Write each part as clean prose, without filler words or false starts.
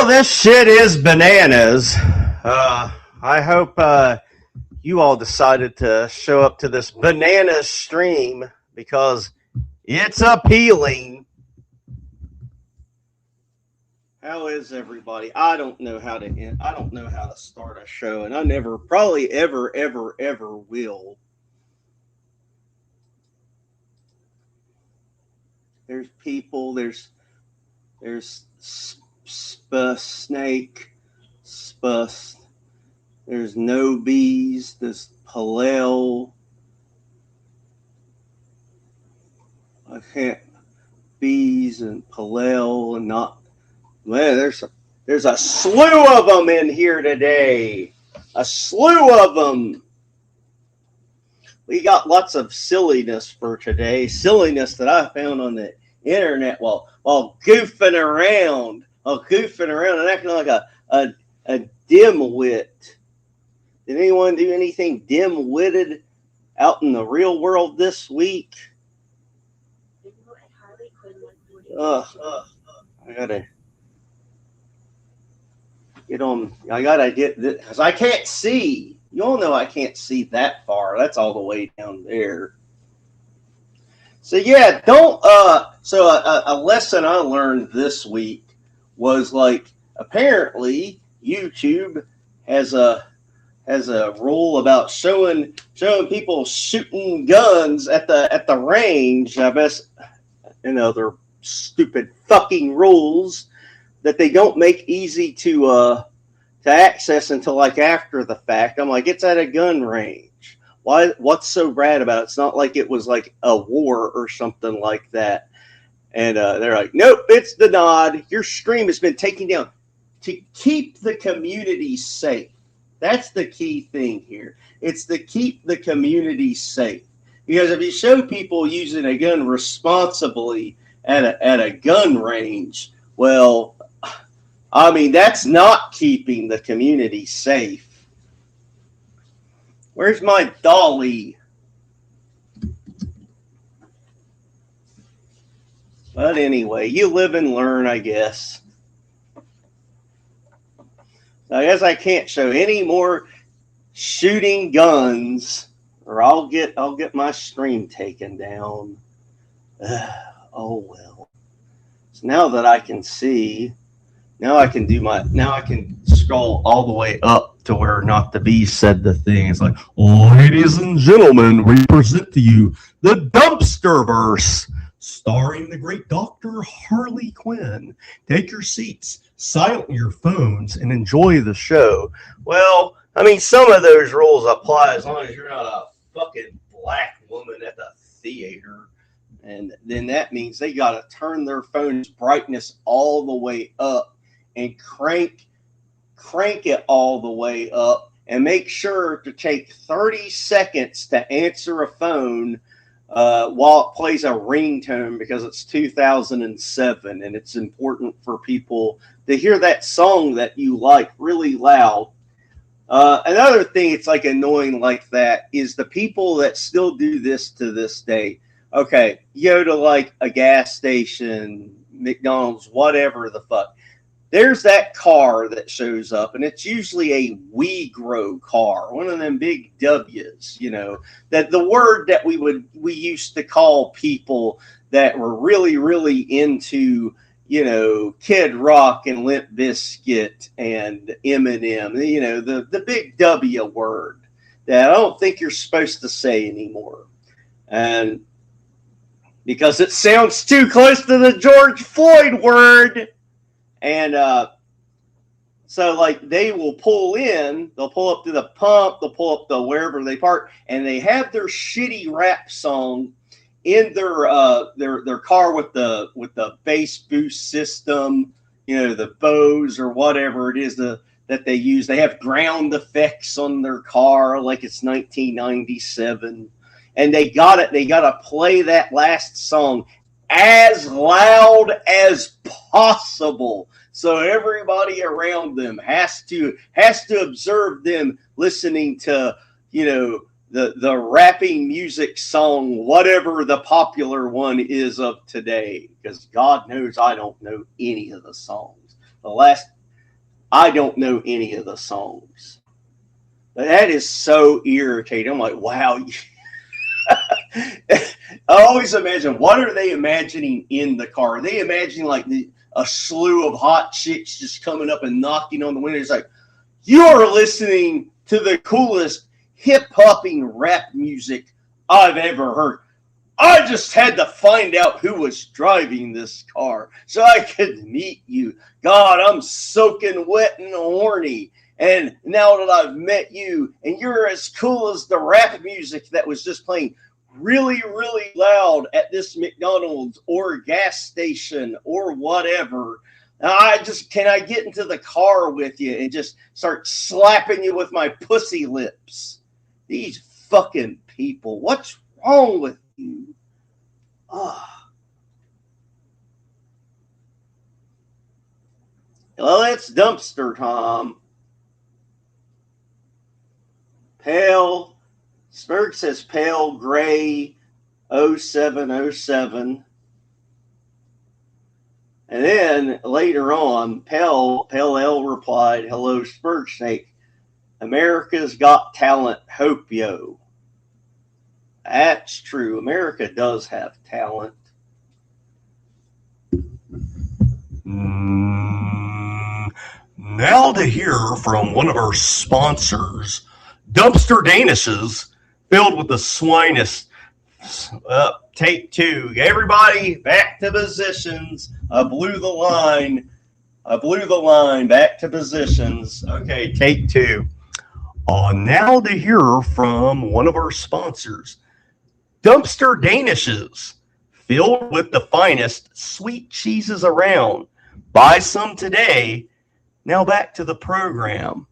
Well, this shit is bananas. I hope you all decided to show up to this banana stream because it's appealing. How is everybody? I don't know how to end. I don't know how to start a show, and I never, probably ever will. There's people. There's snake, spus. There's no bees. There's Palel. I can't bees and Palel and not. Man, there's a slew of them in here today. A slew of them. We got lots of silliness for today. Silliness that I found on the internet while goofing around. And acting like a dimwit. Did anyone do anything dim-witted out in the real world this week? I gotta get on. I gotta get this because I can't see. You all know I can't see that far. That's all the way down there. So yeah, don't. So a lesson I learned this week was like apparently YouTube has a rule about showing people shooting guns at the range. I guess they're stupid fucking rules that they don't make easy to access until like after the fact. I'm like, it's at a gun range. Why? What's so bad about it? It's not like it was like a war or something like that. And they're like, nope, it's denied. Your stream has been taken down to keep the community safe. That's the key thing here. It's to keep the community safe. Because if you show people using a gun responsibly at a gun range, well, I mean, that's not keeping the community safe. Where's my dolly? But anyway, you live and learn, I guess. So I guess I can't show any more shooting guns, or I'll get my stream taken down. Oh well. So now that I can see, now I can scroll all the way up to where Not the Beast said the thing. It's like, ladies and gentlemen, we present to you the Dumpsterverse, starring the great Dr. Harley Quinn. Take your seats, silent your phones, and enjoy the show. Well, I mean, some of those rules apply as long as you're not a fucking black woman at the theater. And then that means they got to turn their phone's brightness all the way up and crank it all the way up and make sure to take 30 seconds to answer a phone while it plays a ringtone because it's 2007 and it's important for people to hear that song that you like really loud. Another thing it's like annoying like that is the people that still do this to this day. Okay, you go to like a gas station, McDonald's, whatever the fuck. There's that car that shows up, and it's usually a WeGrow car, one of them big W's, that the word that we used to call people that were really, really into, Kid Rock and Limp Bizkit and Eminem, the big W word that I don't think you're supposed to say anymore. And because it sounds too close to the George Floyd word. And so, like, they will pull in, they'll pull up to the pump, they'll pull up to wherever they park, and they have their shitty rap song in their car with the bass boost system, the Bose or whatever it is that they use. They have ground effects on their car like it's 1997. And they gotta play that last song as loud as possible, so everybody around them has to observe them listening to the rapping music song, whatever the popular one is of today. Because God knows I don't know any of the songs. The last I don't know any of the songs. That is so irritating. I'm like, wow. I always imagine, what are they imagining in the car? Are they imagining like a slew of hot chicks just coming up and knocking on the window? It's like, you're listening to the coolest hip-hopping rap music I've ever heard. I just had to find out who was driving this car so I could meet you. God, I'm soaking wet and horny. And now that I've met you, and you're as cool as the rap music that was just playing really, really loud at this McDonald's or gas station or whatever, can I get into the car with you and just start slapping you with my pussy lips? These fucking people, what's wrong with you? Oh. Well, it's dumpster time. Pale, Spurg says pale gray 0707. And then later on, Pale L replied, hello, Spurg Snake. America's Got Talent, hope yo. That's true. America does have talent. Now to hear from one of our sponsors, Dumpster Danishes, filled with the swinest. Take two. Everybody back to positions. I blew the line. Back to positions. Okay, take two. Now to hear from one of our sponsors, Dumpster Danishes, filled with the finest sweet cheeses around. Buy some today. Now back to the program.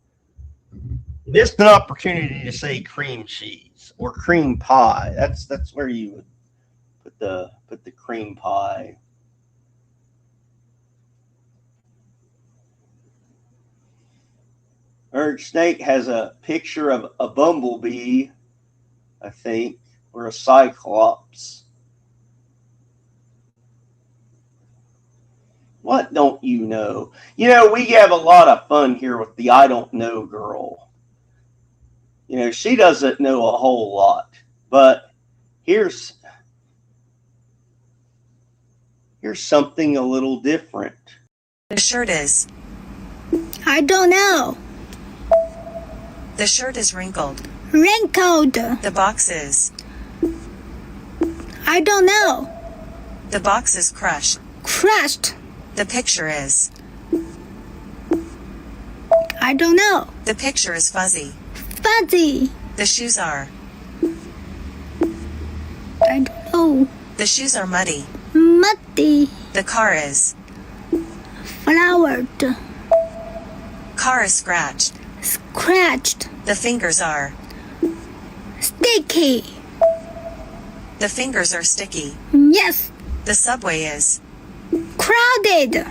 This is an opportunity to say cream cheese or cream pie. That's where you would put the cream pie. Urge Snake has a picture of a bumblebee, I think, or a cyclops. What don't you know? You know, we have a lot of fun here with the I don't know girl. You know, she doesn't know a whole lot, but here's something a little different. The shirt is. I don't know. The shirt is wrinkled. Wrinkled. The box is. I don't know. The box is crushed. Crushed. The picture is. I don't know. The picture is fuzzy. Fuzzy. The shoes are. I don't know. The shoes are muddy. Muddy. The car is. Flowered. Car is scratched. Scratched. The fingers are. Sticky. The fingers are sticky. Yes. The subway is. Crowded.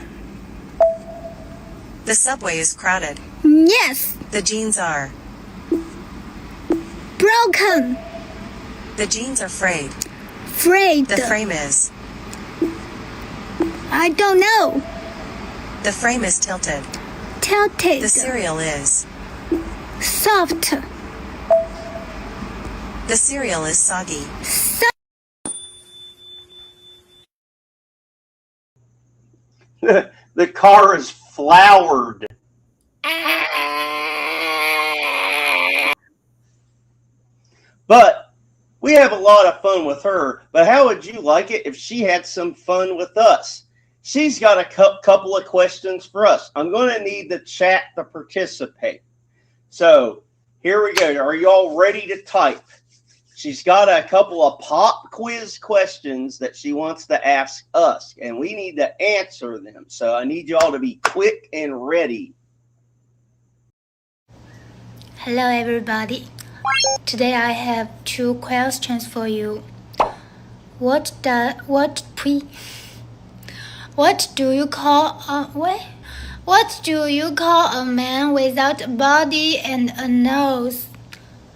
The subway is crowded. Yes. The jeans are. Broken. The jeans are frayed. Frayed. The frame is. I don't know. The frame is tilted. Tilted. The cereal is. Soft. The cereal is soggy. The car is flowered. But we have a lot of fun with her. But how would you like it if she had some fun with us? She's got a couple of questions for us. I'm going to need the chat to participate. So here we go. Are you all ready to type? She's got a couple of pop quiz questions that she wants to ask us, and we need to answer them. So I need you all to be quick and ready. Hello, everybody. Today I have two questions for you. What do you call a man without a body and a nose?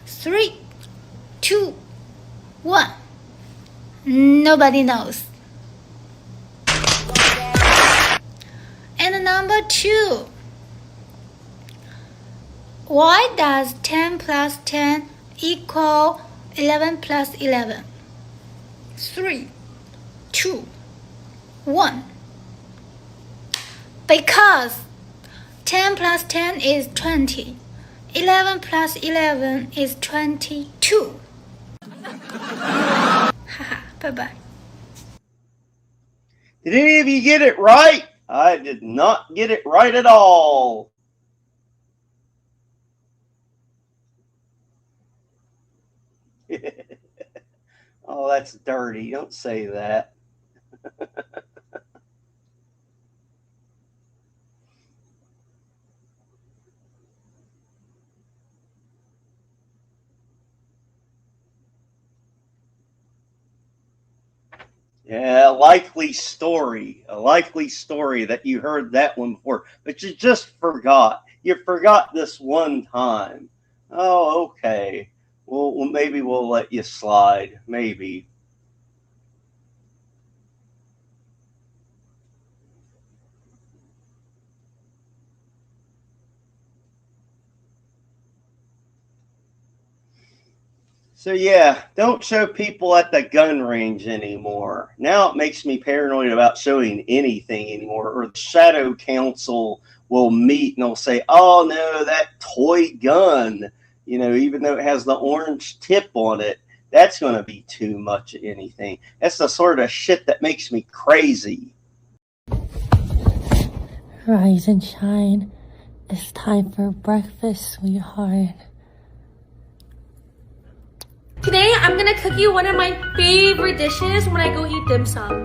3, 2, 1. Nobody knows. And number 2. Why does 10 plus 10 equal 11 plus 11? 3, 2, 1. Because 10 plus 10 is 20. 11 plus 11 is 22. Haha, bye-bye. Did any of you get it right? I did not get it right at all. Oh, that's dirty. Don't say that. Yeah, a likely story that you heard that one before, but you just forgot. You forgot this one time. Oh, okay. Well, maybe we'll let you slide. Maybe. So yeah, don't show people at the gun range anymore. Now it makes me paranoid about showing anything anymore. Or the Shadow Council will meet and they'll say, "Oh no, that toy gun, even though it has the orange tip on it, that's going to be too much of anything." That's the sort of shit that makes me crazy. Rise and shine. It's time for breakfast, sweetheart. Today, I'm gonna cook you one of my favorite dishes when I go eat dim sum.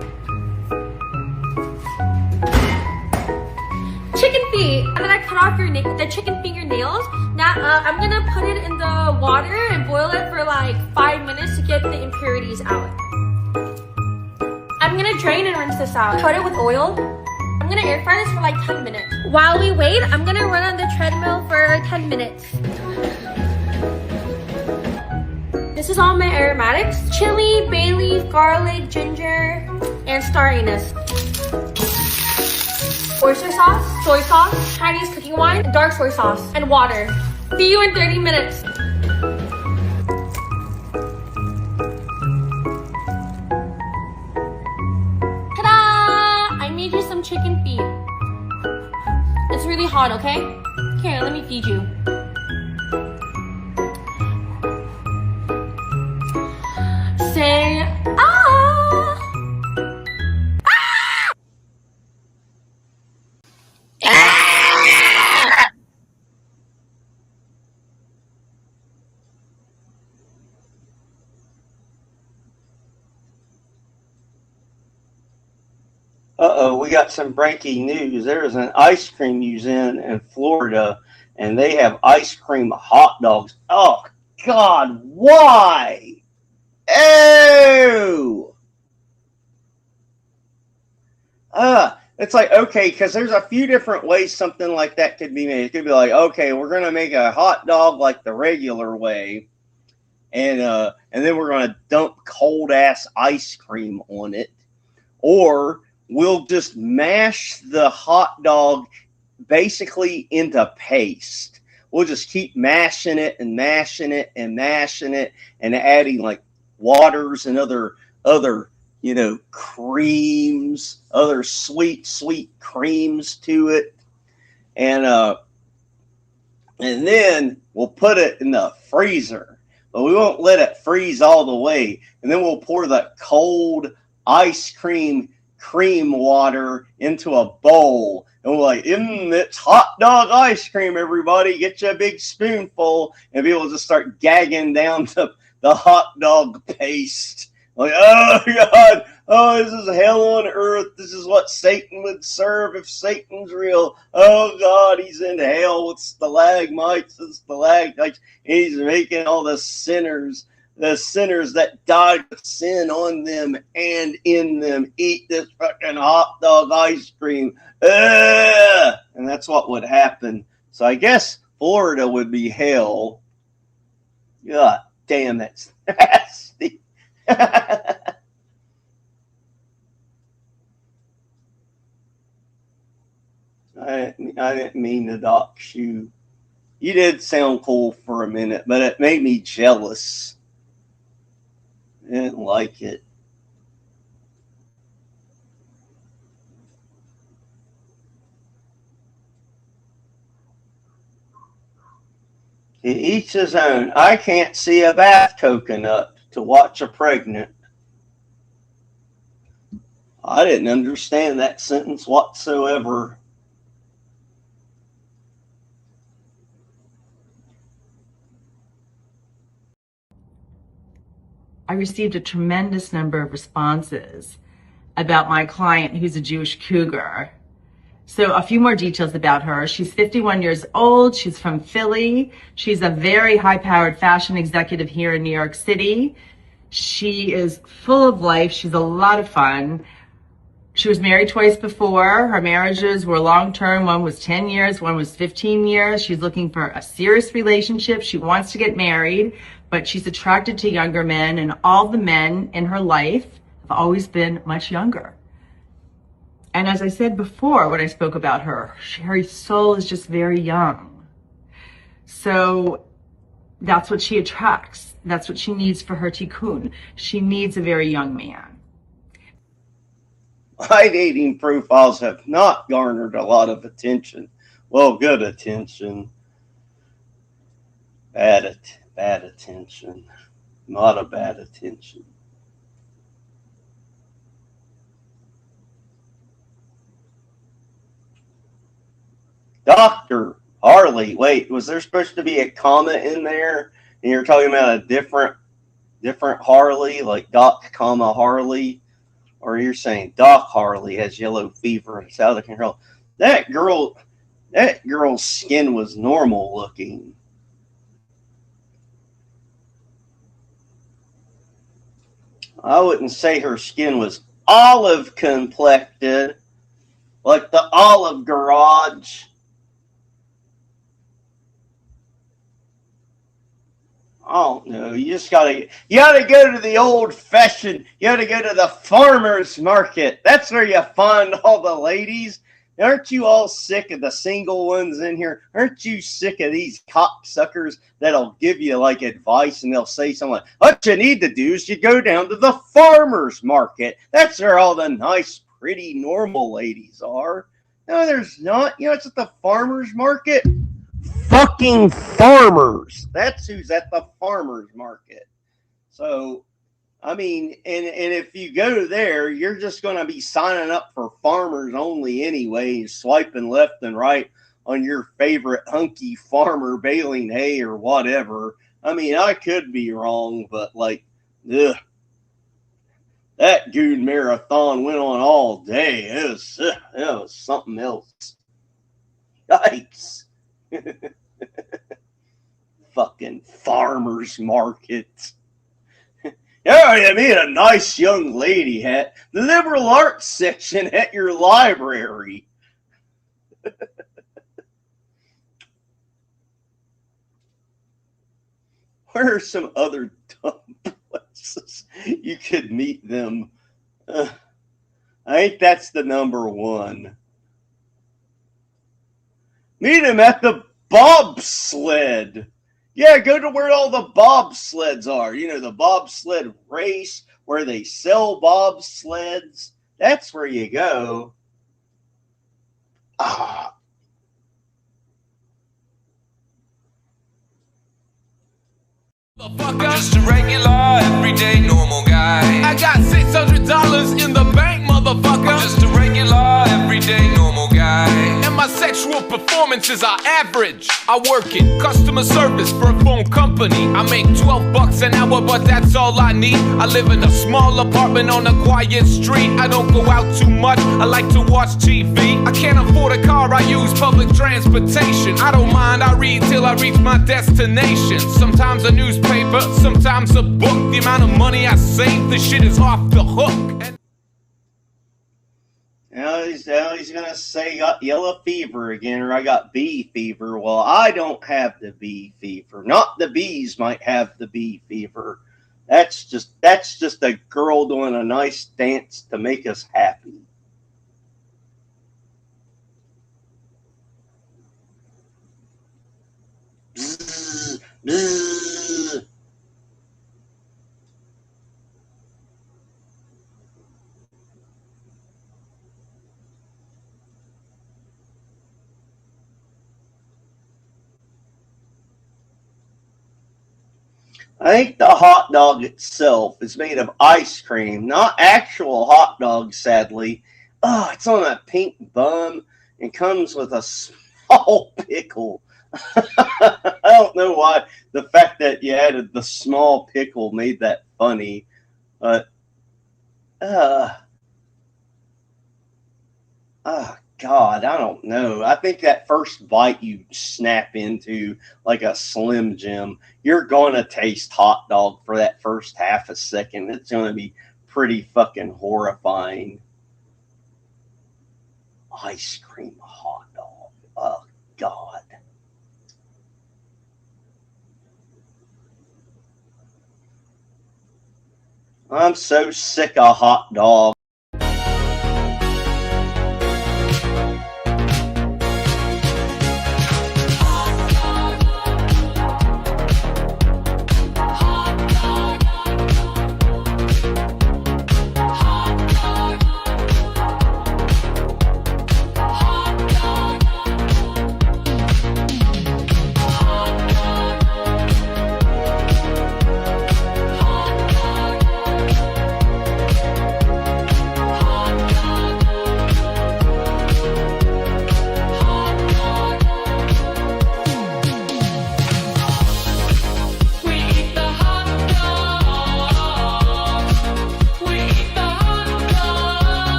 Chicken feet. I'm gonna cut off the chicken fingernails. Now, I'm gonna put it in the water and boil it for like 5 minutes to get the impurities out. I'm gonna drain and rinse this out. Coat it with oil. I'm gonna air fry this for like 10 minutes. While we wait, I'm gonna run on the treadmill for 10 minutes. This is all my aromatics: chili, bay leaf, garlic, ginger, and star anise. Oyster sauce, soy sauce, Chinese cooking wine, dark soy sauce, and water. See you in 30 minutes. Ta-da! I made you some chicken feet. It's really hot, okay? Here, let me feed you. Say, ah! Uh-oh, we got some breaking news. There's an ice cream museum in Florida, and they have ice cream hot dogs. Oh, God, why? Oh! It's like, okay, because there's a few different ways something like that could be made. It could be like, okay, we're going to make a hot dog like the regular way, and then we're going to dump cold-ass ice cream on it. Or we'll just mash the hot dog basically into paste. We'll just keep mashing it and mashing it and mashing it and adding like waters and other creams, other sweet creams to it. And then we'll put it in the freezer. But we won't let it freeze all the way. And then we'll pour that cold ice cream water into a bowl. And we're like, it's hot dog ice cream, everybody. Get you a big spoonful. And people just start gagging down to the hot dog paste. Like, oh, God. Oh, this is hell on earth. This is what Satan would serve if Satan's real. Oh, God, he's in hell with stalagmites and stalactites. He's making all the sinners that died with sin on them and in them eat this fucking hot dog ice cream. Ugh! And that's what would happen. So I guess Florida would be hell. God damn, that's nasty. I didn't mean to dox you. You did sound cool for a minute, but it made me jealous. I didn't like it. Each his own. I can't see a bath coconut to watch a pregnant. I didn't understand that sentence whatsoever. I received a tremendous number of responses about my client who's a Jewish cougar. So a few more details about her. She's 51 years old. She's from Philly. She's a very high-powered fashion executive here in New York City. She is full of life. She's a lot of fun. She was married twice before. Her marriages were long-term. One was 10 years, one was 15 years. She's looking for a serious relationship. She wants to get married, but she's attracted to younger men, and all the men in her life have always been much younger. And as I said before, when I spoke about her, her soul is just very young. So that's what she attracts. That's what she needs for her tikkun. She needs a very young man. My dating profiles have not garnered a lot of attention. Well, good attention. Bad attention. Not a bad attention. Dr. Harley. Wait, was there supposed to be a comma in there? And you're talking about a different Harley, like Doc, Harley? Or you're saying Doc Harley has yellow fever and it's out of control. That girl's skin was normal looking. I wouldn't say her skin was olive complected, like the Olive Garage. Oh no, you gotta go to the old fashioned, you gotta go to the farmer's market. That's where you find all the ladies. Aren't you all sick of the single ones in here? Aren't you sick of these cocksuckers that'll give you like advice and they'll say something like, what you need to do is you go down to the farmer's market. That's where all the nice, pretty, normal ladies are. No, there's not. You know, it's at the farmer's market. Fucking farmers. That's who's at the farmer's market. So, I mean, and if you go there, you're just going to be signing up for farmers only anyway, swiping left and right on your favorite hunky farmer baling hay or whatever. I mean, I could be wrong, but like, ugh. That Goon Marathon went on all day. It was something else. Yikes. Fucking farmers market. Yeah, you mean a nice young lady at the liberal arts section at your library. Where are some other dumb places you could meet them? I think that's the number one. Meet him at the bobsled. Yeah, go to where all the bobsleds are. You know, the bobsled race where they sell bobsleds. That's where you go. Ah. I'm just a regular, everyday, normal guy. I got $600 in the bank, motherfucker. I'm just a regular, everyday, normal guy. And my sexual performances are average. I work in customer service for a phone company. I make $12 an hour, but that's all I need. I live in a small apartment on a quiet street. I don't go out too much, I like to watch TV. I can't afford a car, I use public transportation. I don't mind, I read till I reach my destination. Sometimes a newspaper, sometimes a book. The amount of money I save, the shit is off the hook. Now he's going to say got yellow fever again, or I got bee fever. Well, I don't have the bee fever. Not the bees might have the bee fever. That's just a girl doing a nice dance to make us happy. Bzzz. I think the hot dog itself is made of ice cream, not actual hot dog, sadly. Oh, it's on a pink bun and comes with a small pickle. I don't know why the fact that you added the small pickle made that funny, but oh God, I don't know. I think that first bite you snap into like a Slim Jim, you're going to taste hot dog for that first half a second. It's going to be pretty fucking horrifying. Ice cream hot dog. Oh God. I'm so sick of hot dogs.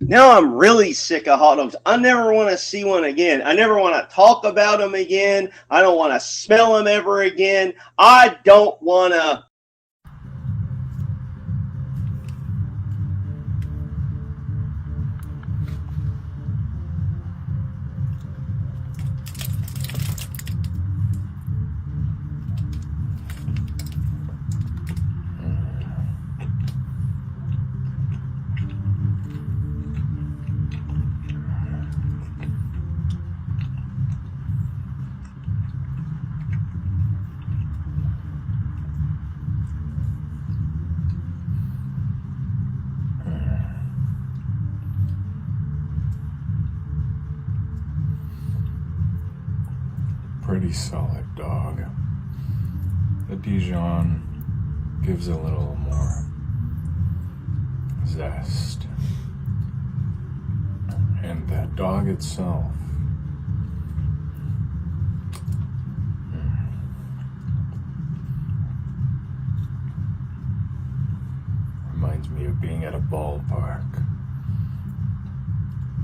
Now I'm really sick of hot dogs. I never want to see one again. I never want to talk about them again. I don't want to smell them ever again. I don't want to. Pretty solid dog. The Dijon gives a little more zest. And that dog itself, reminds me of being at a ballpark.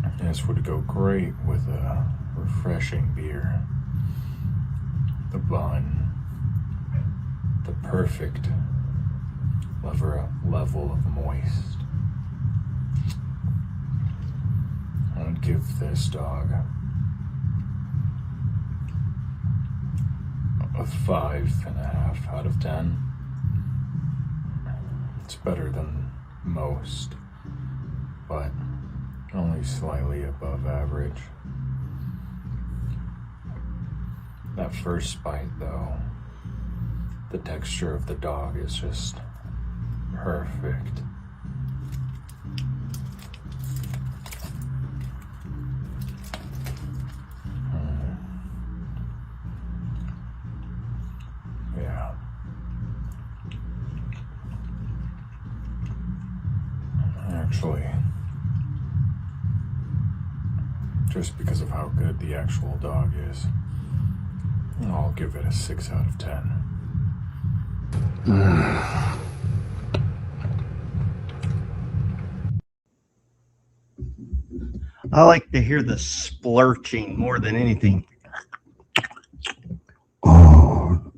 And this would go great with a refreshing beer. The bun, the perfect level of moist. I would give this dog a 5.5 out of 10. It's better than most, but only slightly above average. That first bite, though, the texture of the dog is just perfect. Yeah. Actually, just because of how good the actual dog is, I'll give it a 6 out of 10. I like to hear the splurching more than anything. Oh,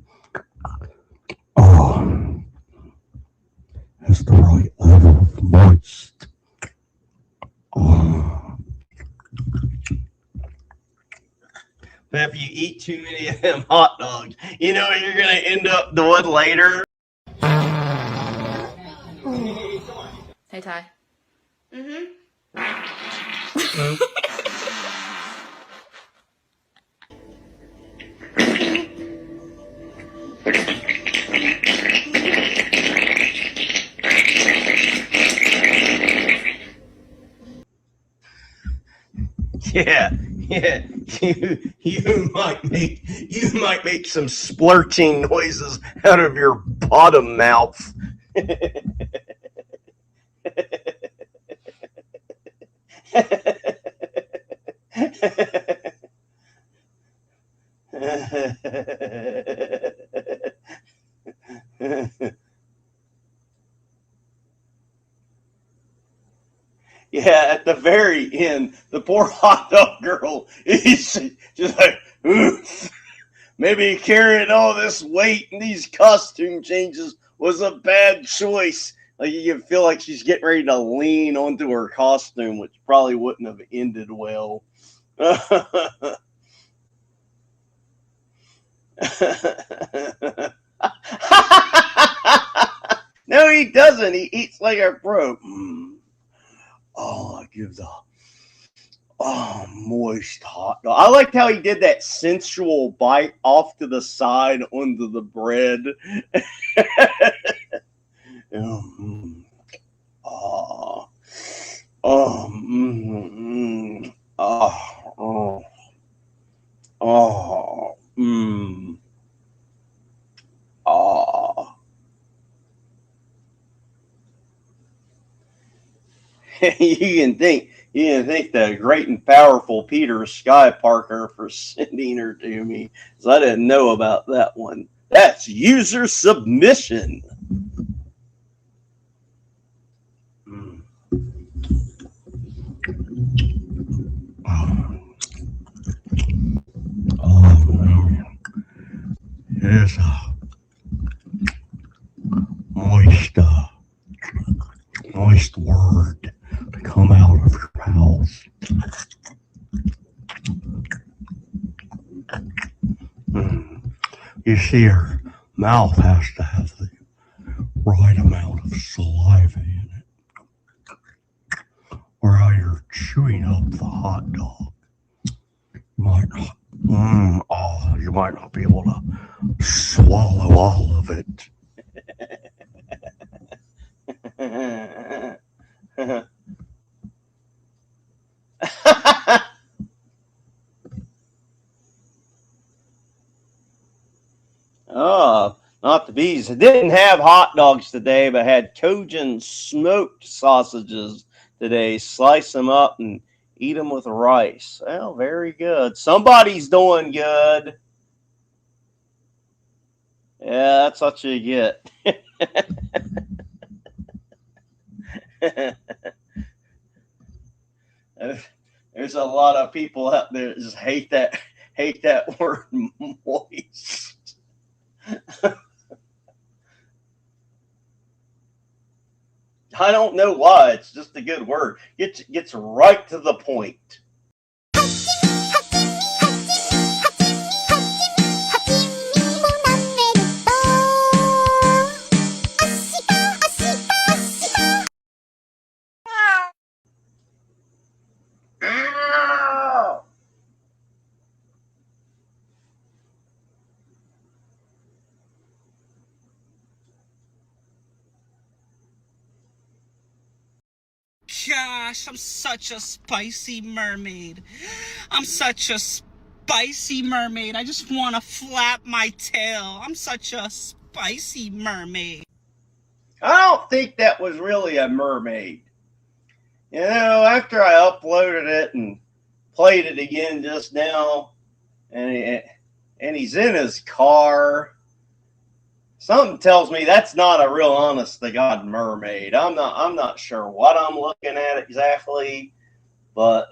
that's the right level of moist. Oh. But if if you eat too many of them hot dogs. You know you're gonna end up doing later. Hey, Ty. Yeah. You might make some splurting noises out of your bottom mouth. Yeah, at the very end, the poor hot dog girl is just like, oof. Maybe carrying all this weight and these costume changes was a bad choice. Like, you feel like she's getting ready to lean onto her costume, which probably wouldn't have ended well. No, he doesn't. He eats like a pro. Oh, I give the moist hot dog. I liked how he did that sensual bite off to the side onto the bread. You can thank the great and powerful Peter Sky Parker for sending her to me, because I didn't know about that one. That's user submission. Yes, moist word to come out of your mouth. You see, her mouth has to have the right amount of saliva in it, or how you're chewing up the hot dog. You might not be able to swallow all of it. Oh, not the bees. I didn't have hot dogs today, but I had Cajun smoked sausages today. Slice them up and eat them with rice. Well, very good. Somebody's doing good. Yeah, that's what you get. There's a lot of people out there that just hate that word moist. I don't know why. It's just a good word. Gets right to the point. Gosh, I'm such a spicy mermaid. I'm such a spicy mermaid. I just want to flap my tail. I'm such a spicy mermaid. I don't think that was really a mermaid. You know, after I uploaded it and played it again just now, and he's in his car, something tells me that's not a real honest to God mermaid. I'm not sure what I'm looking at exactly, but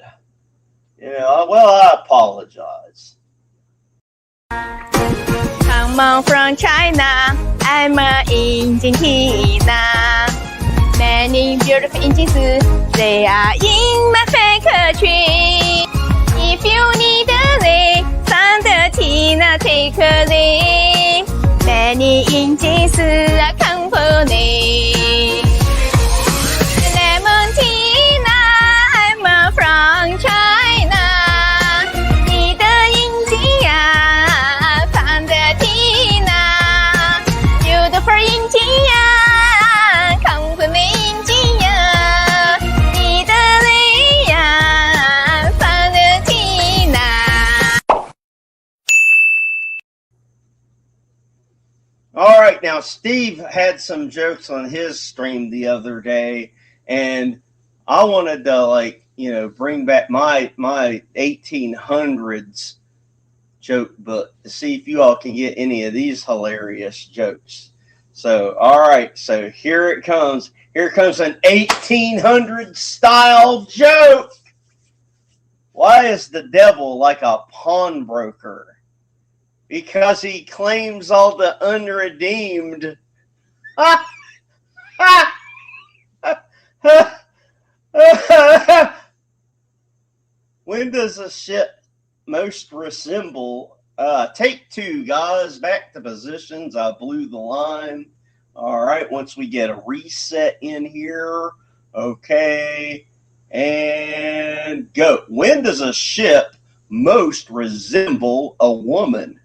you know, well, I apologize. Come on from China, I'm an Argentina. Many beautiful Indians, they are in my factory. If you need a leg, thunder All right, now Steve had some jokes on his stream the other day, and I wanted to bring back my 1800s joke book to see if you all can get any of these hilarious jokes. So, all right, so here it comes. Here comes an 1800 style joke. Why is the devil like a pawnbroker? Because he claims all the unredeemed. When does a ship most resemble? Take two, guys. Back to positions. I blew the line. All right, once we get a reset in here. Okay. And go. When does a ship most resemble a woman?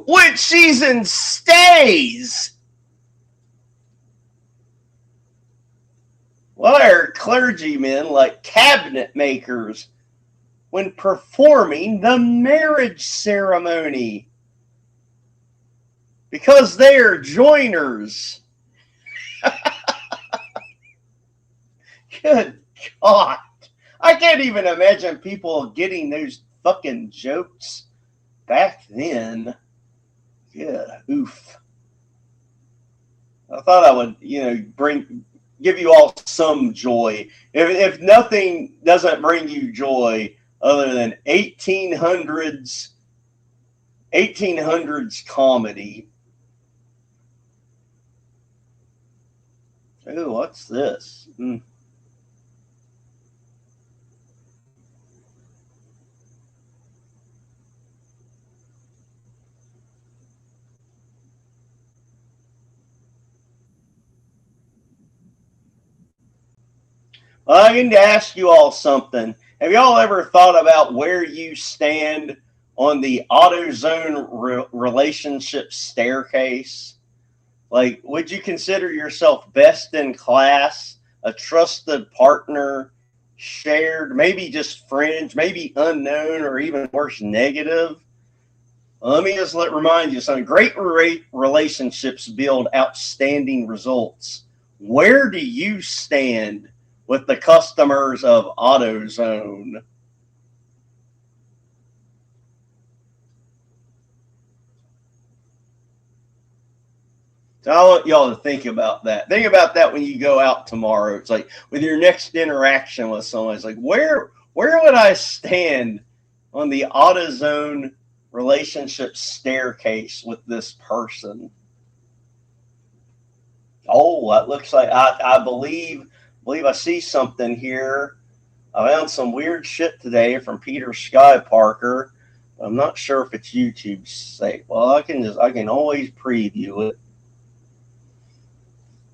When she's in stays. Why are clergymen like cabinet makers when performing the marriage ceremony? Because they are joiners. Good God. I can't even imagine people getting those fucking jokes back then. Yeah, oof. I thought I would, give you all some joy. If nothing doesn't bring you joy other than 1800s comedy. Oh, what's this? Well, I need to ask you all something. Have y'all ever thought about where you stand on the AutoZone relationship staircase? Like, would you consider yourself best in class, a trusted partner, shared, maybe just fringe, maybe unknown, or even worse, negative? Let me just remind you something. Great relationships build outstanding results. Where do you stand with the customers of AutoZone? So I want y'all to think about that. Think about that when you go out tomorrow. It's like with your next interaction with someone, it's like, where would I stand on the AutoZone relationship staircase with this person? Oh, that looks like I believe I see something here. I found some weird shit today from Peter Sky Parker. I'm not sure if it's YouTube's sake. Well, I can always preview it.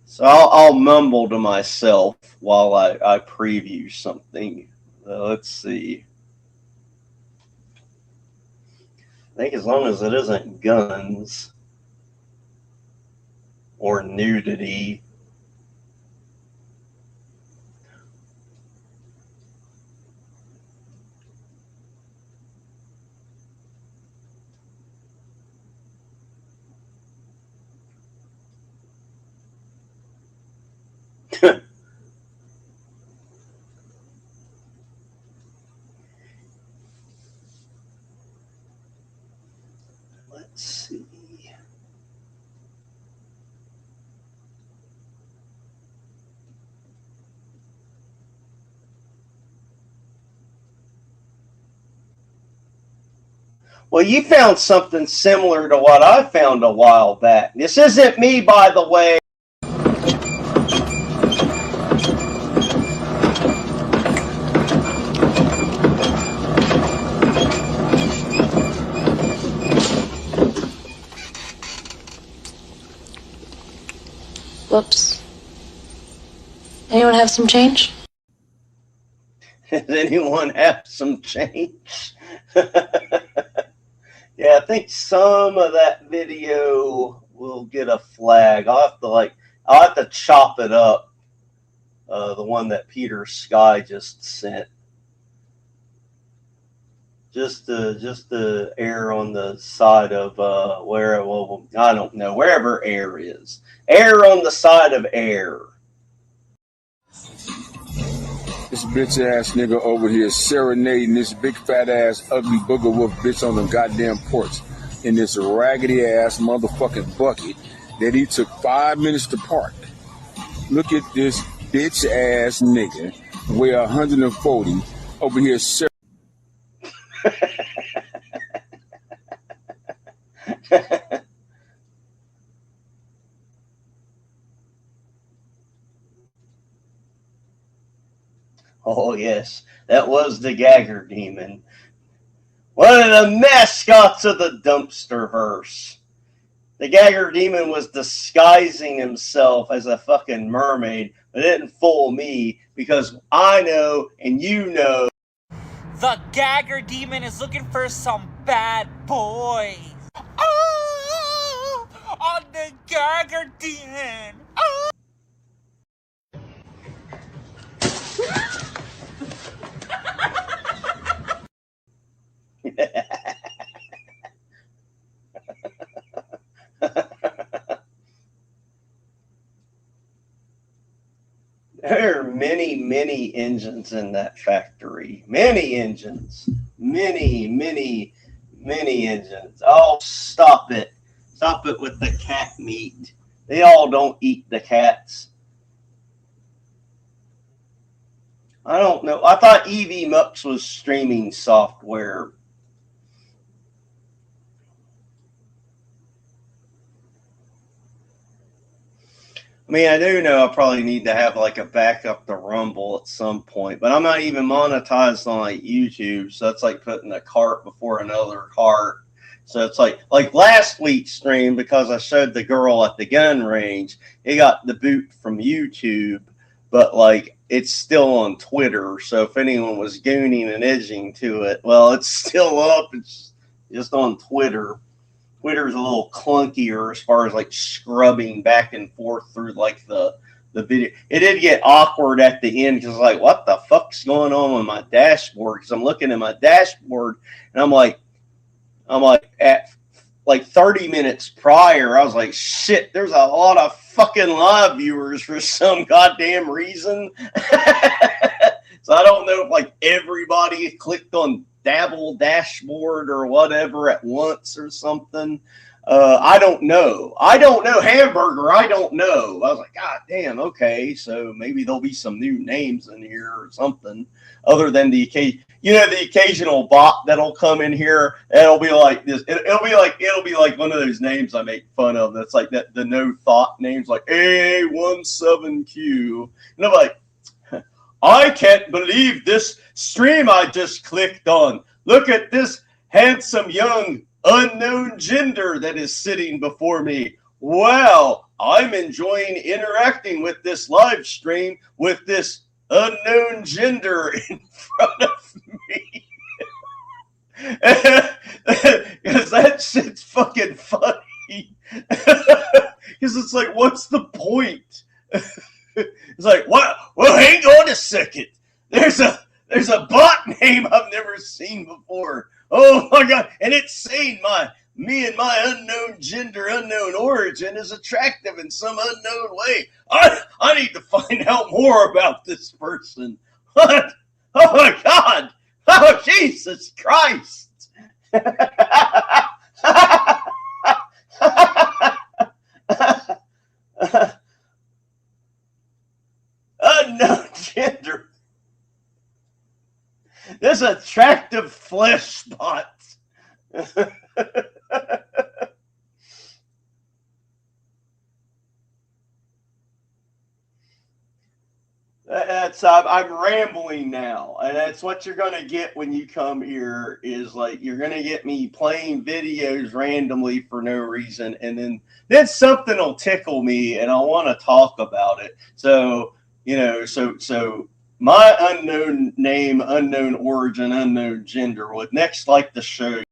So I'll mumble to myself while I preview something. Let's see. I think as long as it isn't guns or nudity. Let's see. Well, you found something similar to what I found a while back. This isn't me, by the way. Whoops. Anyone have some change? Does anyone have some change? Yeah, I think some of that video will get a flag. I'll have to chop it up. The one that Peter Sky just sent. just to err on the side of I don't know, wherever air is. Err on the side of air. This bitch ass nigga over here serenading this big fat ass ugly booger wolf bitch on the goddamn porch in this raggedy ass motherfucking bucket that he took 5 minutes to park. Look at this bitch ass nigga weigh 140 over here Oh, yes, that was the Gagger Demon. One of the mascots of the Dumpsterverse. The Gagger Demon was disguising himself as a fucking mermaid, but it didn't fool me because I know and you know. The Gagger Demon is looking for some bad boys. Oh, on the Gagger Demon. Oh. There are many, many engines in that factory. Many engines. Many, many, many engines. Oh, stop it. Stop it with the cat meat. They all don't eat the cats. I don't know. I thought EV Mux was streaming software. I mean, I do know I probably need to have like a backup to Rumble at some point, but I'm not even monetized on like YouTube, so it's like putting a cart before another cart. So it's like last week's stream, because I showed the girl at the gun range, it got the boot from YouTube, but like it's still on Twitter. So if anyone was gooning and edging to it, well, it's still up. It's just on Twitter. Twitter's a little clunkier as far as like scrubbing back and forth through like the video. It did get awkward at the end because like, what the fuck's going on with my dashboard? Because I'm looking at my dashboard and I'm like at like 30 minutes prior, I was like, shit, there's a lot of fucking live viewers for some goddamn reason. So I don't know if like everybody clicked on Dabble dashboard or whatever at once or something. I don't know. Hamburger, I don't know. I was like, God damn, okay. So maybe there'll be some new names in here or something other than the occasional bot that'll come in here. And it'll be like this. It'll be like one of those names I make fun of. That's like that, the no thought names like A17Q. And I'm like, I can't believe this stream I just clicked on. Look at this handsome young unknown gender that is sitting before me. Wow, I'm enjoying interacting with this live stream with this unknown gender in front of me. Because that shit's fucking funny. Because it's like, what's the point? It's like, what? Well, hang on a second. There's a bot name I've never seen before. Oh my God. And it's saying me and my unknown gender, unknown origin is attractive in some unknown way. I need to find out more about this person. What? Oh my God. Oh, Jesus Christ. Unknown gender. This attractive flesh spot. I'm rambling now, and that's what you're gonna get when you come here. Is like you're gonna get me playing videos randomly for no reason, and then something will tickle me, and I want to talk about it. So so my unknown name, unknown origin, unknown gender would next like to show you.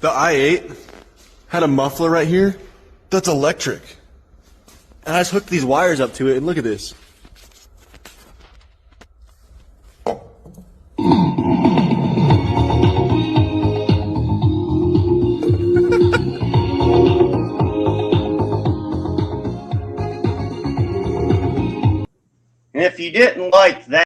The i8 had a muffler right here that's electric. And I just hooked these wires up to it, and look at this. you didn't like that.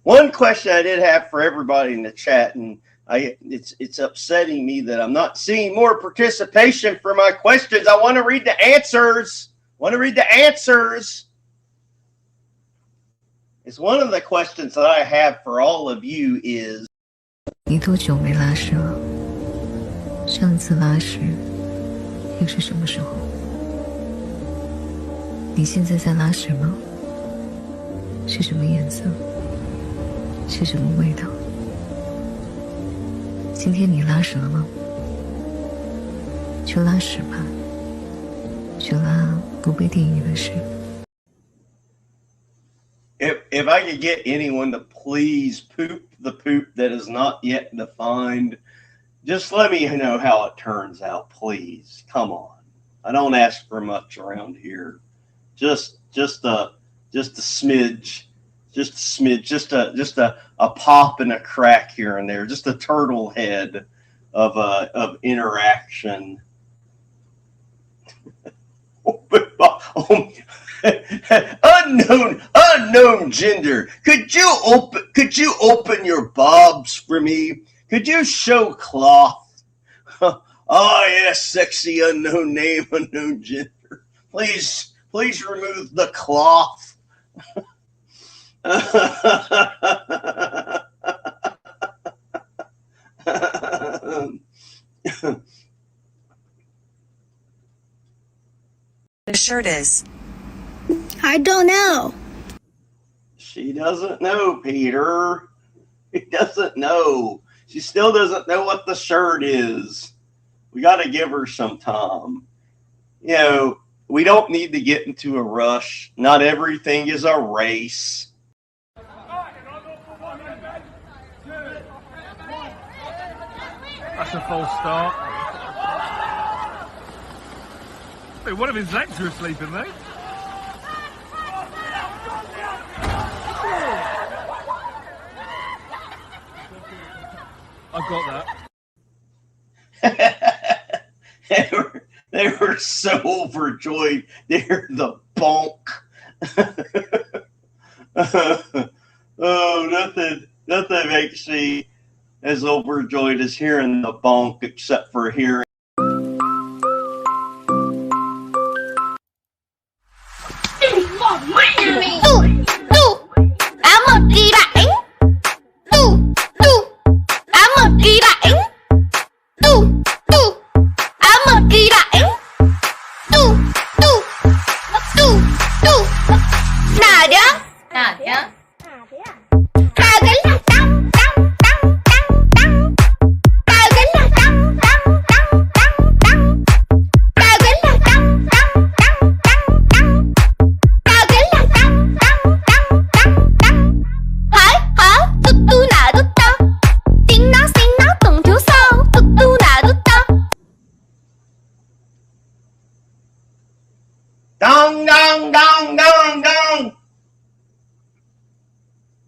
One question I did have for everybody in the chat, and it's upsetting me that I'm not seeing more participation for my questions. I want to read the answers. It's one of the questions that I have for all of you is, 你多久没拉屎了？上次拉屎又是什么时候？你现在在拉屎吗？是什么颜色？是什么味道？今天你拉屎了吗？去拉屎吧，去拉不被定义的屎。 If I could get anyone to please poop the poop that is not yet defined, just let me know how it turns out, please. Come on. I don't ask for much around here. Just a smidge. Just a pop and a crack here and there. Just a turtle head of interaction. Unknown gender. Could you open your bobs for me? Could you show cloth? Oh yes, sexy unknown name, unknown gender. Please remove the cloth. The shirt is. I don't know. She doesn't know, Peter. He doesn't know. She still doesn't know what the shirt is. We got to give her some time. You know, we don't need to get into a rush. Not everything is a race. That's a false start. Wait, one of his legs are asleep in there. I've got that. they were so overjoyed. They're the bonk. Oh, nothing makes me as overjoyed as hearing the bonk, except for hearing.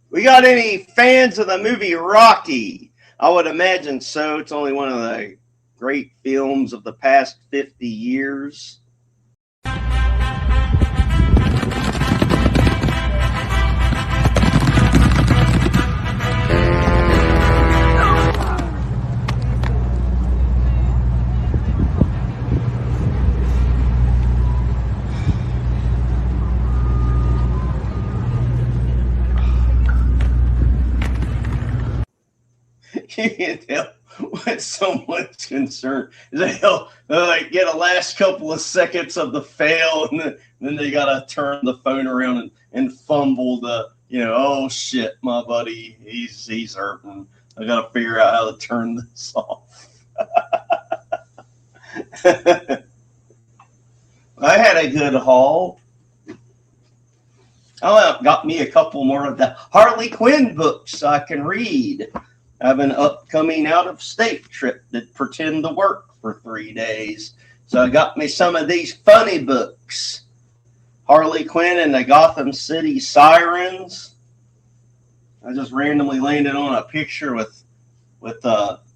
We got any fans of the movie Rocky? I would imagine so. It's only one of the great films of the past 50 years. You can tell when someone's concerned. They'll get a last couple of seconds of the fail, and then they gotta turn the phone around and fumble the, oh shit, my buddy, he's hurting. I gotta figure out how to turn this off. I had a good haul. I got me a couple more of the Harley Quinn books so I can read. I have an upcoming out-of-state trip that pretend to work for 3 days. So I got me some of these funny books. Harley Quinn and the Gotham City Sirens. I just randomly landed on a picture with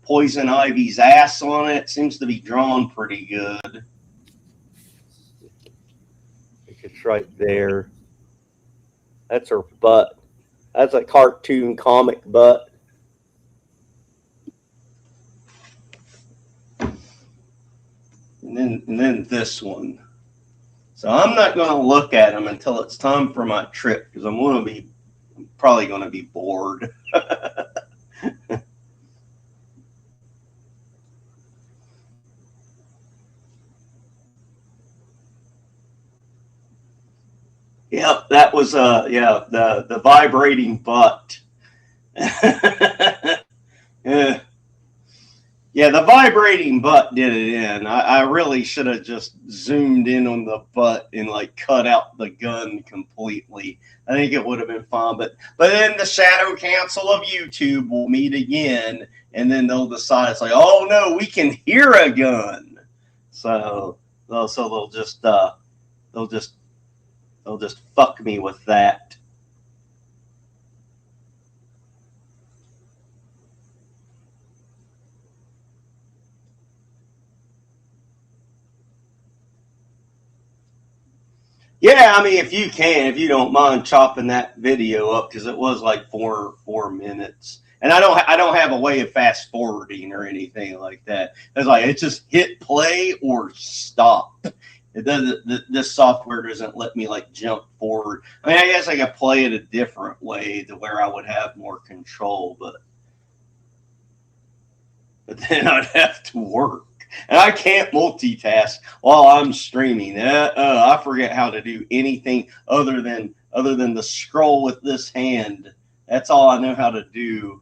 Poison Ivy's ass on it. Seems to be drawn pretty good. It's right there. That's her butt. That's a cartoon comic butt. And then this one. So I'm not going to look at them until it's time for my trip because I'm probably going to be bored. Yep, that was the vibrating butt. Yeah, the vibrating butt did it in. I really should have just zoomed in on the butt and like cut out the gun completely. I think it would have been fine. But then the shadow council of YouTube will meet again, and then they'll decide it's like, oh no, we can hear a gun. So they'll just fuck me with that. Yeah, I mean, if you don't mind chopping that video up, because it was like four minutes, and I don't have a way of fast forwarding or anything like that. It's like it just hit play or stop. It doesn't. This software doesn't let me like jump forward. I mean, I guess I could play it a different way to where I would have more control, but then I'd have to work. And I can't multitask while I'm streaming. I forget how to do anything other than the scroll with this hand. That's all I know how to do.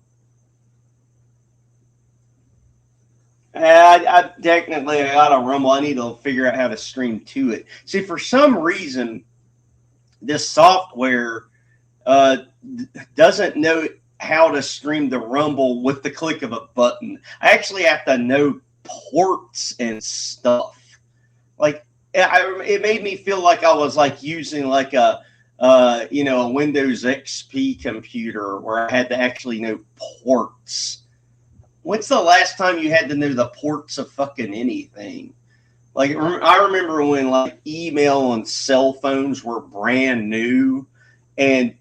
I technically got a Rumble. I need to figure out how to stream to it. See, for some reason, this software doesn't know how to stream the Rumble with the click of a button. I actually have to know ports and stuff. Like it made me feel like I was like using like a Windows XP computer where I had to actually know ports. When's the last time you had to know the ports of fucking anything? Like I remember when like email on cell phones were brand new, and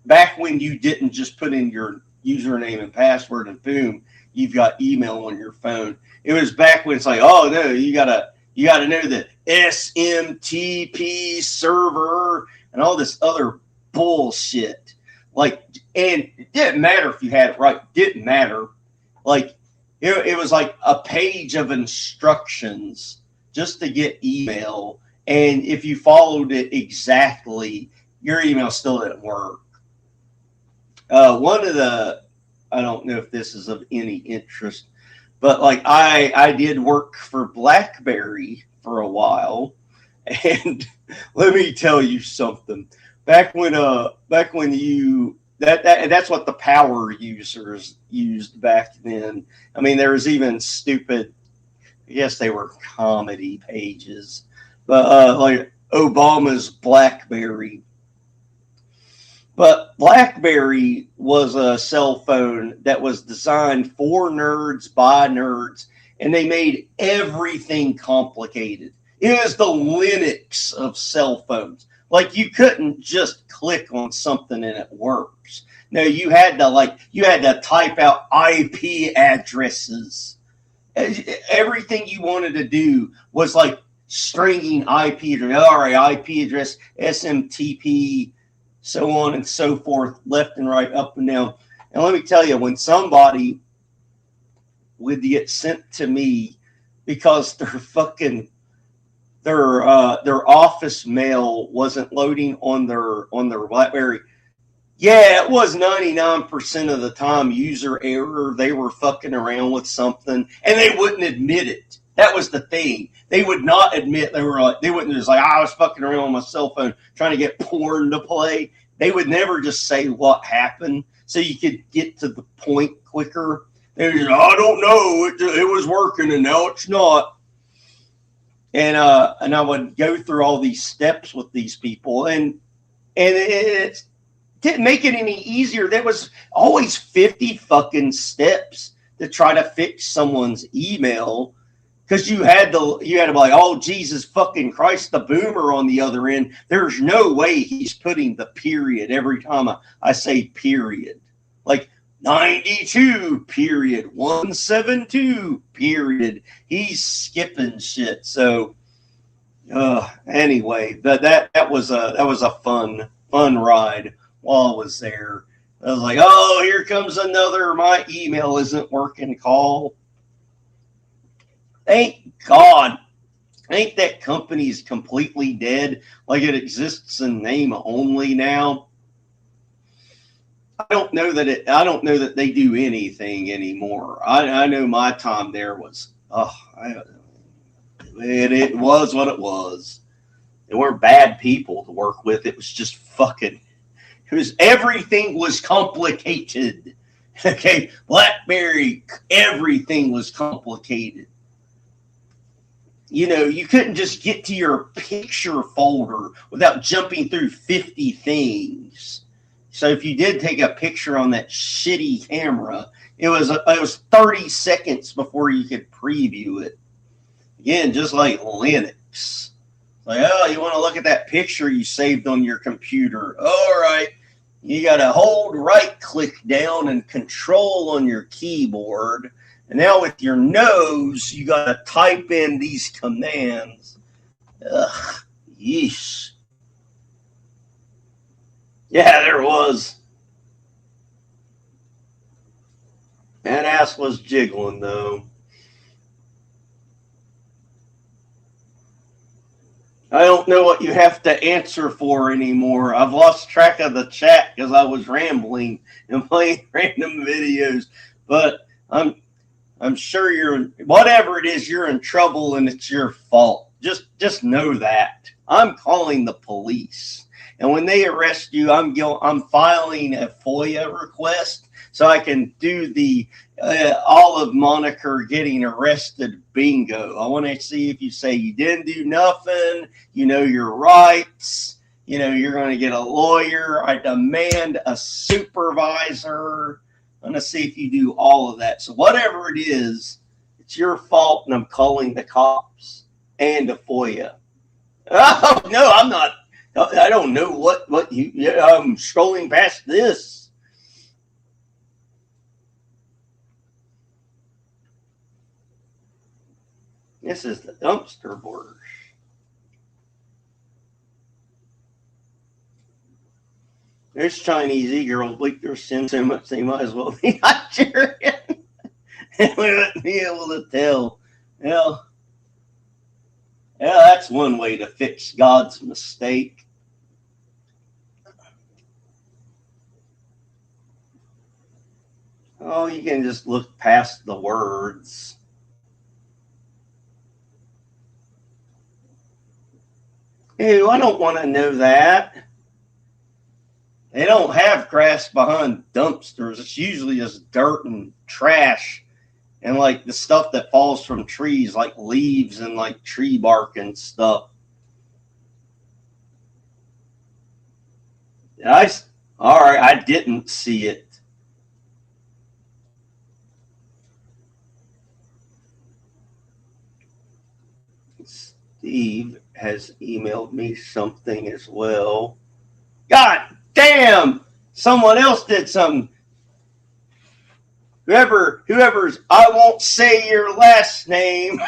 back when you didn't just put in your username and password and boom, you've got email on your phone. It was back when it's like, oh no, you gotta know the SMTP server and all this other bullshit. Like, and it didn't matter if you had it right. It didn't matter. Like, it was like a page of instructions just to get email, and if you followed it exactly, your email still didn't work. I don't know if this is of any interest, but like I did work for BlackBerry for a while, and let me tell you something. Back when that's what the power users used back then. I mean, there was even stupid, I guess they were comedy pages, but like Obama's BlackBerry. But BlackBerry was a cell phone that was designed for nerds by nerds, and they made everything complicated. It was the Linux of cell phones. Like, you couldn't just click on something and it works. No, you had to type out IP addresses. Everything you wanted to do was like stringing IP address. All right, IP address, SMTP, so on and so forth, left and right, up and down. And let me tell you, when somebody would get sent to me because their office mail wasn't loading on their BlackBerry, yeah, it was 99% of the time user error. They were fucking around with something and they wouldn't admit it. That was the thing. They would not admit they wouldn't just like, I was fucking around on my cell phone trying to get porn to play. They would never just say what happened so you could get to the point quicker. They were just, I don't know. It was working and now it's not. And I would go through all these steps with these people, and it didn't make it any easier. There was always 50 fucking steps to try to fix someone's email. Because you had to be like, oh, Jesus fucking Christ, the boomer on the other end. There's no way he's putting the period every time I say period. Like 92, period, 172, period. He's skipping shit. So anyway, that was a fun ride while I was there. I was like, oh, here comes another my email isn't working call. Thank God. Ain't that company's completely dead? Like it exists in name only now. I don't know that they do anything anymore. I know my time there was it was what it was. They weren't bad people to work with. It was just everything was complicated. Okay, BlackBerry, everything was complicated. You know, you couldn't just get to your picture folder without jumping through 50 things. So if you did take a picture on that shitty camera, it was 30 seconds before you could preview it. Again, just like Linux. Like, oh, you want to look at that picture you saved on your computer. All right. You got to hold right click down and control on your keyboard. And now with your nose, you got to type in these commands. Ugh, yeesh. Yeah, there was. That ass was jiggling, though. I don't know what you have to answer for anymore. I've lost track of the chat because I was rambling and playing random videos. But I'm sure whatever it is, you're in trouble and it's your fault. Just know that. I'm calling the police. And when they arrest you, I'm filing a FOIA request so I can do the Olive moniker getting arrested bingo. I want to see if you say you didn't do nothing, you know your rights, you know you're going to get a lawyer, I demand a supervisor. I'm going to see if you do all of that. So whatever it is, it's your fault, and I'm calling the cops and a FOIA. Oh, no, I'm not. I don't know what I'm scrolling past this. This is the dumpster borders. There's Chinese e-girl. Bleaker sin so much they might as well be Nigerian. And we wouldn't be able to tell. Yeah, that's one way to fix God's mistake. Oh, you can just look past the words. Ew, I don't want to know that. They don't have grass behind dumpsters. It's usually just dirt and trash and like the stuff that falls from trees, like leaves and like tree bark and stuff. All right, I didn't see it. Steve has emailed me something as well. God damn! Someone else did something. Whoever's, I won't say your last name,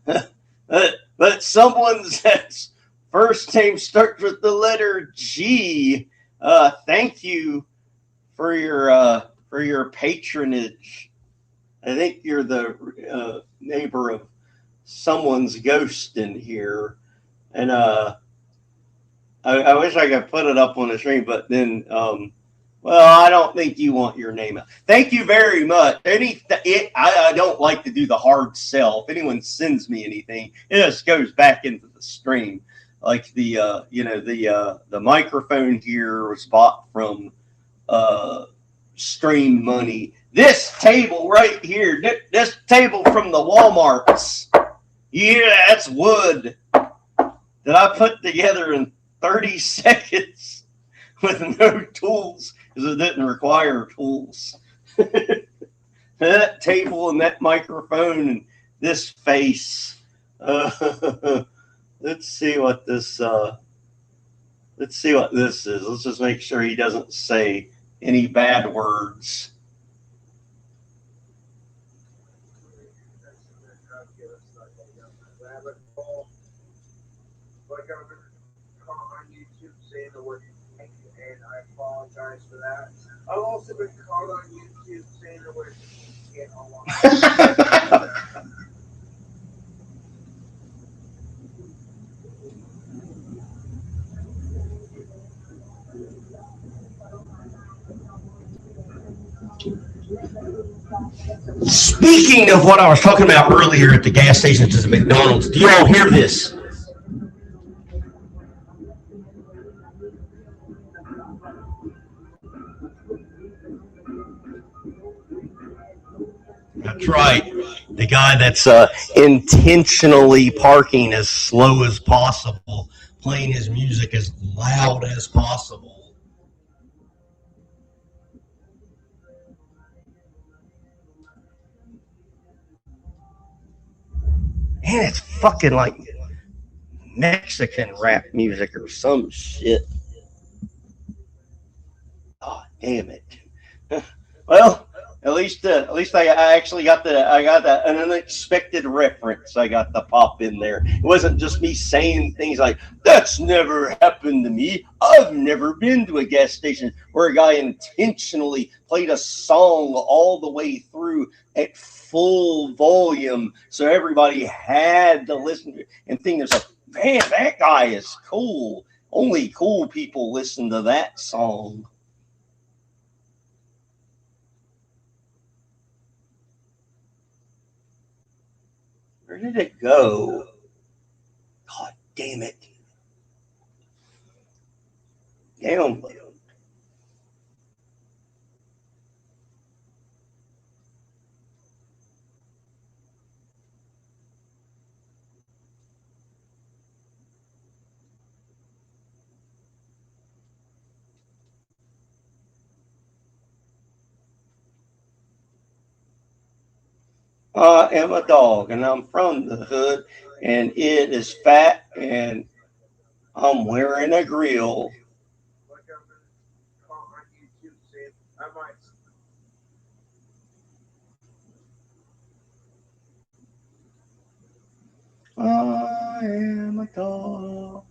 but someone's first name starts with the letter G. Thank you for your patronage. I think you're the neighbor of someone's ghost in here, and I wish I could put it up on the screen, but then Well, I don't think you want your name out. Thank you very much. I don't like to do the hard sell. If anyone sends me anything, it just goes back into the stream. Like the the microphone here was bought from Stream Money. This table right here, this table from the Walmarts. Yeah, that's wood that I put together in 30 seconds with no tools, because it didn't require tools. That table and that microphone and this face. Let's see what this. Let's see what this is. Let's just make sure he doesn't say any bad words. And I apologize for that. I've also been caught on YouTube saying the word "get a lot." Speaking of what I was talking about earlier at the gas stations at the McDonald's, do you all hear this? That's right. The guy that's intentionally parking as slow as possible, playing his music as loud as possible. Man, it's fucking like Mexican rap music or some shit. Oh, damn it. Well, at least I actually got an unexpected reference. I got the pop in there. It wasn't just me saying things like, "That's never happened to me. I've never been to a gas station," where a guy intentionally played a song all the way through at full volume, so everybody had to listen to it and think, "There's like, man, that guy is cool. Only cool people listen to that song." Where did it go? God damn it. Damn. I am a dog, and I'm from the hood, and it is fat, and I'm wearing a grill. I am a dog.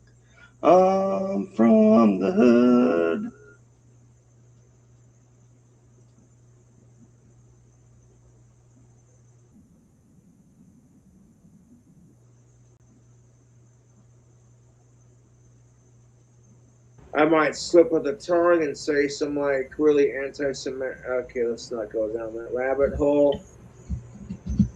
I'm from the hood. I might slip of the tongue and say some like really anti-Semitic. Okay, let's not go down that rabbit hole.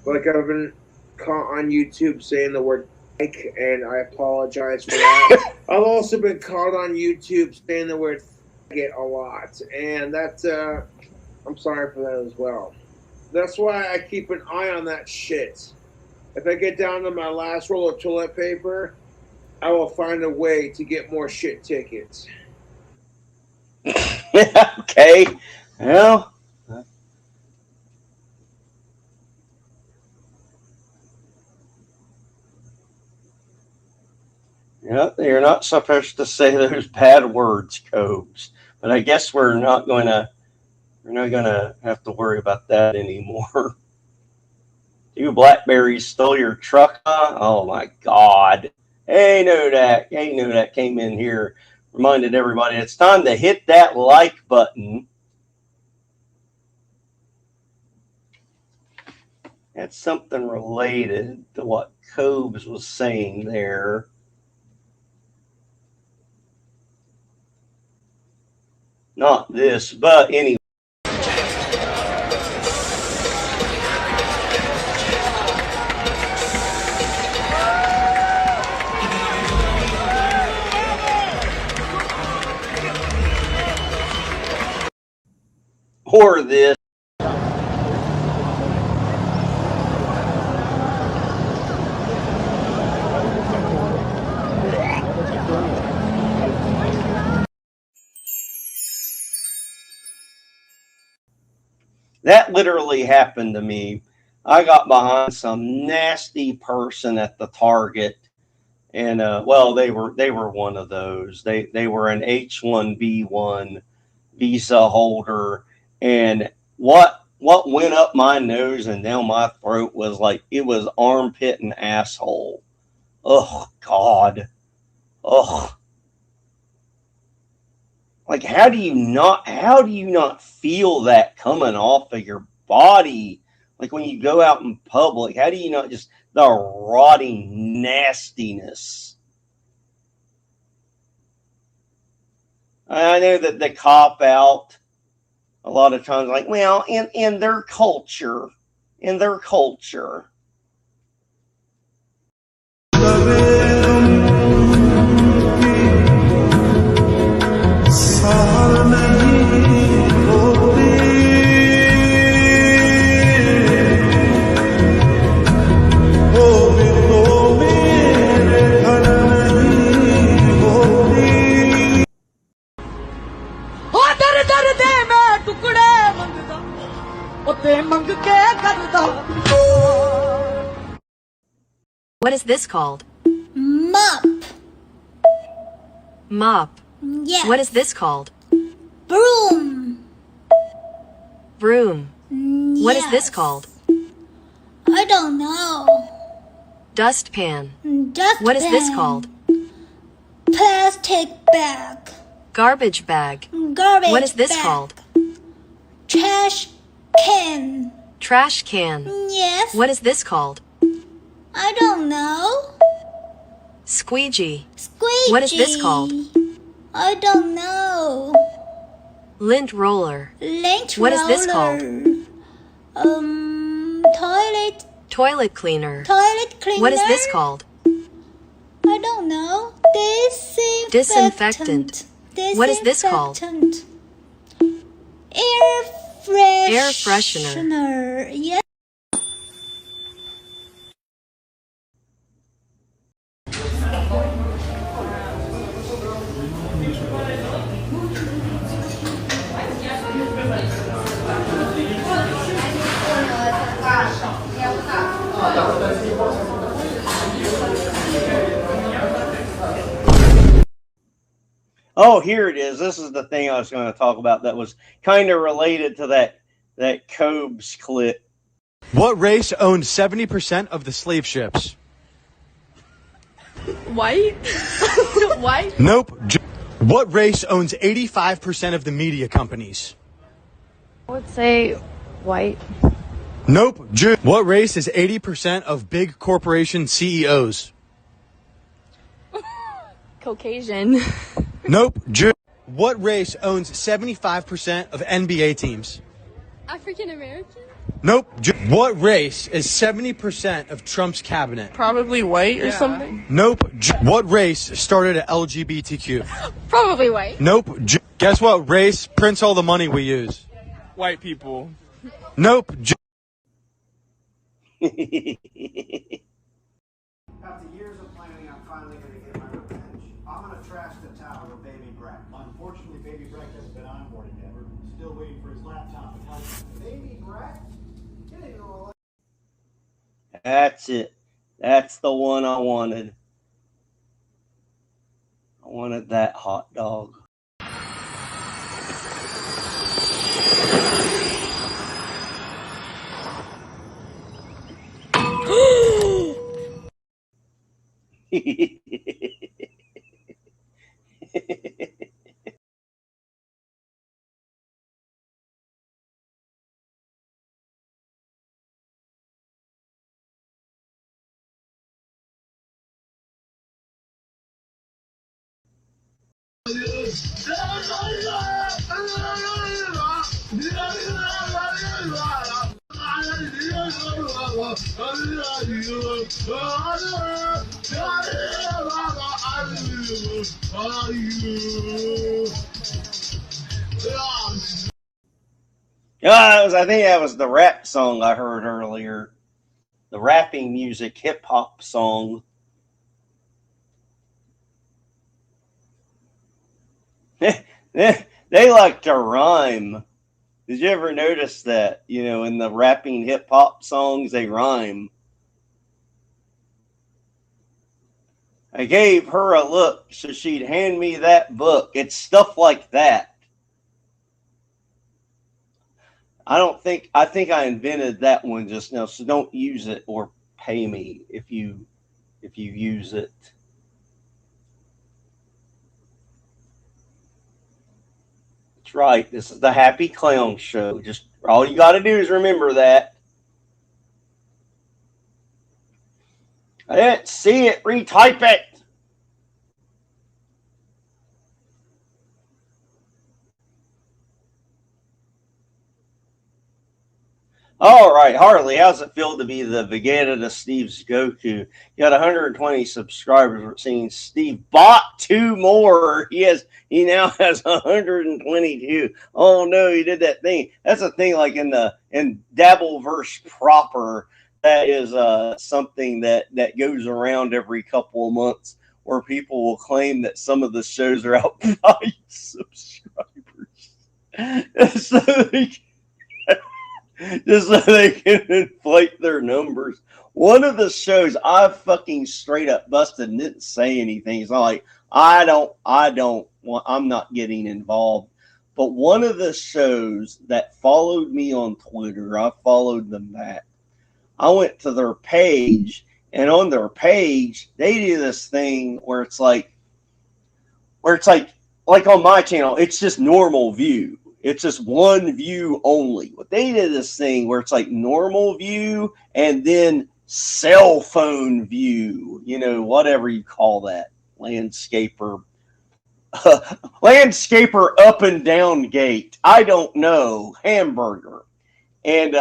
Like I've been caught on YouTube saying the word "like," and I apologize for that. I've also been caught on YouTube saying the word "faggot" a lot, and that's I'm sorry for that as well. That's why I keep an eye on that shit. If I get down to my last roll of toilet paper, I will find a way to get more shit tickets. Okay. Well. Yeah, you're not supposed to say those bad words, Cobes. But I guess we're not going to have to worry about that anymore. Two blackberries stole your truck, huh? Oh my God. Hey, Nodak came in here, reminded everybody it's time to hit that like button. That's something related to what Cobes was saying there. not this, but anyway. Or this. That literally happened to me. I got behind some nasty person at the Target, and well, they were one of those. They were an H-1B1 visa holder, and what went up my nose and down my throat was like it was armpit and asshole. Oh God. Oh. Like, how do you not feel that coming off of your body? Like when you go out in public, how do you not just the rotting nastiness? I know that the cop out a lot of times, like, well, in their culture. What is this called? Mop. Mop. Yes. What is this called? Broom. Broom. Yes. What is this called? I don't know. Dustpan. Dustpan. What is this called? Plastic bag. Garbage bag. Garbage What is this bag. called? Trash can. Trash can. Yes. What is this called? I don't know. Squeegee. Squeegee. What is this called? I don't know. Lint roller. Lint What roller. is this called? Toilet. Toilet cleaner. Toilet cleaner. What is this called? I don't know. Disinfectant. What is this called? Air freshener. Air freshener. Yes. Oh, here it is. This is the thing I was going to talk about that was kind of related to that Cobes clip. What race owned 70% of the slave ships? White? White? Nope. What race owns 85% of the media companies? I would say white. Nope. What race is 80% of big corporation CEOs? Caucasian. Nope. What race owns 75% of NBA teams? African American? Nope. What race is 70% of Trump's cabinet? Probably white or something. Nope. What race started at LGBTQ? Probably white. Nope. Guess what race prints all the money we use? White people. Nope. After years of planning, I'm finally going to get my revenge. I'm going to trash the tower with Baby Brack. Unfortunately, Baby Brack hasn't been onboarded yet. We're still waiting for his laptop and help. Baby Brack? Get it all. That's it. That's the one I wanted. I wanted that hot dog. I think that was the rap song I heard earlier. The rapping music, hip hop song. They like to rhyme. Did you ever notice that? You know, in the rapping hip hop songs, they rhyme. I gave her a look so she'd hand me that book. It's stuff like that. I think I invented that one just now, so don't use it or pay me if you use it. That's right. This is the Happy Clown Show. Just all you got to do is remember that. I didn't see it. Retype it. All right, Harley, how's it feel to be the Vegeta to Steve's Goku? You got 120 subscribers. We're seeing Steve bought 2 more. He now has 122. Oh no, he did that thing. That's a thing like in Dabbleverse proper. That is something that goes around every couple of months, where people will claim that some of the shows are out by subscribers. Just so they can inflate their numbers. One of the shows I fucking straight up busted and didn't say anything. It's like, I'm not getting involved. But one of the shows that followed me on Twitter, I followed them back. I went to their page, and on their page, they do this thing where it's like on my channel, it's just normal view. It's just one view only. But they did this thing where it's like normal view and then cell phone view, you know, whatever you call that. Landscaper up and down gate. I don't know. Hamburger. And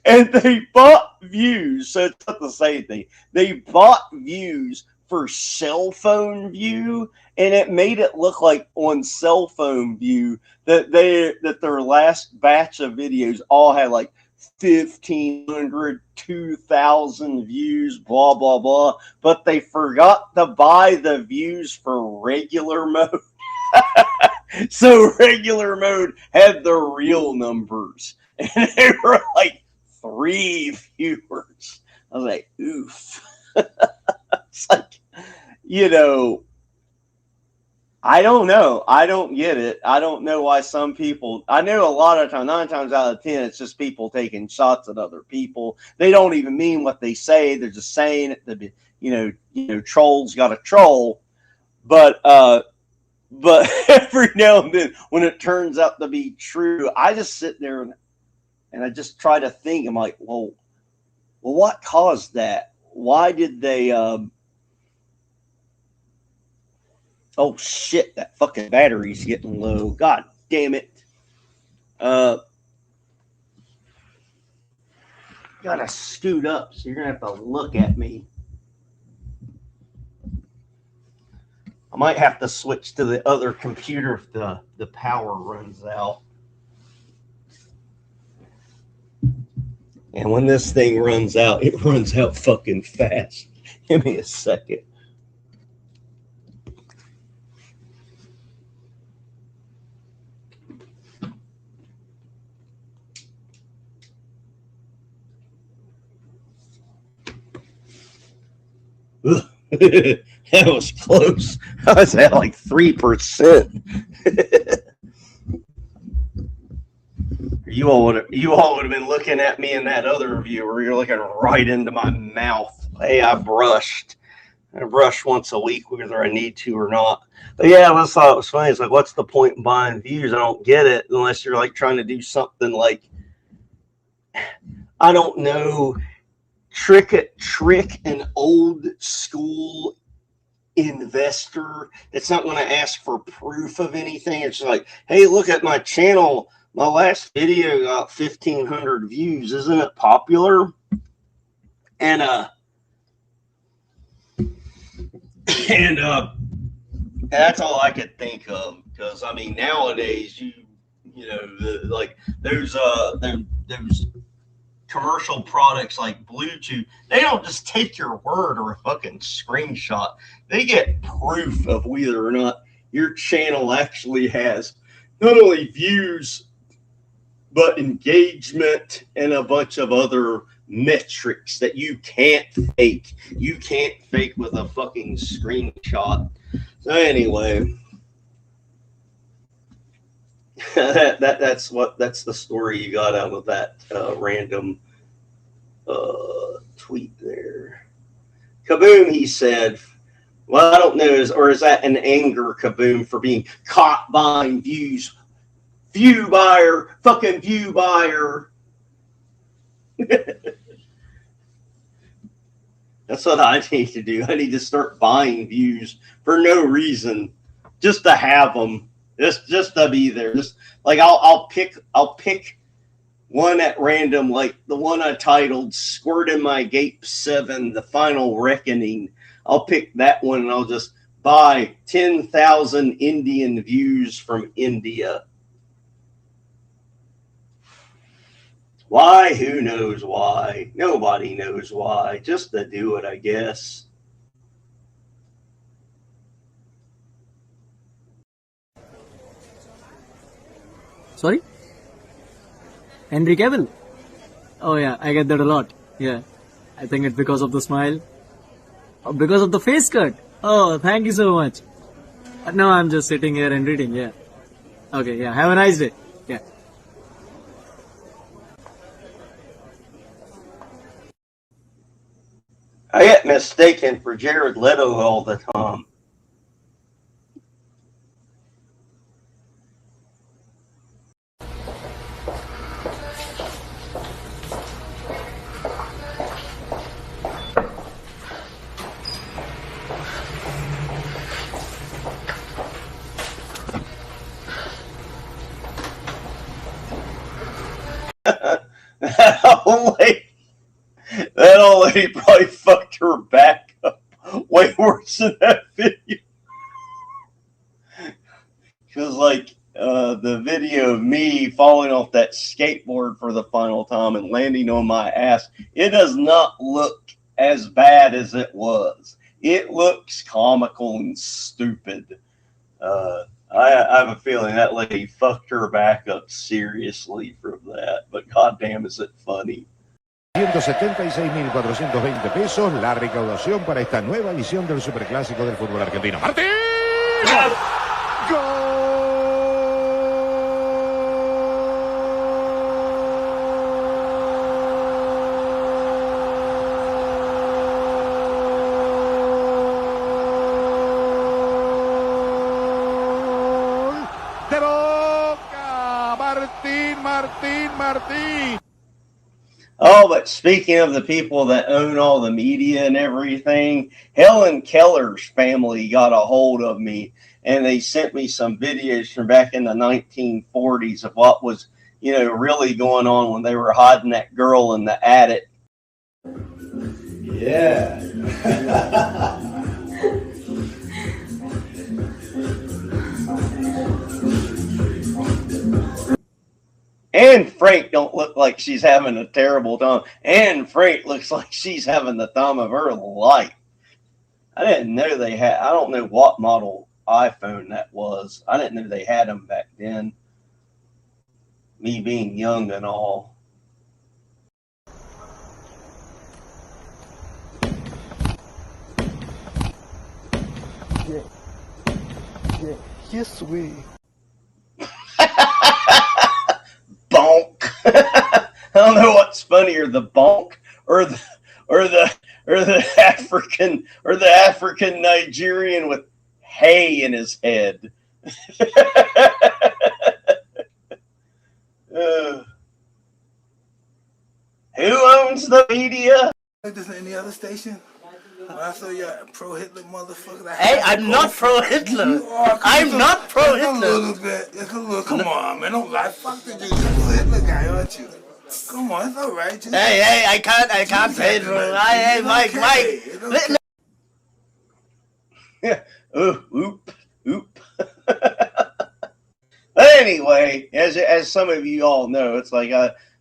and they bought views. So it's not the same thing. They bought views for cell phone view, and it made it look like on cell phone view that their last batch of videos all had like 1,500, 2,000 views, blah blah blah. But they forgot to buy the views for regular mode. So regular mode had the real numbers, and they were like 3 viewers. I was like, oof. It's like, you know, I don't know. I don't get it. I don't know why some people, I know a lot of times, 9 times out of 10, it's just people taking shots at other people. They don't even mean what they say. They're just saying it to be, you know, trolls got to troll. But every now and then when it turns out to be true, I just sit there and I just try to think. I'm like, well, what caused that? Why did they, oh shit, that fucking battery's getting low. God damn it. Gotta scoot up, so you're gonna have to look at me. I might have to switch to the other computer if the power runs out. And when this thing runs out, it runs out fucking fast. Give me a second. That was close. I was at like 3%. You all would have been looking at me in that other view where you're looking right into my mouth. Hey, I brush once a week whether I need to or not. But yeah, I thought it was funny. It's like, what's the point in buying views? I don't get it unless you're like trying to do something like, I don't know, trick an old school investor that's not going to ask for proof of anything. It's like, hey, look at my channel. My last video got 1,500 views. Isn't it popular? And that's all I could think of, because I mean nowadays like there's commercial products like Bluetooth. They don't just take your word or a fucking screenshot. They get proof of whether or not your channel actually has not only views but engagement and a bunch of other metrics that you can't fake. You can't fake with a fucking screenshot. So anyway, that's the story you got out of that random tweet there. Kaboom, he said, well, I don't know, is that an anger, Kaboom, for being caught buying views? View buyer, fucking view buyer. That's what I need to do. I need to start buying views for no reason, just to have them, just to be there. Just like I'll pick one at random, like the one I titled "Squirt in My Gape 7: The Final Reckoning." I'll pick that one and I'll just buy 10,000 Indian views from India. Why? Who knows why? Nobody knows why. Just to do it, I guess. Sorry? Henry Cavill? Oh yeah, I get that a lot. Yeah. I think it's because of the smile. Or because of the face cut. Oh, thank you so much. No, I'm just sitting here and reading, yeah. Okay, yeah. Have a nice day. Yeah. I get mistaken for Jared Leto all the time. That old lady probably fucked her back up way worse than that video. Because, like, the video of me falling off that skateboard for the final time and landing on my ass, it does not look as bad as it was. It looks comical and stupid. I have a feeling that lady fucked her back up seriously from that, but goddamn is it funny. 176.420 pesos la recaudación para esta nueva edición del Superclásico del fútbol argentino. ¡Martín! ¡Gol! ¡De Boca! Martín. Oh, but speaking of the people that own all the media and everything, Helen Keller's family got a hold of me, and they sent me some videos from back in the 1940s of what was, really going on when they were hiding that girl in the attic. Yeah. Anne Frank don't look like she's having a terrible time. Anne Frank looks like she's having the time of her life. I didn't know they had, I don't know what model iPhone that was. I didn't know they had them back then. Me being young and all. Yes, we. Bonk. I don't know what's funnier, the bonk or the African Nigerian with hay in his head. Who owns the media? Like this any other station? When I saw you pro-Hitler motherfucker. Hey, I'm not pro-Hitler. I'm not pro-Hitler. A little bit. It's a little. Come on, man. Don't lie. Fuck the dude. You're a Hitler guy, aren't you? Come on, it's all right. Just Hey, I can't say it. Hey, Mike. Yeah. Oop. Anyway, as some of you all know, it's like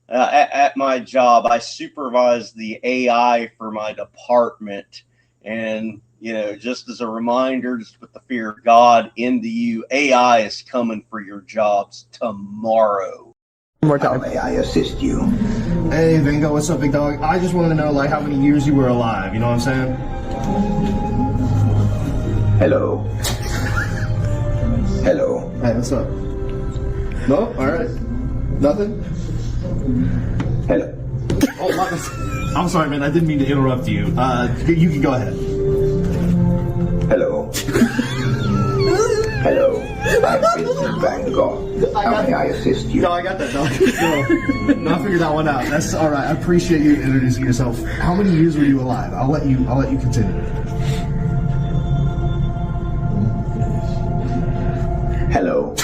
at my job, I supervise the AI for my department, and just as a reminder, just with the fear of God into you, AI is coming for your jobs tomorrow. One more time. How may I assist you? Hey, Vingo, what's up, big dog? I just wanted to know, like, how many years you were alive. You know what I'm saying? Hello. Hey, what's up? No? All right. Nothing? Hello. Oh, I'm sorry, man. I didn't mean to interrupt you. You can go ahead. Hello. I'm Vincent Van Gogh. How may I assist you? No, I got that, dog. No, I figured that one out. That's all right. I appreciate you introducing yourself. How many years were you alive? I'll let you continue. Hello.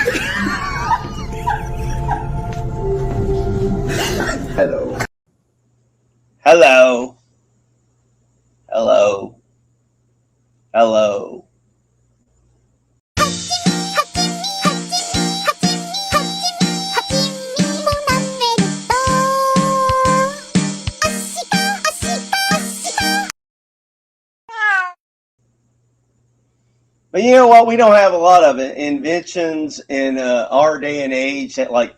But you know what? We don't have a lot of inventions in our day and age that, like,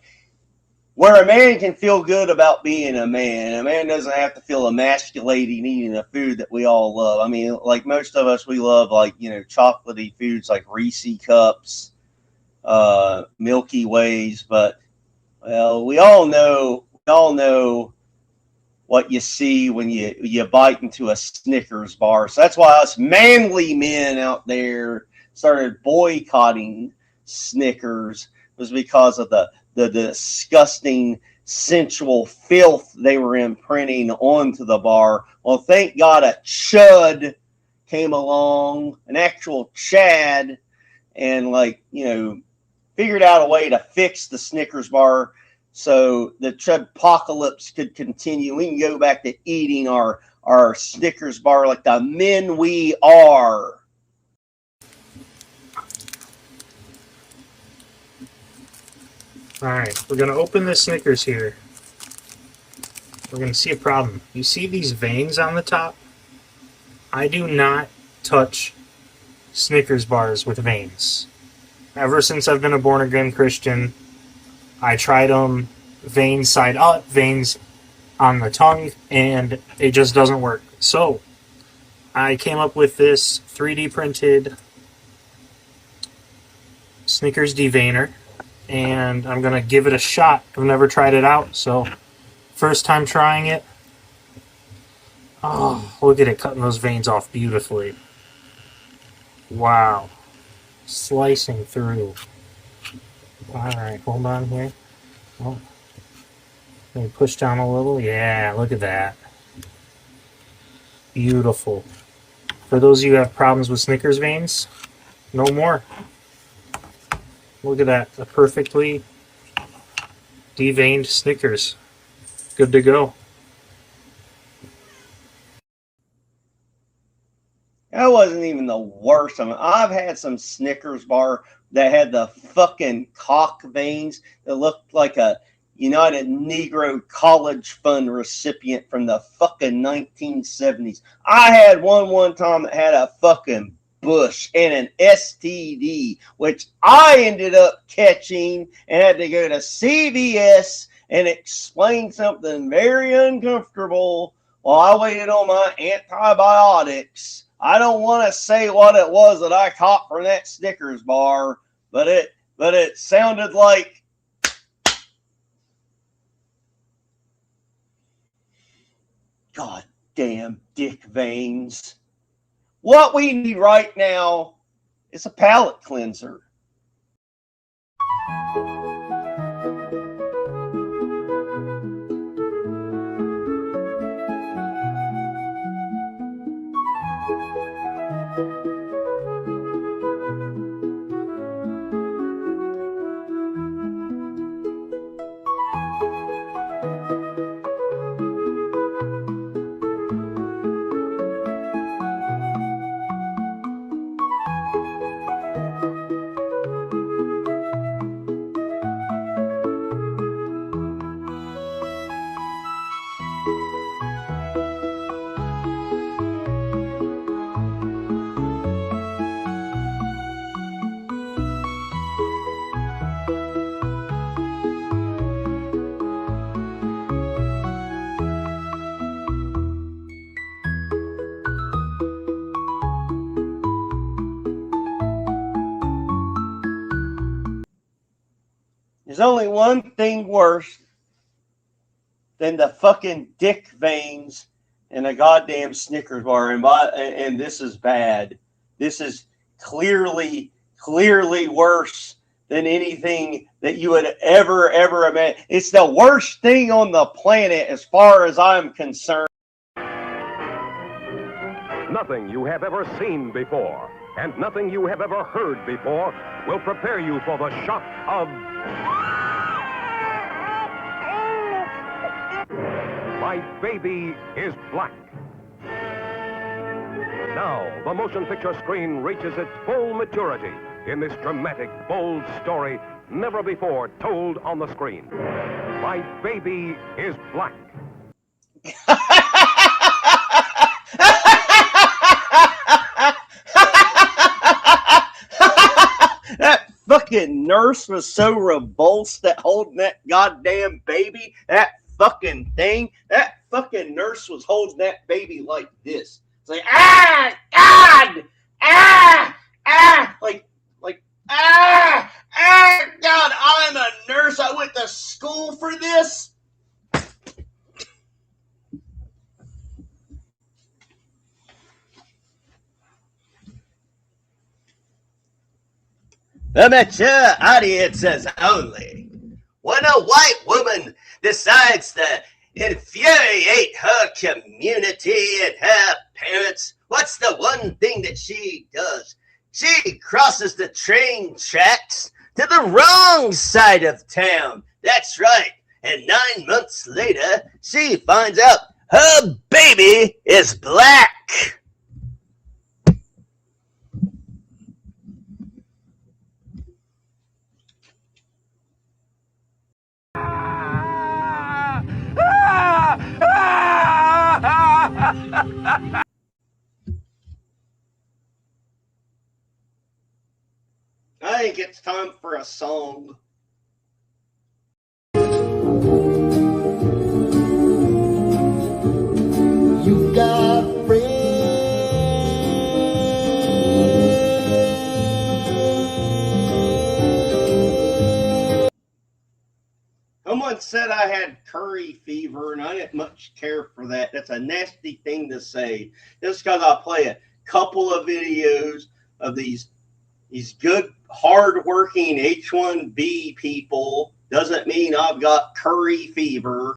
where a man can feel good about being a man. A man doesn't have to feel emasculating eating the food that we all love. I mean, like most of us, we love, like, chocolatey foods like Reese cups, Milky Ways. But, well, we all know what you see when you bite into a Snickers bar. So that's why us manly men out there started boycotting Snickers, was because of the disgusting sensual filth they were imprinting onto the bar. Well, thank God a chud came along, an actual Chad, and figured out a way to fix the Snickers bar so the chudpocalypse could continue. We can go back to eating our Snickers bar like the men we are. Alright, we're going to open this Snickers here. We're going to see a problem. You see these veins on the top? I do not touch Snickers bars with veins. Ever since I've been a born-again Christian, I tried them veins side up, veins on the tongue, and it just doesn't work. So, I came up with this 3D printed Snickers deveiner, and I'm going to give it a shot. I've never tried it out, so first time trying it. Oh, look at it cutting those veins off beautifully. Wow. Slicing through. Alright, hold on here. Oh. Let me push down a little. Yeah, look at that. Beautiful. For those of you who have problems with Snickers veins, no more. Look at that. A perfectly deveined Snickers. Good to go. That wasn't even the worst of it. I've had some Snickers bar that had the fucking cock veins that looked like a United Negro College Fund recipient from the fucking 1970s. I had one time that had a fucking bush and an STD, which I ended up catching and had to go to CVS and explain something very uncomfortable while I waited on my antibiotics. I don't want to say what it was that I caught from that Snickers bar, but it sounded like goddamn dick veins. What we need right now is a palate cleanser. There's only one thing worse than the fucking dick veins in a goddamn Snickers bar. And this is bad. This is clearly worse than anything that you would ever imagine. It's the worst thing on the planet as far as I'm concerned. Nothing you have ever seen before and nothing you have ever heard before will prepare you for the shock of My Baby is Black. Now, the motion picture screen reaches its full maturity in this dramatic, bold story never before told on the screen. My Baby is Black. That fucking nurse was so repulsed at holding that goddamn baby. That fucking thing. That fucking nurse was holding that baby like this. It's like, ah, God, God, I'm a nurse. I went to school for this. The mature audiences only. When a white woman decides to infuriate her community and her parents, what's the one thing that she does? She crosses the train tracks to the wrong side of town. That's right. And 9 months later, she finds out her baby is black. I think it's time for a song. You got friends. Someone said I had curry fever, and I didn't much care for that. That's a nasty thing to say. Just because I play a couple of videos of these good, hard-working H1B people doesn't mean I've got curry fever.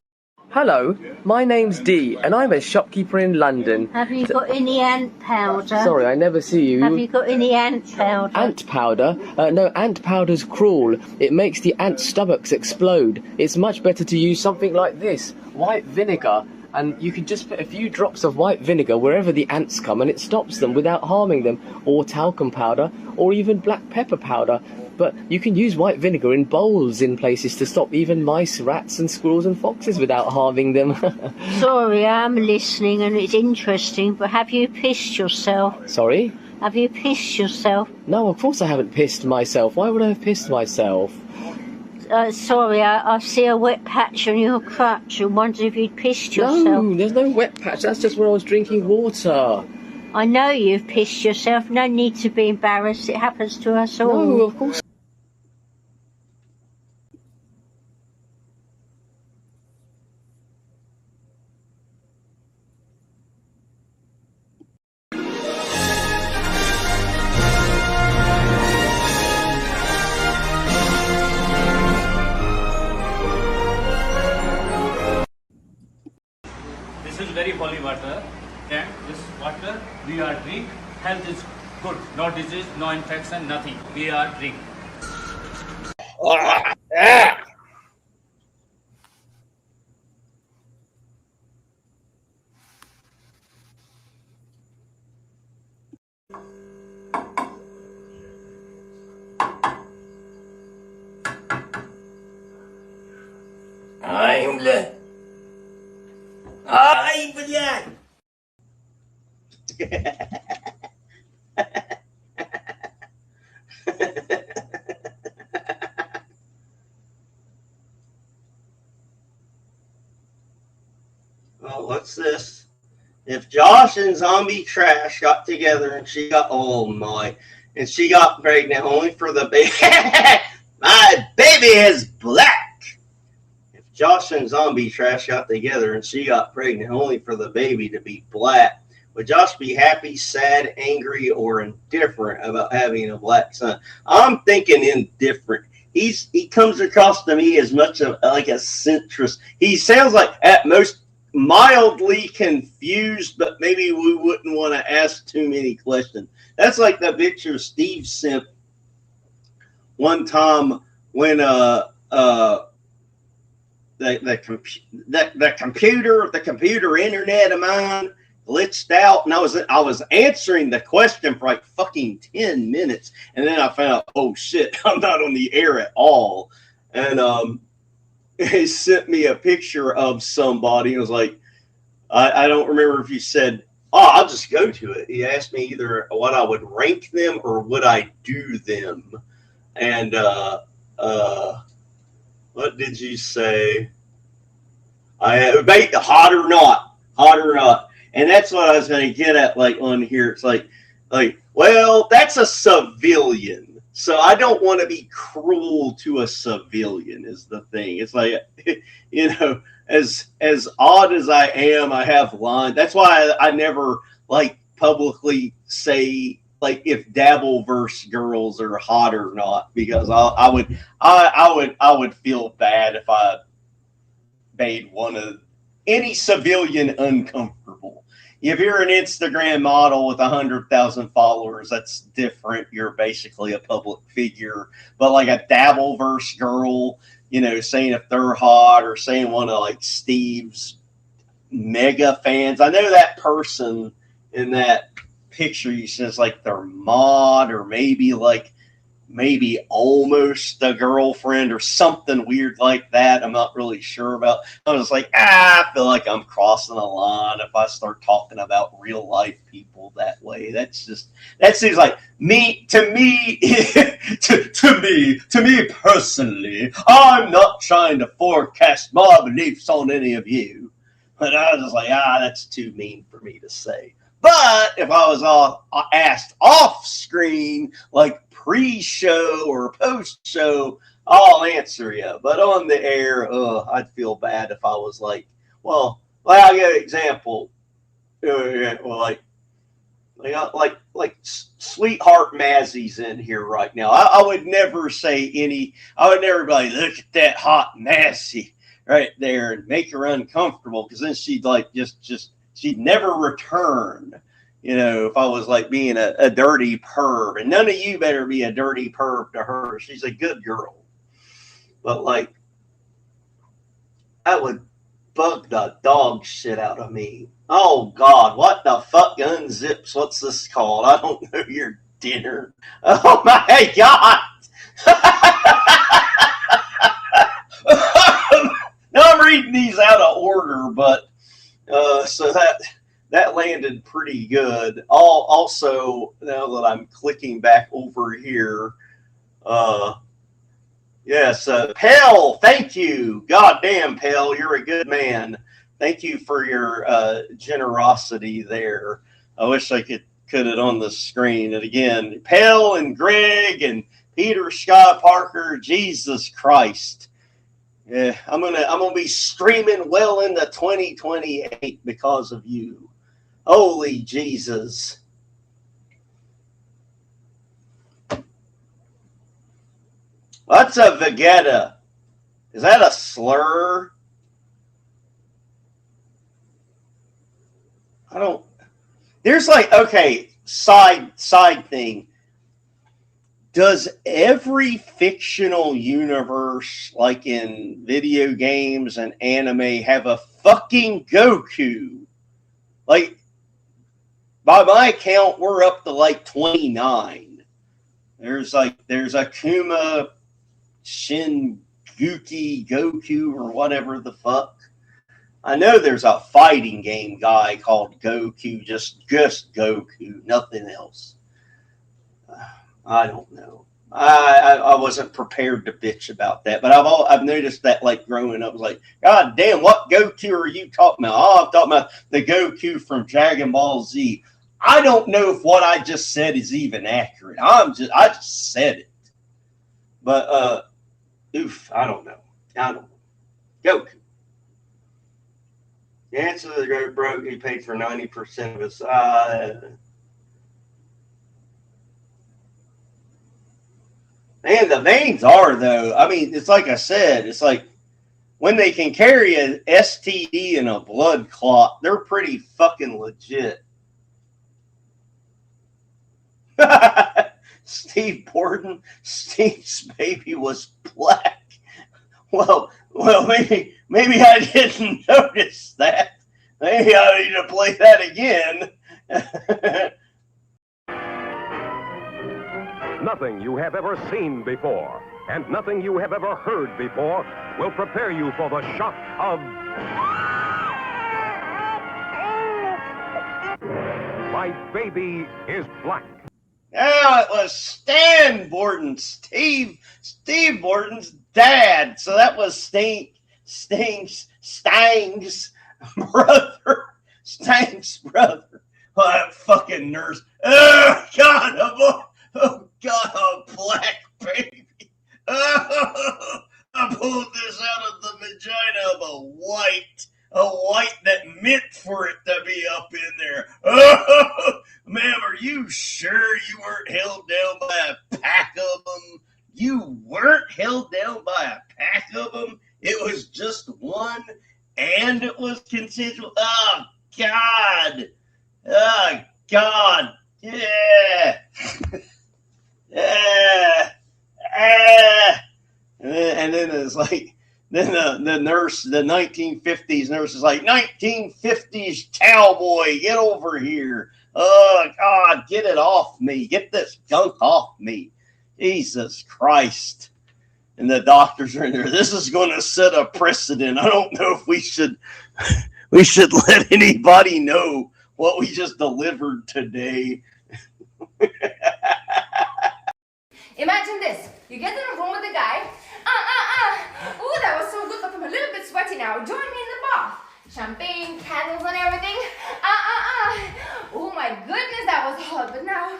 Hello, my name's Dee, and I'm a shopkeeper in London. Have you got any ant powder? Sorry, I never see you. Have you got any ant powder? Ant powder? No, ant powder's cruel. It makes the ants' stomachs explode. It's much better to use something like this, white vinegar. And you can just put a few drops of white vinegar wherever the ants come, and it stops them without harming them, or talcum powder, or even black pepper powder. But you can use white vinegar in bowls in places to stop even mice, rats and squirrels and foxes without harming them. Sorry, I'm listening and it's interesting, but have you pissed yourself? Sorry? Have you pissed yourself? No, of course I haven't pissed myself. Why would I have pissed myself? Sorry, I see a wet patch on your crutch and wonder if you'd pissed yourself. No, there's no wet patch. That's just where I was drinking water. I know you've pissed yourself. No need to be embarrassed. It happens to us all. No, of course. This is very holy water. Then this water we are drink. Health is good. No disease, no infection, nothing. We are drink. Oh, what's this? If Josh and Zombie Trash got together and she got pregnant only for the baby, my baby is black. If Josh and Zombie Trash got together and she got pregnant only for the baby to be black, would Josh be happy, sad, angry, or indifferent about having a black son? I'm thinking indifferent. He comes across to me as much of like a centrist. He sounds like at most mildly confused, but maybe we wouldn't want to ask too many questions. That's like the picture Steve sent one time when the computer internet of mine glitched out, and I was answering the question for like fucking 10 minutes, and then I found out, oh shit, I'm not on the air at all. And he sent me a picture of somebody. It was like, I don't remember if he said, oh, I'll just go to it. He asked me either what I would rank them or would I do them. And what did you say? Hot or not. And that's what I was going to get at, like, on here. It's like, well, that's a civilian. So I don't want to be cruel to a civilian is the thing. It's like, you know, as odd as I am, I have lines. That's why I never, like, publicly say, like, if Dabbleverse girls are hot or not, because I would feel bad if I made any civilian uncomfortable. If you're an Instagram model with 100,000 followers, that's different. You're basically a public figure. But like a Dabbleverse girl, you know, saying if they're hot, or saying one of like Steve's mega fans. I know that person in that picture you says like their mod, or maybe almost a girlfriend or something weird like that. I'm not really sure about. I was like, I feel like I'm crossing a line if I start talking about real life people that way. That seems like to me personally, I'm not trying to forecast my beliefs on any of you. But I was just like, that's too mean for me to say. But if I was asked off screen, like pre-show or post-show, I'll answer you. But on the air, I'd feel bad if I was like, well, I'll give an example. Like Sweetheart Mazzie's in here right now. I would never say I would never be like, look at that hot Mazzie right there and make her uncomfortable, because then she'd like she'd never return, you know, if I was like being a dirty perv. And none of you better be a dirty perv to her. She's a good girl. But like, that would bug the dog shit out of me. Oh God, what the fuck unzips? What's this called? I don't know your dinner. Oh my God. Now I'm reading these out of order, but so that landed pretty good. Also, now that I'm clicking back over here, yes, Pell, thank you. Goddamn, Pell, you're a good man. Thank you for your generosity there. I wish I could put it on the screen. And again, Pell and Greg and Peter Scott Parker, Jesus Christ. Yeah, I'm gonna be streaming well into 2028 because of you. Holy Jesus. What's a Vegeta? Is that a slur? There's like, okay, side thing. Does every fictional universe, like in video games and anime, have a fucking Goku? Like, by my count, we're up to like 29. There's Akuma, Shinguki, Goku, or whatever the fuck. I know there's a fighting game guy called Goku, just Goku, nothing else. I don't know. I wasn't prepared to bitch about that, but I've noticed that, like, growing up, I was like, God damn, what Goku are you talking about? Oh, I'm talking about the Goku from Dragon Ball Z. I don't know if what I just said is even accurate. I just said it. But Oof, I don't know. Goku. The answer to the great broke, he paid for 90% of his. Man, the veins are, though. I mean, it's like I said, it's like when they can carry an STD and a blood clot, they're pretty fucking legit. Steve Borden, Steve's baby was black. Well, maybe I didn't notice that. Maybe I need to play that again. Nothing you have ever seen before and nothing you have ever heard before will prepare you for the shock of My Baby is Black. Now it was Stan Borden, Steve Borden's dad. So that was Stang's brother. Stang's brother. Oh, that fucking nurse. Oh, God, a black baby. Oh, I pulled this out of the vagina of a white that meant for it to be up in there. Oh, ma'am, are you sure you weren't held down by a pack of them? You weren't held down by a pack of them? It was just one, and it was consensual. Oh, God. Oh, God. Yeah. And then it's like, then the nurse, the 1950s nurse is like, 1950s cowboy, get over here. Oh, God, get it off me. Get this gunk off me. Jesus Christ. And the doctors are in there. This is going to set a precedent. I don't know if we should let anybody know what we just delivered today. Imagine this. You get in a room with a guy. Ooh, that was so good, but I'm a little bit sweaty now. Join me in the bath. Champagne, candles and everything. Oh my goodness, that was hot. But now,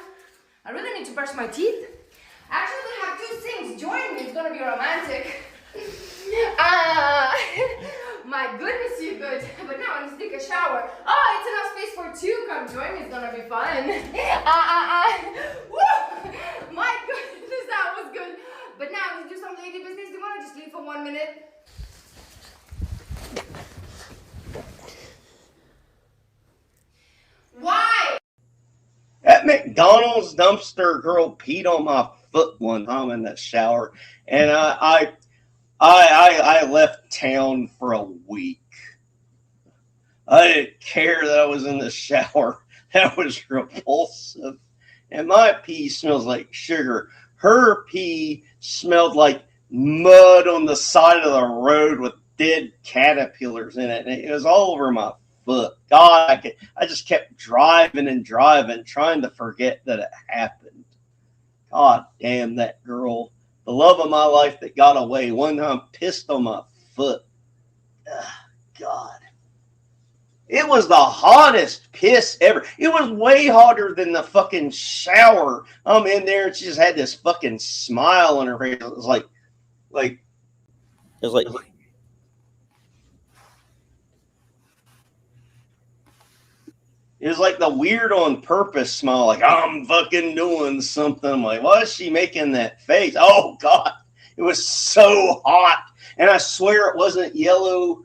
I really need to brush my teeth. Actually, we have two sinks. Join me. It's gonna be romantic. My goodness, you good. But now I need to take a shower. Oh, it's enough space for two. Come join me. It's gonna be fun. Woo! My goodness, that was good. But now let's do some lady business. Do you want to just leave for 1 minute? Why? That McDonald's dumpster girl peed on my foot one time in the shower, and I left town for a week. I didn't care that I was in the shower. That was repulsive. And my pee smells like sugar. Her pee smelled like mud on the side of the road with dead caterpillars in it. And it was all over my foot. God, I just kept driving and driving, trying to forget that it happened. God damn that girl. The love of my life that got away. One time pissed on my foot. God. It was the hottest piss ever. It was way hotter than the fucking shower. I'm in there and she just had this fucking smile on her face. It was like the weird on purpose smile, like I'm fucking doing something. I'm like, why is she making that face? Oh God, it was so hot. And I swear it wasn't yellow.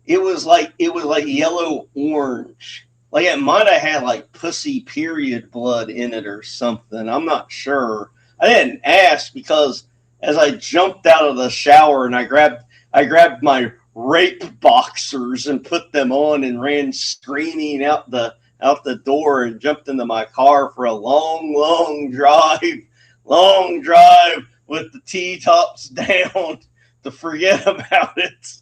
It was like yellow orange. Like it might have had like pussy period blood in it or something. I'm not sure. I didn't ask because as I jumped out of the shower and I grabbed my rape boxers and put them on and ran screaming out the door and jumped into my car for a long drive with the T-tops down to forget about it.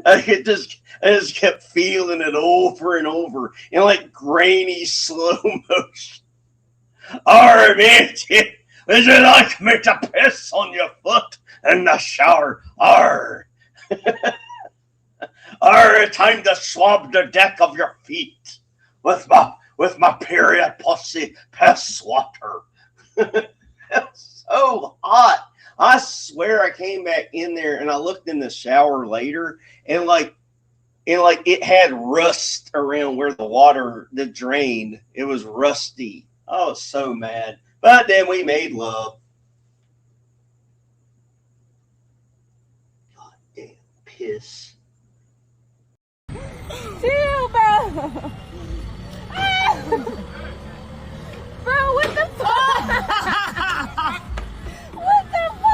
I just kept feeling it over and over in like grainy slow motion. Alright, man, would you like me to piss on your foot in the shower? Arr. Arr, time to swab the deck of your feet with my period pussy piss water. It was so hot. I swear I came back in there and I looked in the shower later and like it had rust around where the drain. It was rusty. I was so mad. But then we made love. God damn piss. Chill, bro. Bro, what the fuck? What the fuck?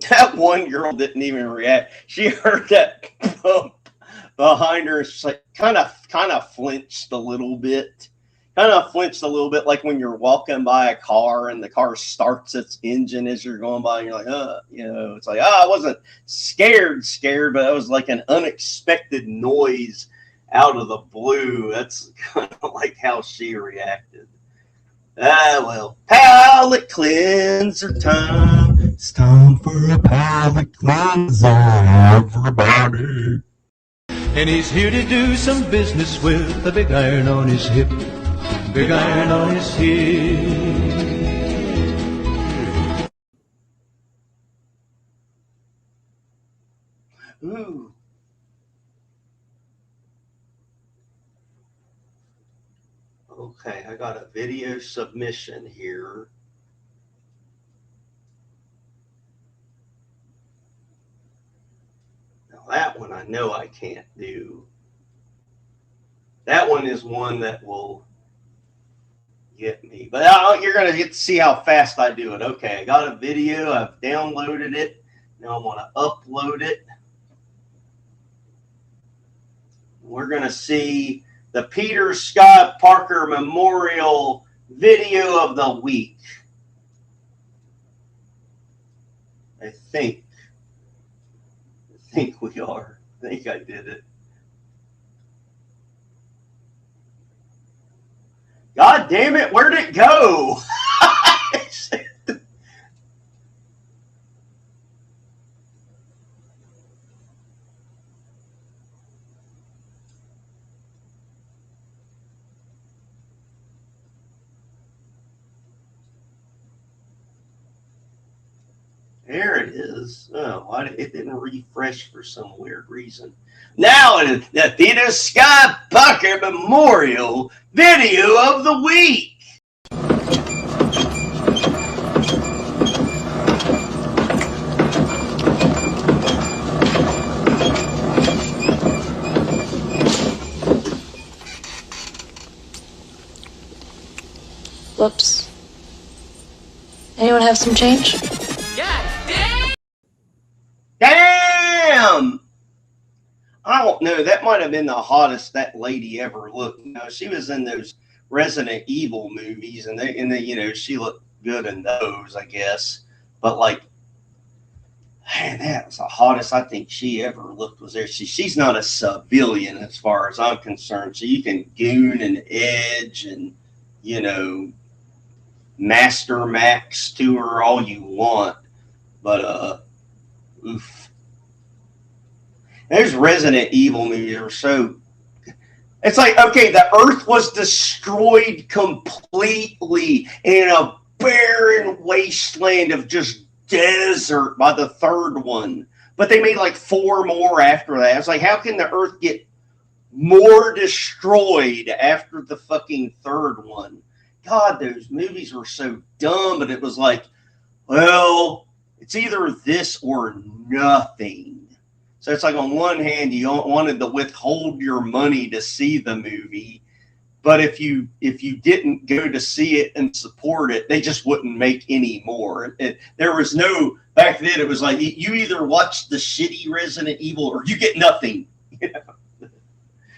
That one girl didn't even react. She heard that bump behind her. She's like kind of flinched a little bit. Like when you're walking by a car and the car starts its engine as you're going by and you're like, it's like, I wasn't scared, but it was like an unexpected noise out of the blue. That's kind of like how she reacted. Well, palate cleanser time. It's time for a palate cleanser, everybody. And he's here to do some business with a big iron on his hip. Big iron on his hip. Ooh. Okay, I got a video submission here. Now that one I know I can't do. That one is one that will get me. But you're going to get to see how fast I do it. Okay, I got a video. I've downloaded it. Now I'm going to upload it. We're going to see the Peter Scott Parker Memorial Video of the Week. I think we are. I think I did it. God damn it, where'd it go? There it is. Oh, it didn't refresh for some weird reason. Now it is the Peter Scott Parker Memorial Video of the Week. Whoops. Anyone have some change? Damn! I don't know. That might have been the hottest that lady ever looked. You know, she was in those Resident Evil movies, and they, she looked good in those, I guess. But like, man, that was the hottest I think she ever looked was there. She's not a civilian as far as I'm concerned. So you can goon and edge and, Master Max to her all you want. But, oof. Those Resident Evil movies are so... It's like, okay, the Earth was destroyed completely in a barren wasteland of just desert by the third one. But they made like 4 more after that. It's like, how can the Earth get more destroyed after the fucking third one? God, those movies were so dumb, but it was like, well, it's either this or nothing. So it's like on one hand, you wanted to withhold your money to see the movie, but if you didn't go to see it and support it, they just wouldn't make any more. There was no, back then it was like you either watch the shitty Resident Evil or you get nothing.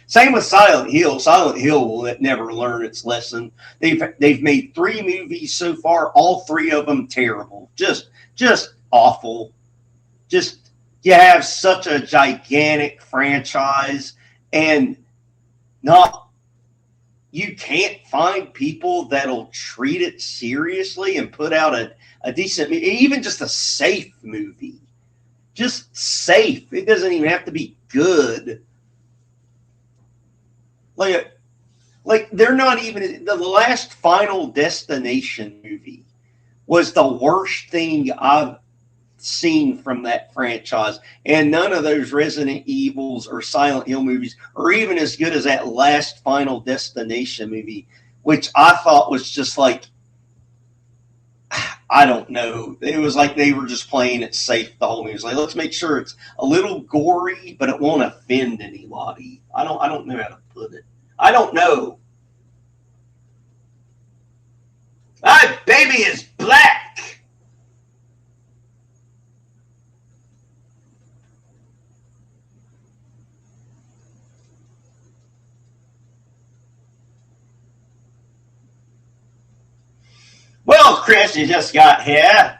Same with Silent Hill. Silent Hill will never learn its lesson. They've made 3 movies so far, all 3 of them terrible. Just awful. Just, you have such a gigantic franchise and not you can't find people that'll treat it seriously and put out a decent, even just a safe movie. Just safe. It doesn't even have to be good. Like they're not even, the last Final Destination movie was the worst thing I've seen from that franchise, and none of those Resident Evils or Silent Hill movies are even as good as that last Final Destination movie, which I thought was just like, I don't know. It was like they were just playing it safe the whole movie. It was like, let's make sure it's a little gory, but it won't offend anybody. I don't know how to put it. I don't know. My baby is black. Well, Chris, you just got here.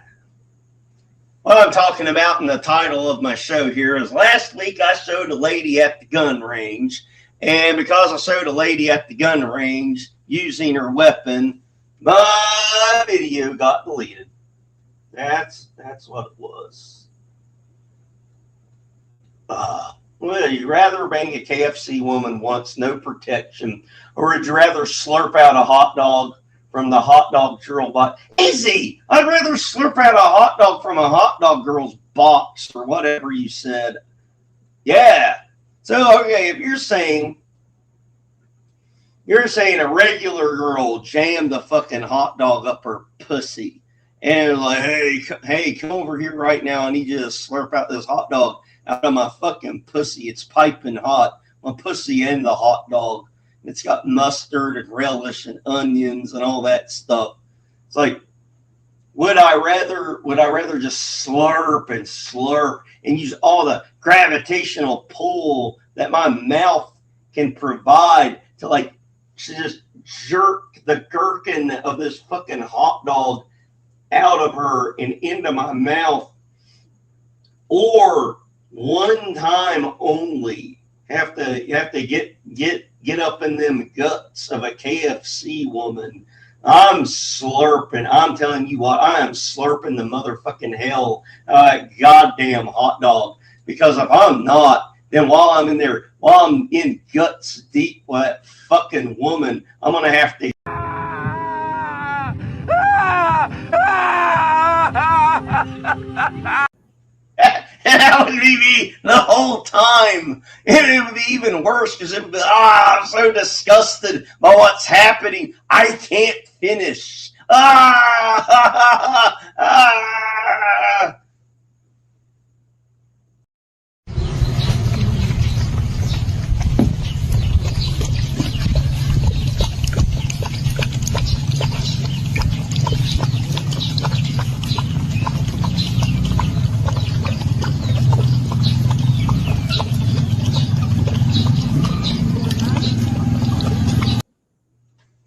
What I'm talking about in the title of my show here is last week I showed a lady at the gun range, and because I showed a lady at the gun range using her weapon, my video got deleted. That's what it was. Would you rather bang a KFC woman once, no protection, or would you rather slurp out a hot dog from the hot dog girl box? Easy! I'd rather slurp out a hot dog from a hot dog girl's box or whatever you said. Yeah. So, okay, if you're saying a regular girl jammed the fucking hot dog up her pussy and like, hey, come over here right now. I need you to slurp out this hot dog out of my fucking pussy. It's piping hot. My pussy and the hot dog. It's got mustard and relish and onions and all that stuff. It's like, would I rather just slurp and use all the gravitational pull that my mouth can provide to like just jerk the gherkin of this fucking hot dog out of her and into my mouth, or one time only you have to get up in them guts of a KFC woman. I'm slurping. I'm telling you what, I am slurping the motherfucking hell goddamn hot dog. Because if I'm not, then while I'm in guts deep with that fucking woman, I'm gonna have to. And that would be me the whole time. And it would be even worse because it would be, I'm so disgusted by what's happening. I can't finish.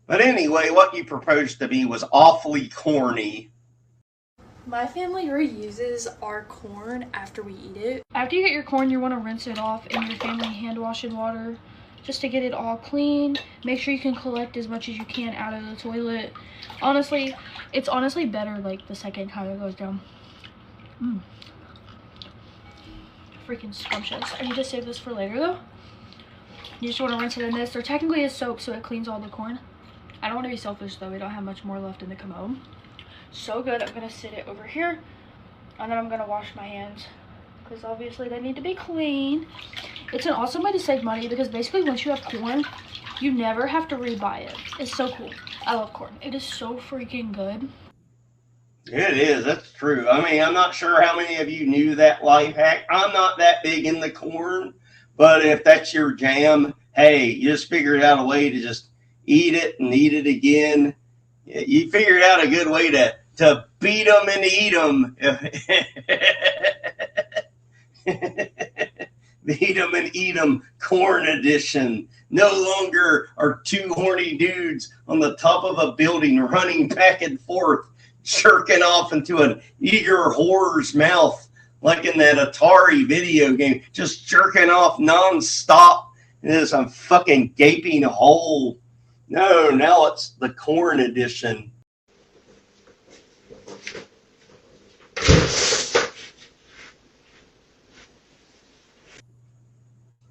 But anyway, what you proposed to me was awfully corny. My family reuses our corn after we eat it. After you get your corn, you want to rinse it off in your family hand washing water just to get it all clean. Make sure you can collect as much as you can out of the toilet. Honestly, it's honestly better like the second time it goes down. Freaking scrumptious. I need to save this for later though. You just want to rinse it in this. There technically is soap, so it cleans all the corn. I don't want to be selfish though, we don't have much more left in the commode. So good. I'm gonna sit it over here and then I'm gonna wash my hands because obviously they need to be clean. It's an awesome way to save money because basically once you have corn, you never have to rebuy it. It's so cool. I love corn. It is so freaking good. It is. That's true. I mean, I'm not sure how many of you knew that life hack. I'm not that big in the corn, but if that's your jam, hey, you just figured out a way to just eat it and eat it again. You figured out a good way to beat them and eat them. Beat them and eat them, corn edition. No longer are two horny dudes on the top of a building running back and forth, jerking off into an eager whore's mouth like in that Atari video game, just jerking off nonstop into some fucking gaping hole No, now it's the corn edition.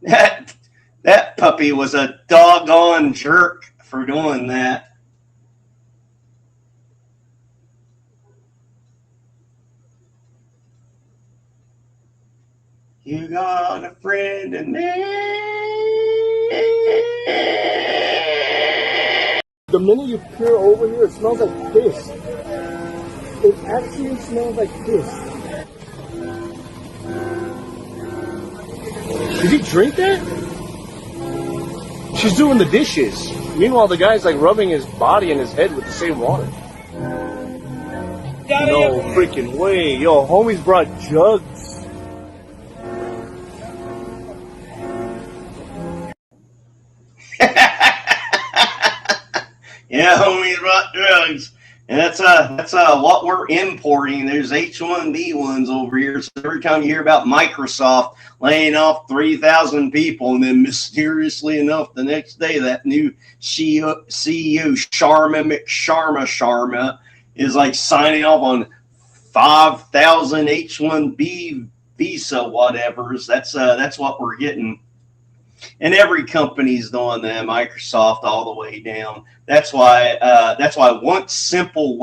That puppy was a doggone jerk for doing that. You got a friend in me. The minute you peer over here, it smells like piss. It actually smells like piss. Did he drink that? She's doing the dishes. Meanwhile, the guy's like rubbing his body and his head with the same water. No freaking way. Yo, homies brought jugs. Yeah, homies brought drugs. And that's what we're importing. There's H-1B1s over here. So every time you hear about Microsoft laying off 3,000 people, and then mysteriously enough, the next day, that new CEO, Sharma, is like signing off on 5,000 H-1B visa whatevers. That's what we're getting. And every company's doing that, Microsoft all the way down. That's why once simple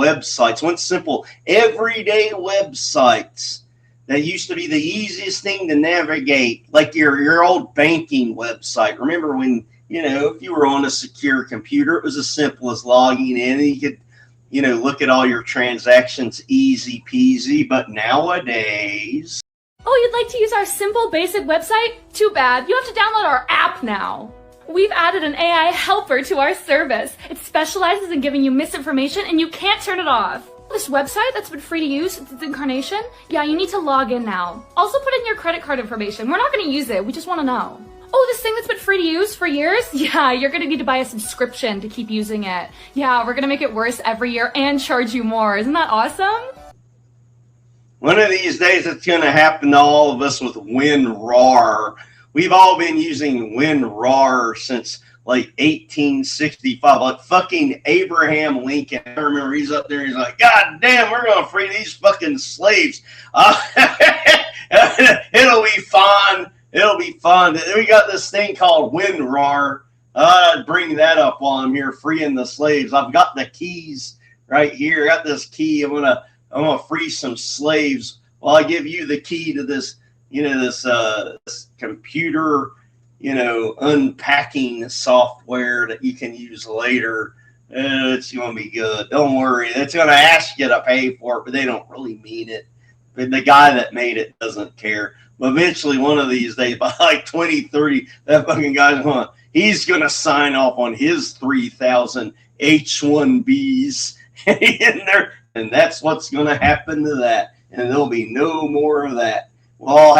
everyday websites that used to be the easiest thing to navigate, like your old banking website. Remember when, if you were on a secure computer, it was as simple as logging in and you could, look at all your transactions easy peasy. But nowadays... Oh, you'd like to use our simple, basic website? Too bad. You have to download our app now. We've added an AI helper to our service. It specializes in giving you misinformation and you can't turn it off. This website that's been free to use since its incarnation, yeah, you need to log in now. Also put in your credit card information. We're not going to use it. We just want to know. Oh, this thing that's been free to use for years? Yeah, you're going to need to buy a subscription to keep using it. Yeah, we're going to make it worse every year and charge you more. Isn't that awesome? One of these days, it's going to happen to all of us with WinRAR. We've all been using WinRAR since like 1865. Like fucking Abraham Lincoln. I remember he's up there. He's like, God damn, we're going to free these fucking slaves. It'll be fun. It'll be fun. We got this thing called WinRAR. I'd bring that up while I'm here freeing the slaves. I've got the keys right here. I got this key. I'm gonna free some slaves. Well, I give you the key to this, this computer, unpacking software that you can use later. It's going to be good. Don't worry. It's going to ask you to pay for it, but they don't really mean it. But the guy that made it doesn't care. But eventually, one of these days, by like 2030, that fucking guy's he's going to sign off on his 3,000 H-1Bs in there. And that's what's going to happen to that. And there'll be no more of that. We'll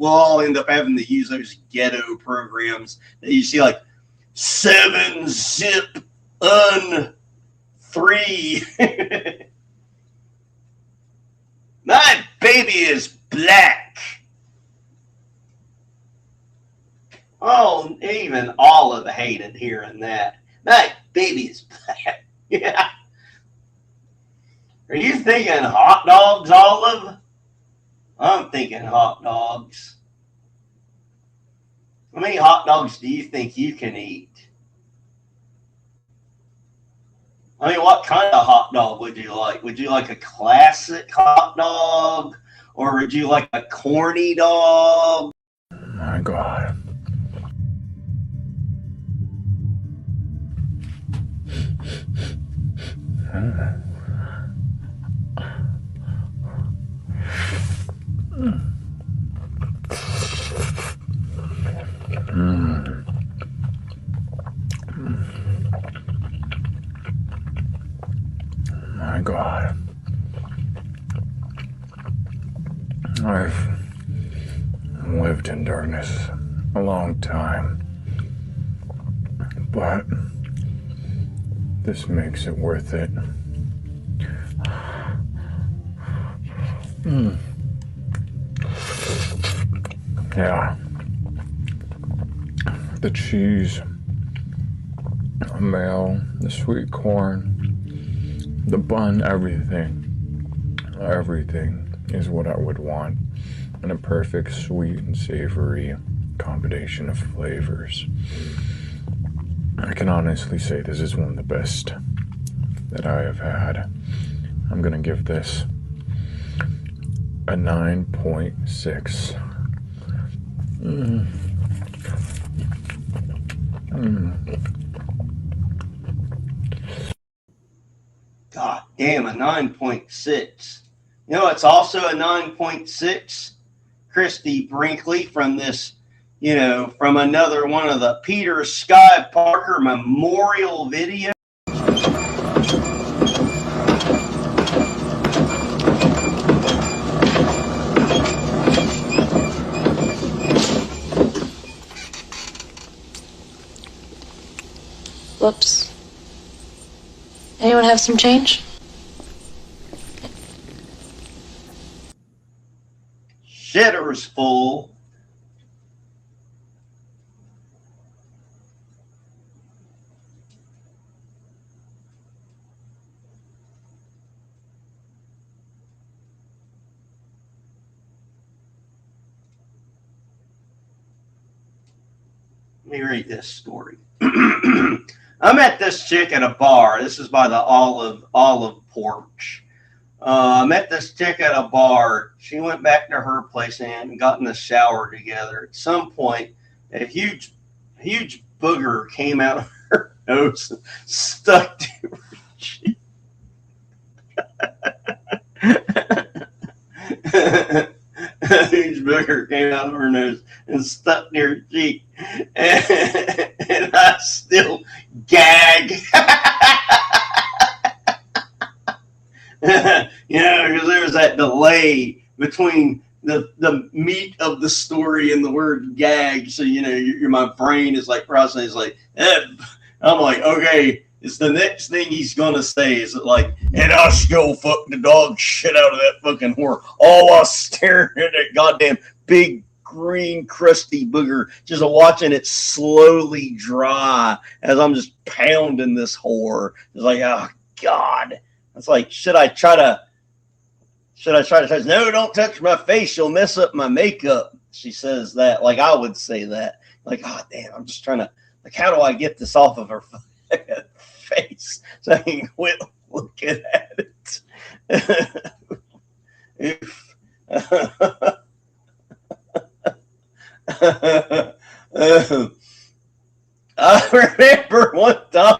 all end up having to use those ghetto programs that you see, like 7-zip un3. My baby is black. Oh, even Olive hated hearing that. My baby is black. Yeah. Are you thinking hot dogs, Olive? I'm thinking hot dogs. How many hot dogs do you think you can eat? I mean, what kind of hot dog would you like? Would you like a classic hot dog? Or would you like a corny dog? My God. My God. I've lived in darkness a long time, but this makes it worth it. Yeah. The cheese mayo, the sweet corn, the bun, everything. Everything is what I would want in a perfect sweet and savory combination of flavors. I can honestly say this is one of the best that I have had. I'm gonna give this a 9.6. God damn, a 9.6. You know, it's also a 9.6. Christy Brinkley from this, you know, from another one of the Peter Sky Parker memorial videos. Whoops. Anyone have some change? Shitter's full. Let me read this story. I met this chick at a bar. This is by the Olive Porch. I met this chick at a bar. She went back to her place and got in the shower together. At some point, a huge booger came out of her nose and stuck to her cheek. A huge booger came out of her nose and stuck to her cheek. And I still gag. You know, because there was that delay between the meat of the story and the word gag. So, you know, my brain is like processing. It's like, I'm like, okay, it's the next thing he's going to say. Is it like, and I still fuck the dog shit out of that fucking whore. All while staring at that goddamn big green crusty booger, just watching it slowly dry as I'm just pounding this whore. It's like, oh, God. It's like, should I try to touch? No, don't touch my face. You'll mess up my makeup. She says that like I would say that. Like, oh, damn, I'm just trying to, like, how do I get this off of her face so I can quit looking at it? I remember one time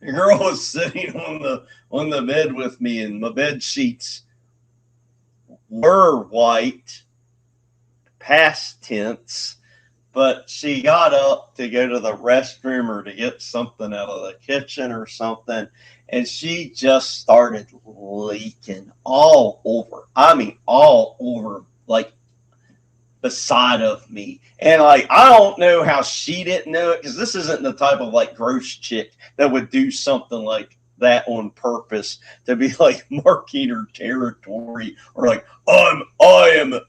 a girl was sitting on the bed with me, and my bed sheets were white, past tense, but she got up to go to the restroom or to get something out of the kitchen or something, and she just started leaking all over. I mean, all over, like, the side of me. And like, I don't know how she didn't know it, because this isn't the type of like gross chick that would do something like that on purpose to be like marking her territory, or like, I'm an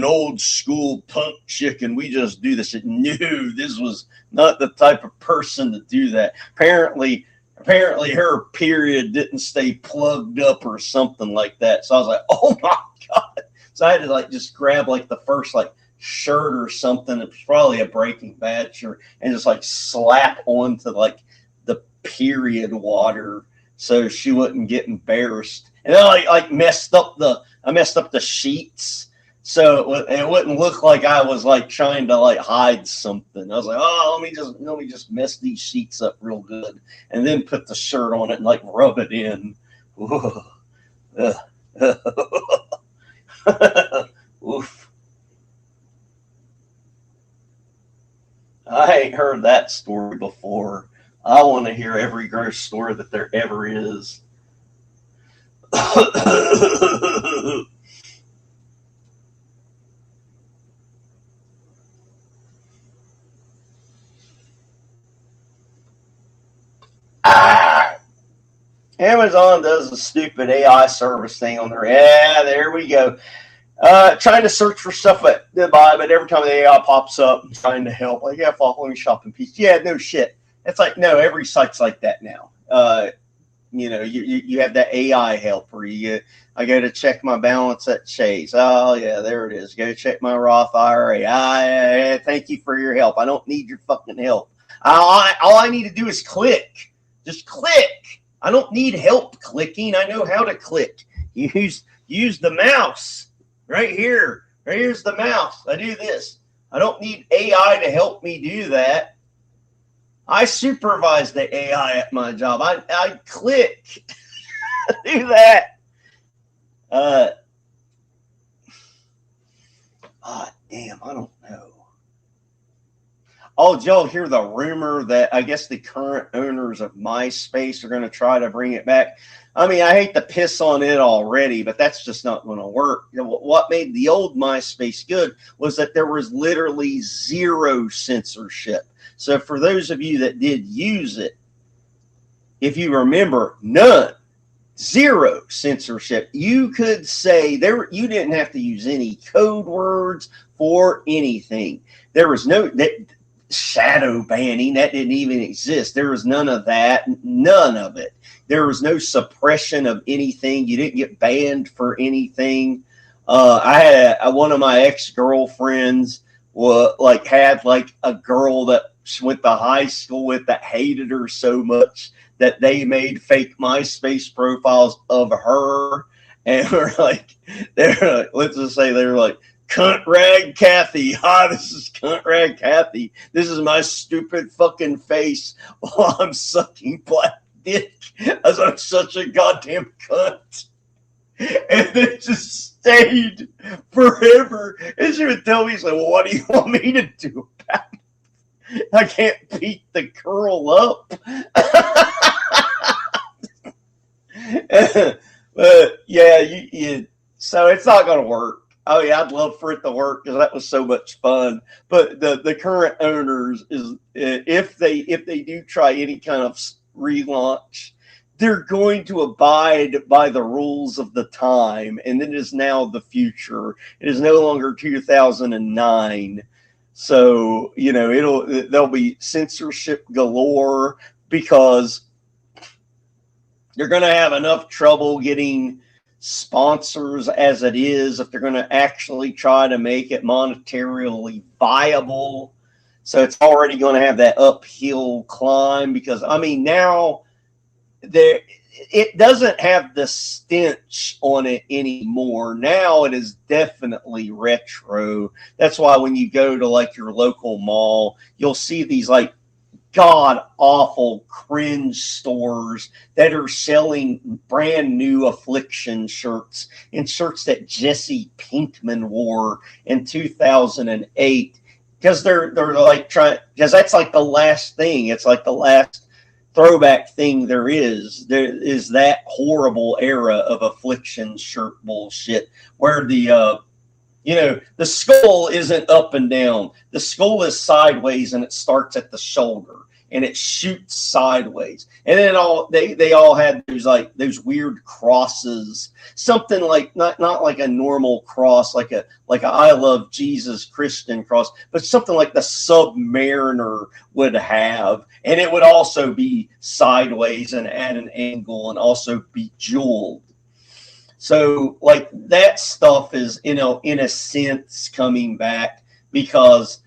old school punk chick and we just do this. No, this was not the type of person to do that. Apparently her period didn't stay plugged up or something like that. So I was like, oh my God. So I had to like just grab like the first like shirt or something. It was probably a Breaking Bad shirt, and just like slap onto like the period water so she wouldn't get embarrassed. And then I like messed up the sheets so it wouldn't look like I was like trying to like hide something. I was like, oh, let me just mess these sheets up real good, and then put the shirt on it and like rub it in. Oof. I ain't heard that story before. I want to hear every gross story that there ever is. Amazon does a stupid AI service thing on there. Yeah, there we go. Trying to search for stuff to buy, but every time the AI pops up, trying to help, like, yeah, following shopping piece. Yeah, no shit. It's like, no, every site's like that now. You know, you have that AI helper. I go to check my balance at Chase. Oh, yeah, there it is. Go check my Roth IRA. Thank you for your help. I don't need your fucking help. All I need to do is click. Just click. I don't need help clicking. I know how to click. Use the mouse right here. Right here's the mouse. I do this. I don't need AI to help me do that. I supervise the AI at my job. I click. Do that. Damn, I don't know. Oh, did y'all hear the rumor that I guess the current owners of MySpace are going to try to bring it back? I mean, I hate to piss on it already, but that's just not going to work. You know, what made the old MySpace good was that there was literally zero censorship. So for those of you that did use it, if you remember, none, zero censorship. You could say there, you didn't have to use any code words for anything. There was no shadow banning, that didn't even exist. There was none of that, none of it. There was no suppression of anything. You didn't get banned for anything. I had one of my ex-girlfriends had a girl that she went to high school with that hated her so much that they made fake MySpace profiles of her, and let's just say they were like, Cunt Rag Kathy. Hi, this is Cunt Rag Kathy. This is my stupid fucking face while I'm sucking black dick as I'm such a goddamn cunt. And it just stayed forever. And she would tell me, she's like, well, what do you want me to do about it? I can't beat the curl up. But yeah, so it's not going to work. Oh yeah, I'd love for it to work because that was so much fun. But the current owners is if they do try any kind of relaunch, they're going to abide by the rules of the time, and it is now the future. It is no longer 2009. So, you know, there'll be censorship galore because they're going to have enough trouble getting sponsors as it is if they're going to actually try to make it monetarily viable. So it's already going to have that uphill climb because, I mean, now it doesn't have the stench on it anymore. Now it is definitely retro. That's why when you go to like your local mall, you'll see these like god awful cringe stores that are selling brand new Affliction shirts and shirts that Jesse Pinkman wore in 2008 because they're like trying, because that's like the last thing. It's like the last throwback thing there is that horrible era of Affliction shirt bullshit where the the skull isn't up and down. The skull is sideways and it starts at the shoulder and it shoots sideways. And then they all had those weird crosses, something like not like a normal cross, like a I Love Jesus Christian cross, but something like the Submariner would have. And it would also be sideways and at an angle and also be jeweled. So like that stuff is, in a sense coming back because,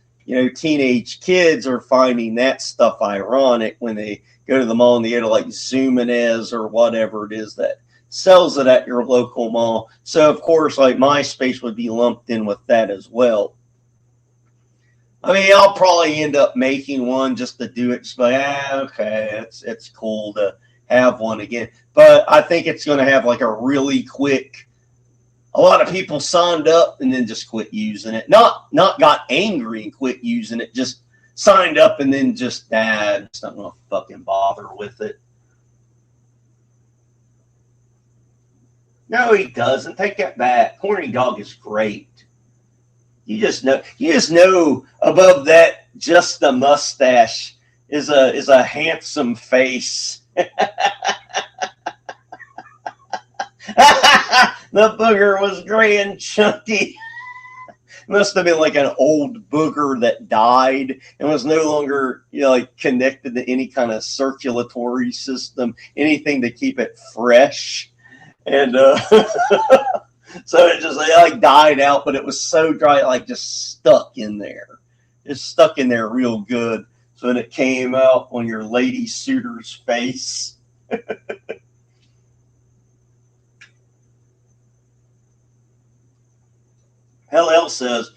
teenage kids are finding that stuff ironic when they go to the mall and they go to like Zumanez or whatever it is that sells it at your local mall. So of course, like MySpace would be lumped in with that as well. I mean, I'll probably end up making one just to do it. Just like, okay, it's cool to have one again. But I think it's going to have like a really quick, a lot of people signed up and then just quit using it. Not got angry and quit using it, just signed up and then just, just not going to fucking bother with it. No, he doesn't. Take that back. Horny Dog is great. You just know above that, just the mustache is a handsome face. The booger was gray and chunky. must have been like an old booger that died and was no longer, like connected to any kind of circulatory system, anything to keep it fresh. And so it just like died out, but it was so dry, like just stuck in there. It's stuck in there real good. So when it came out on your lady suitor's face. LL says,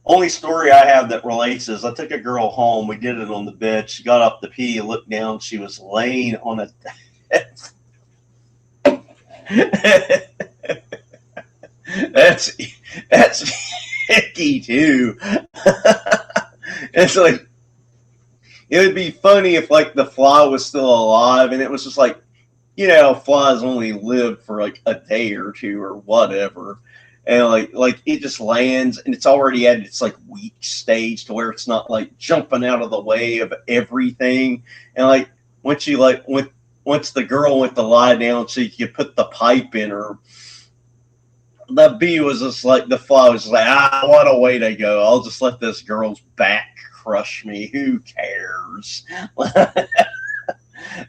only story I have that relates is I took a girl home. We did it on the bed. She got up to pee, looked down. She was laying on a That's icky too. It's like, it would be funny if like the fly was still alive and it was just like, flies only live for like a day or two or whatever. And like it just lands and it's already at its like weak stage to where it's not like jumping out of the way of everything. And like once the girl went to lie down so you could put the pipe in her, the bee was just like, the fly was just like, what a way to go. I'll just let this girl's back crush me. Who cares?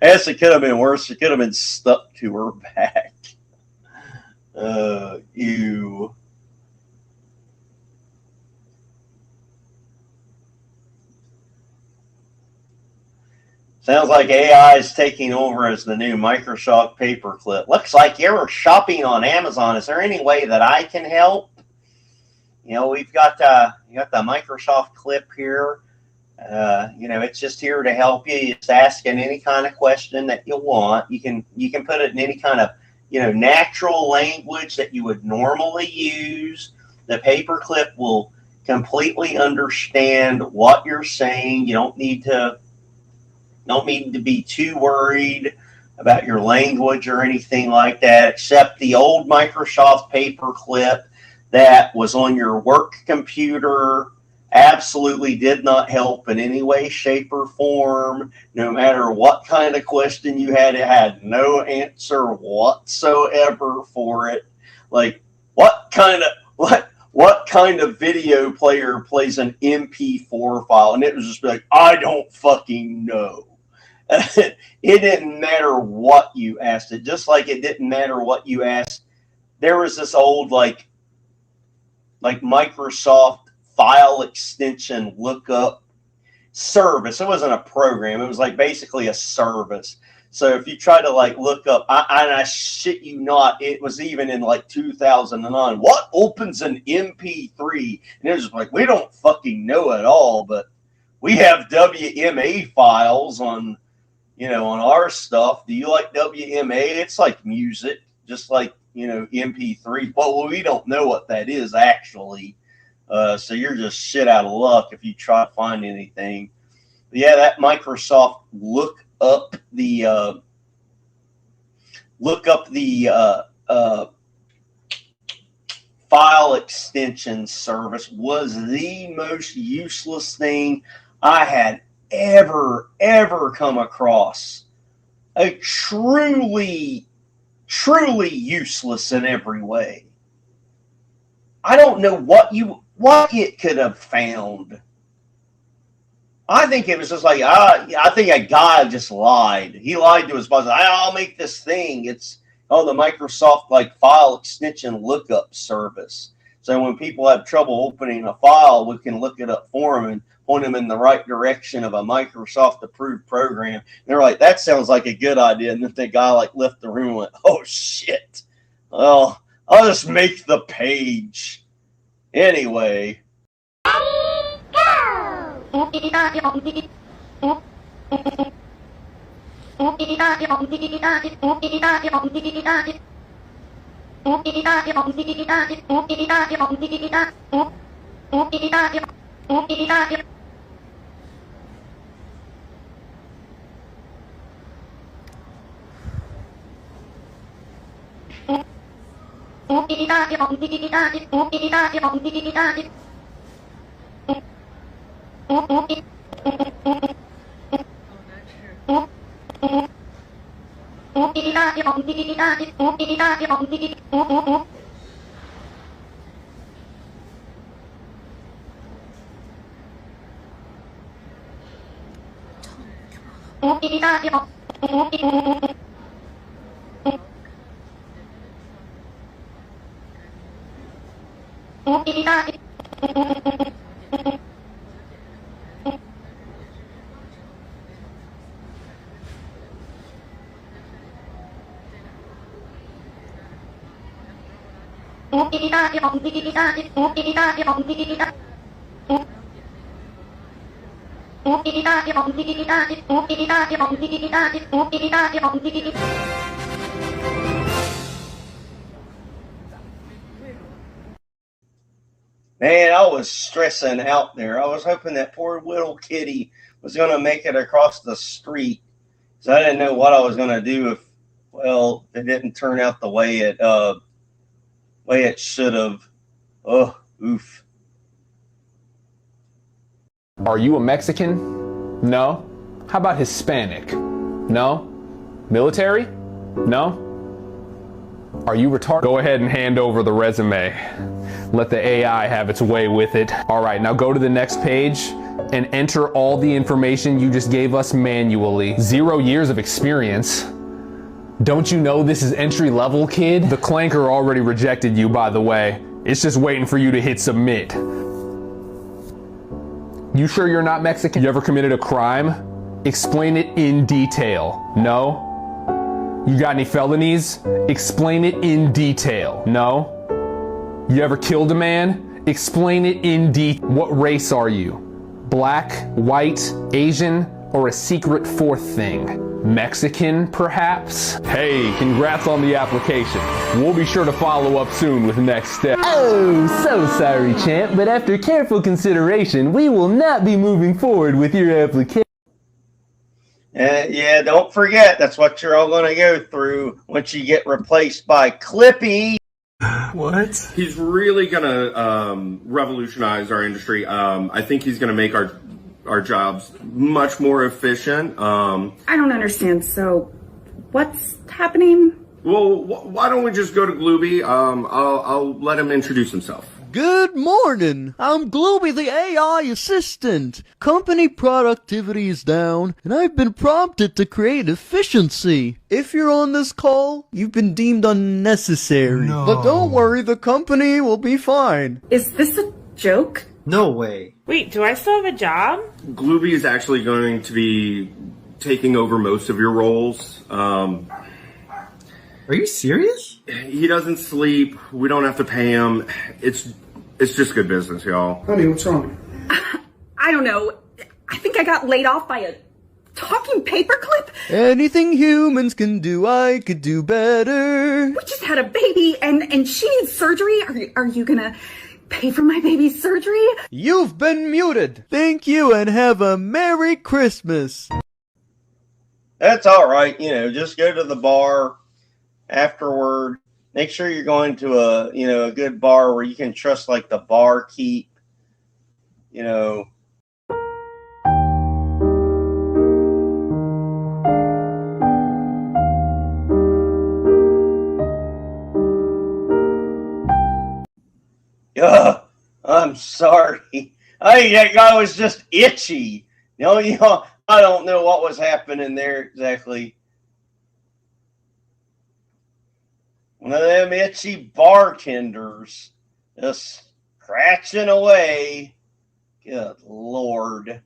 Yes, it could have been worse. It could have been stuck to her back. Ew. Sounds like AI is taking over as the new Microsoft paperclip. Looks like you're shopping on Amazon. Is there any way that I can help? We've got you got the Microsoft clip here. It's just here to help you. Just asking any kind of question that you want. You can put it in any kind of natural language that you would normally use. The paperclip will completely understand what you're saying. You don't need to be too worried about your language or anything like that, except the old Microsoft paperclip that was on your work computer absolutely did not help in any way, shape, or form. No matter what kind of question you had, it had no answer whatsoever for it. Like, what kind of video player plays an MP4 file? And it was just like, I don't fucking know. It didn't matter what you asked it, just like it didn't matter what you asked. There was this old like Microsoft file extension lookup service. It wasn't a program. It was like basically a service. So if you try to like look up, I shit you not, it was even in like 2009. What opens an MP3? And it was just like, we don't fucking know at all, but we have WMA files on our stuff. Do you like WMA? It's like music, just like, MP3. Well, we don't know what that is actually. So you're just shit out of luck if you try to find anything. But yeah, that Microsoft look up the file extension service was the most useless thing I had ever come across. A truly useless in every way. I don't know what it could have found. I think it was just like, I think a guy just lied. He lied to his boss. I'll make this thing. It's the Microsoft like file extension lookup service. So when people have trouble opening a file, we can look it up for them and point them in the right direction of a Microsoft approved program. And they're like, that sounds like a good idea. And then the guy like left the room and went, oh shit. Well, I'll just make the page. Anyway. Man, I was stressing out there. I was hoping that poor little kitty was going to make it across the street. So I didn't know what I was going to do if, well, it didn't turn out the way it should have. Oh, oof. Are you a Mexican? No. How about Hispanic? No. Military? No. Are you retarded? Go ahead and hand over the resume. Let the AI have its way with it. All right, now go to the next page and enter all the information you just gave us manually. 0 years of experience. Don't you know this is entry level, kid? The clanker already rejected you, by the way. It's just waiting for you to hit submit. You sure you're not Mexican? You ever committed a crime? Explain it in detail. No? You got any felonies? Explain it in detail. No? You ever killed a man? Explain it in detail. What race are you? Black, white, Asian, or a secret fourth thing? Mexican, perhaps? Hey, congrats on the application. We'll be sure to follow up soon with next steps. Oh, so sorry, champ, but after careful consideration, we will not be moving forward with your application. Yeah, don't forget, that's what you're all going to go through once you get replaced by Clippy. What? He's really going to revolutionize our industry. I think he's going to make our jobs much more efficient. I don't understand. So, what's happening? Well, why don't we just go to Glooby? I'll let him introduce himself. Good morning. I'm Glooby, the AI assistant. Company productivity is down, and I've been prompted to create efficiency. If you're on this call, you've been deemed unnecessary. No. But don't worry, the company will be fine. Is this a joke? No way. Wait, do I still have a job? Glooby is actually going to be taking over most of your roles. Are you serious? He doesn't sleep. We don't have to pay him. It's just good business, y'all. Honey, what's wrong? I don't know. I think I got laid off by a talking paperclip. Anything humans can do, I could do better. We just had a baby and she needs surgery. Are you gonna pay for my baby's surgery? You've been muted. Thank you and have a Merry Christmas. That's all right. Just go to the bar afterward. Make sure you're going to a good bar where you can trust, like the barkeep. I'm sorry. That guy was just itchy. I don't know what was happening there exactly. One of them itchy bartenders just scratching away. Good Lord.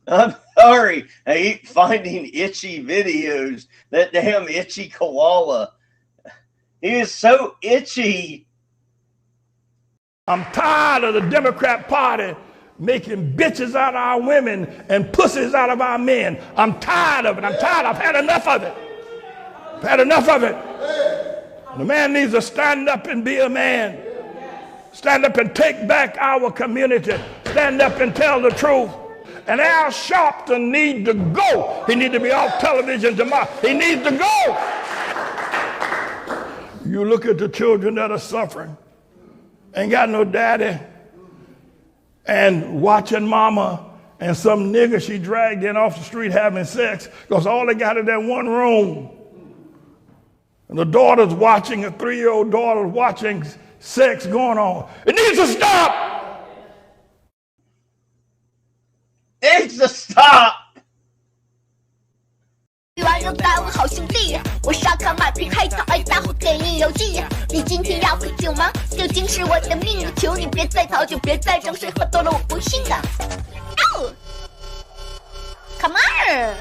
I'm sorry. I keep finding itchy videos. That damn itchy koala. He is so itchy. I'm tired of the Democrat Party making bitches out of our women and pussies out of our men. I'm tired of it. I've had enough of it. I've had enough of it. The man needs to stand up and be a man. Stand up and take back our community. Stand up and tell the truth. And Al Sharpton needs to go. He needs to be off television tomorrow. He needs to go. You look at the children that are suffering, ain't got no daddy, and watching mama and some nigger she dragged in off the street having sex because all they got is that one room. And the daughter's watching, a 3-year-old daughter's watching sex going on. It needs to stop! It needs to stop! 又带我好兄弟，我上课买瓶黑桃 A 大后给你邮寄。你今天要喝酒吗？酒精是我的命，求你别再讨酒，别再装睡，喝多了我不信啊！哦 ，Come on，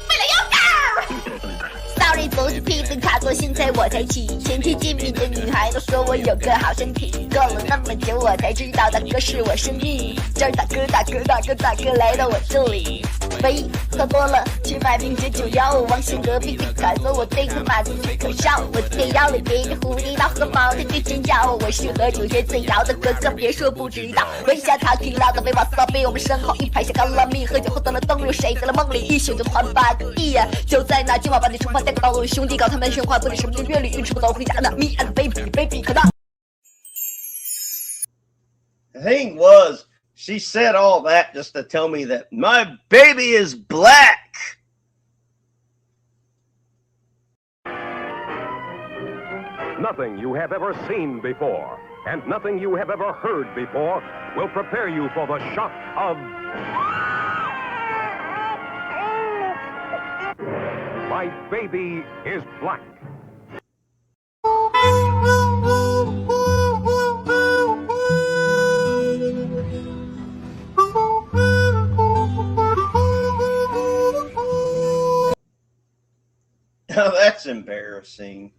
为了腰杆。Sorry， 不是屁股卡错心才我才起，前提见面的女孩都说我有个好身体，过了那么久我才知道大哥是我生意。这儿大哥来到我这里。 喂，喝多了去买瓶991，王姓隔壁的卡座，我对着马子吹口哨，我对腰里别着狐狸脑和毛的对尖叫，我是喝酒学最摇的哥哥，别说不知道。问下他听老的被瓦斯比我们身后一排下高拉米，喝酒后得了灯入谁在了梦里，一宿就团8个亿，就在那今晚把你冲趴带个道路，兄弟搞他们神话，不理什么的乐理，运吃不走回家的 me and baby 可大。 The thing was, she said all that just to tell me that my baby is black. Nothing you have ever seen before, and nothing you have ever heard before, will prepare you for the shock of... My baby is black. Now that's embarrassing.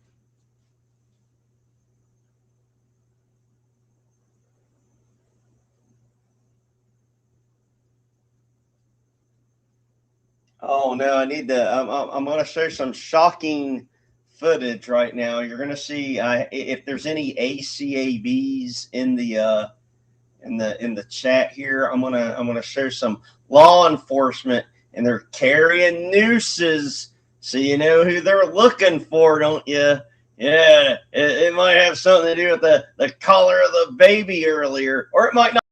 Oh no, I need to. I'm going to show some shocking footage right now. You're going to see if there's any ACABs in the chat here. I'm gonna show some law enforcement, and they're carrying nooses. So you know who they're looking for, don't you? Yeah, it might have something to do with the color of the baby earlier, or it might not.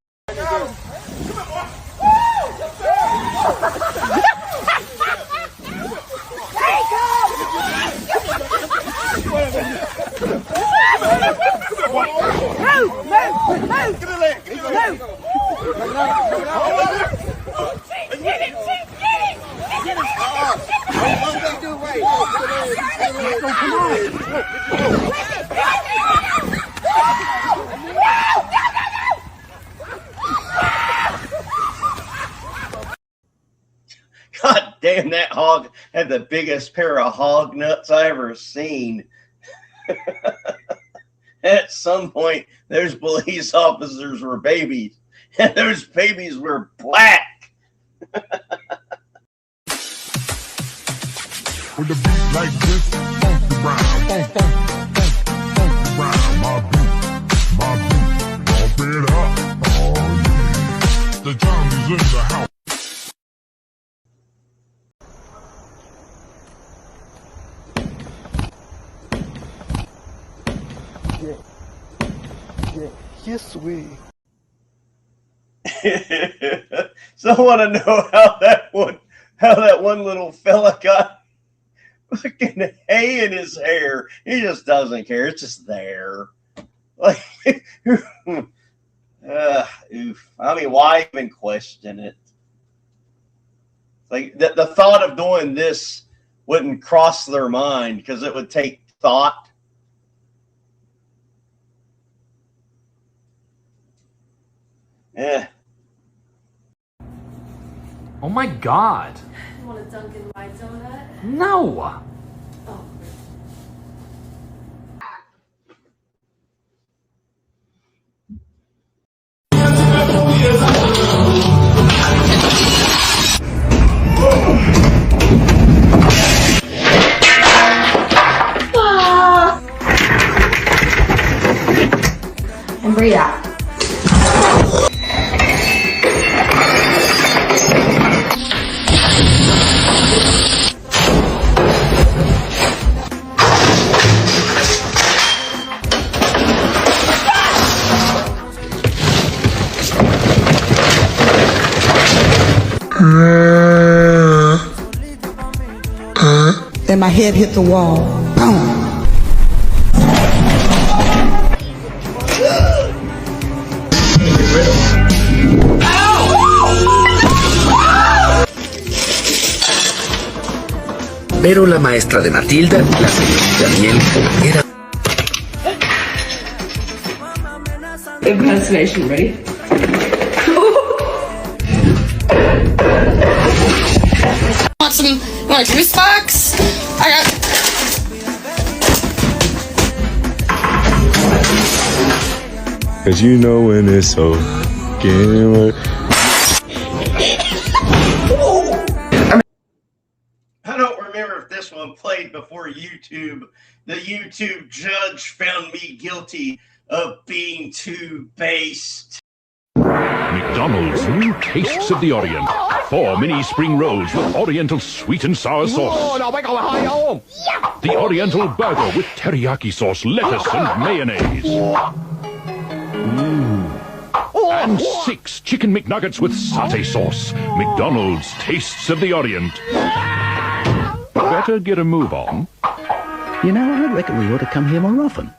God damn, that hog had the biggest pair of hog nuts I ever seen. At some point, those police officers were babies, and those babies were black. With a beat like this, funky rhyme, funky rhyme, my beat, bump it up, oh yeah. The Johnny's in the house. Yes, we. So I want to know how that one little fella got fucking hay in his hair. He just doesn't care. It's just there. Like, oof. I mean, why even question it? Like the thought of doing this wouldn't cross their mind because it would take thought. Yeah. Oh my God. You want a Dunkin' White donut? No. Oh. And breathe out. Then my head hit the wall. Boom. Pero la maestra de Matilda, la señorita Miel, era... Impersonation, ready? Want a juice box? I got... Cause you know when it's so I don't remember if this one played before YouTube. The YouTube judge found me guilty of being too based. McDonald's new Tastes of the Orient. 4 mini spring rolls with Oriental sweet and sour sauce. The Oriental burger with teriyaki sauce, lettuce, and mayonnaise. And 6 chicken McNuggets with satay sauce. McDonald's Tastes of the Orient. Better get a move on. You know, I reckon we ought to come here more often.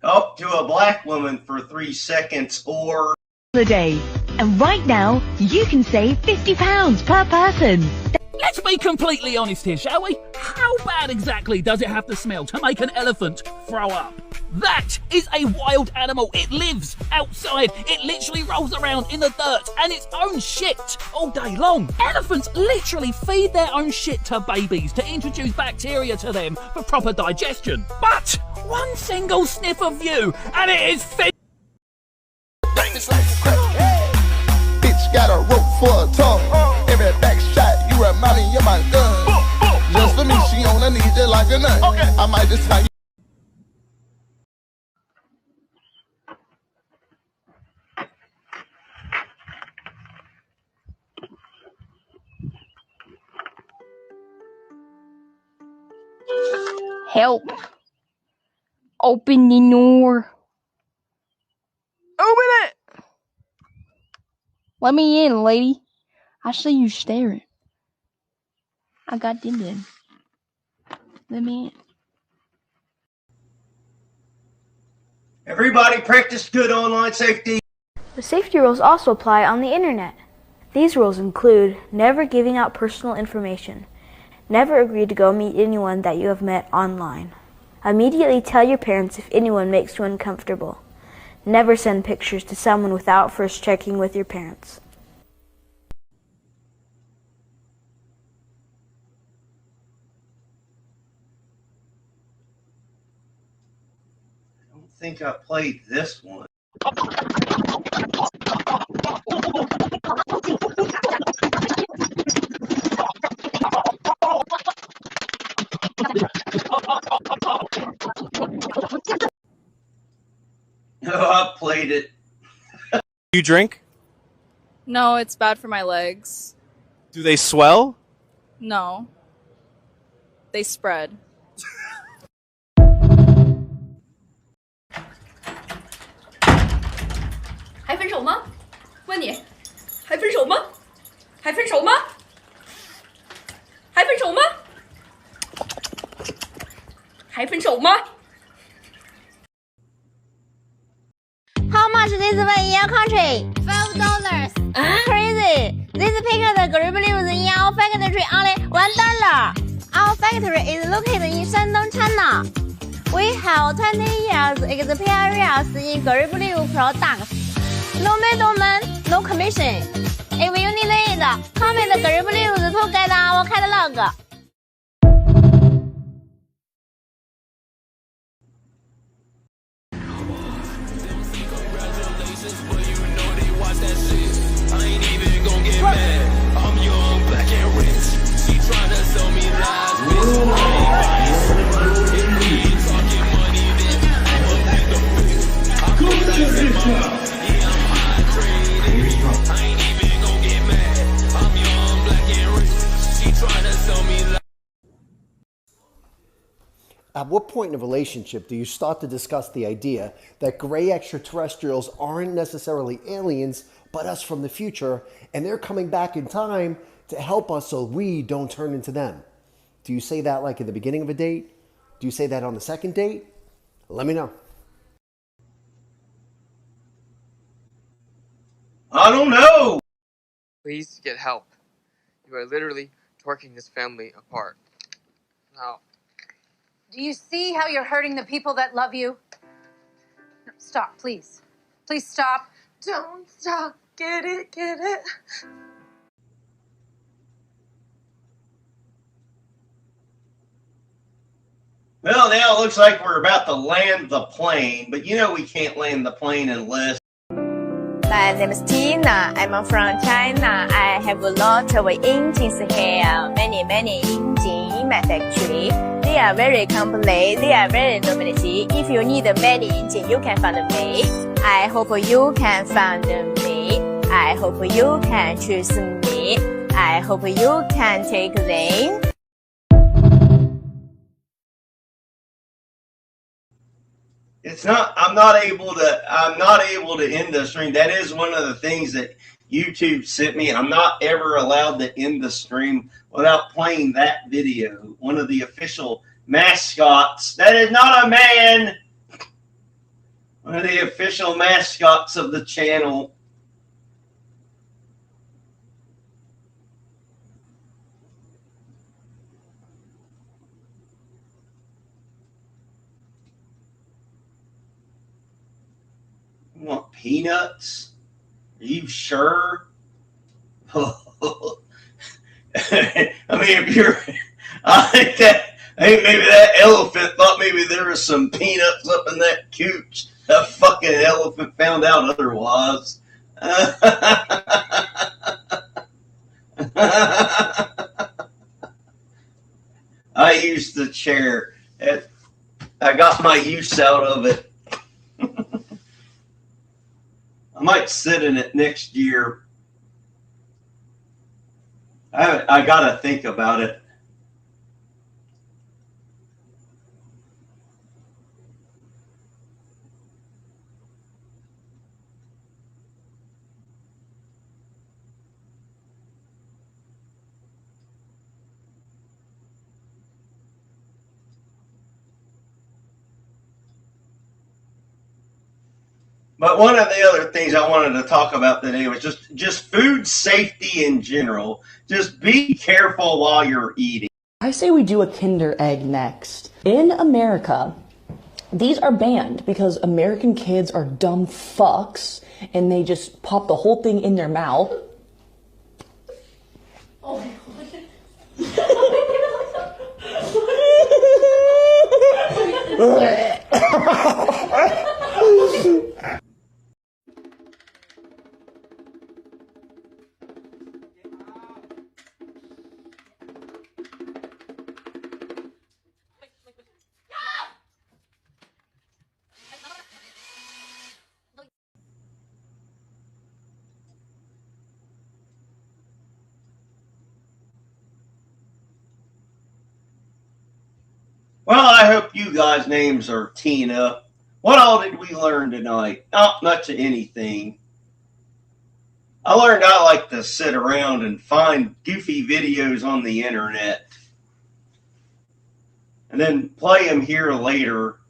Up to a black woman for 3 seconds or a day. And right now, you can save £50 per person. Let's be completely honest here, shall we? How bad exactly does it have to smell to make an elephant throw up? That is a wild animal. It lives outside. It literally rolls around in the dirt and its own shit all day long. Elephants literally feed their own shit to babies to introduce bacteria to them for proper digestion. But one single sniff of you and it is fit. Bitch got a rope for a tongue. Every back shot you remind me of my gun. Just for me, she on her knees just like a nut. I might just tell you. Help. Open the door. Open it! Let me in, lady. I see you staring. I got DinDu. Let me in. everybody practice good online safety. The safety rules also apply on the internet. These rules include never giving out personal information. Never agree to go meet anyone that you have met online. Immediately tell your parents if anyone makes you uncomfortable. Never send pictures to someone without first checking with your parents. I don't think I played this one. No, I played it. You drink? No, it's bad for my legs. Do they swell? No. They spread. 还分手吗？问你，还分手吗？还分手吗？还分手吗？还分手吗？ this one in your country? $5. Crazy. This picture group lives in our factory only $1. Our factory is located in Shandong, China. We have 20 years experience in group leaf products. No middleman, no commission. If you need it, come with group leaves to get our catalog. At what point in a relationship do you start to discuss the idea that gray extraterrestrials aren't necessarily aliens, but us from the future, and they're coming back in time to help us so we don't turn into them? Do you say that like at the beginning of a date? Do you say that on the second date? Let me know. I don't know. Please get help. You are literally torquing this family apart. Now, do you see how you're hurting the people that love you? No, stop, please. Please stop. Don't stop. Get it, get it. Well, now it looks like we're about to land the plane, but you know we can't land the plane unless... My name is Tina. I'm from China. I have a lot of engines here. Many engines in my factory. They are very complete. They are very novelty. If you need many engines, you can find me. I hope you can find me. I hope you can choose me. I hope you can take them. I'm not able to end the stream. That is one of the things that YouTube sent me. I'm not ever allowed to end the stream without playing that video. One of the official mascots. That is not a man. One of the official mascots of the channel. You want peanuts? Are you sure? I mean, if you're, I think maybe that elephant thought maybe there was some peanuts up in that cooch. That fucking elephant found out otherwise. I used the chair. I got my use out of it. I might sit in it next year. I gotta think about it. But one of the other things I wanted to talk about today was just food safety in general. Just be careful while you're eating. I say we do a Kinder Egg next. In America, these are banned because American kids are dumb fucks and they just pop the whole thing in their mouth. Oh my God. Well, I hope you guys' names are Tina. What all did we learn tonight? Not much of anything. I learned I like to sit around and find goofy videos on the internet and then play them here later.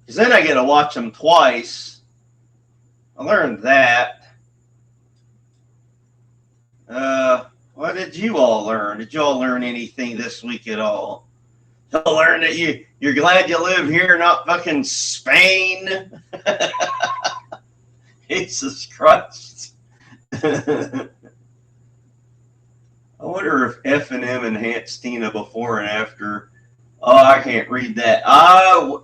Because then I get to watch them twice. I learned that. What did you all learn? Did you all learn anything this week at all? Y'all learn that you're glad you live here, not fucking Spain? Jesus Christ. I wonder if F&M enhanced Tina before and after. Oh, I can't read that.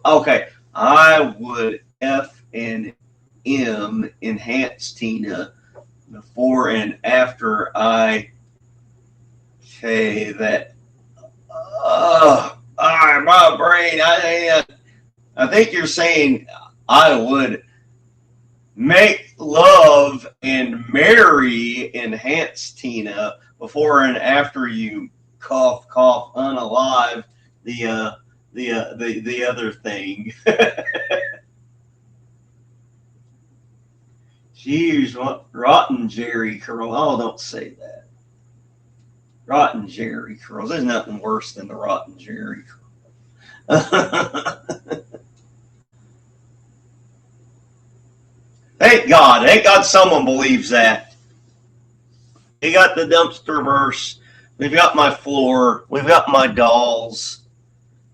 Okay. I would F&M enhance Tina before and after I say that. My brain. I think you're saying I would make love and marry enhance Tina before and after you cough unalive the other thing. Jeez, what rotten Jerry curl? Oh, don't say that. Rotten Jerry curls. There's nothing worse than the rotten Jerry curl. Thank God someone believes that. We got the dumpster verse. We've got my floor. We've got my dolls.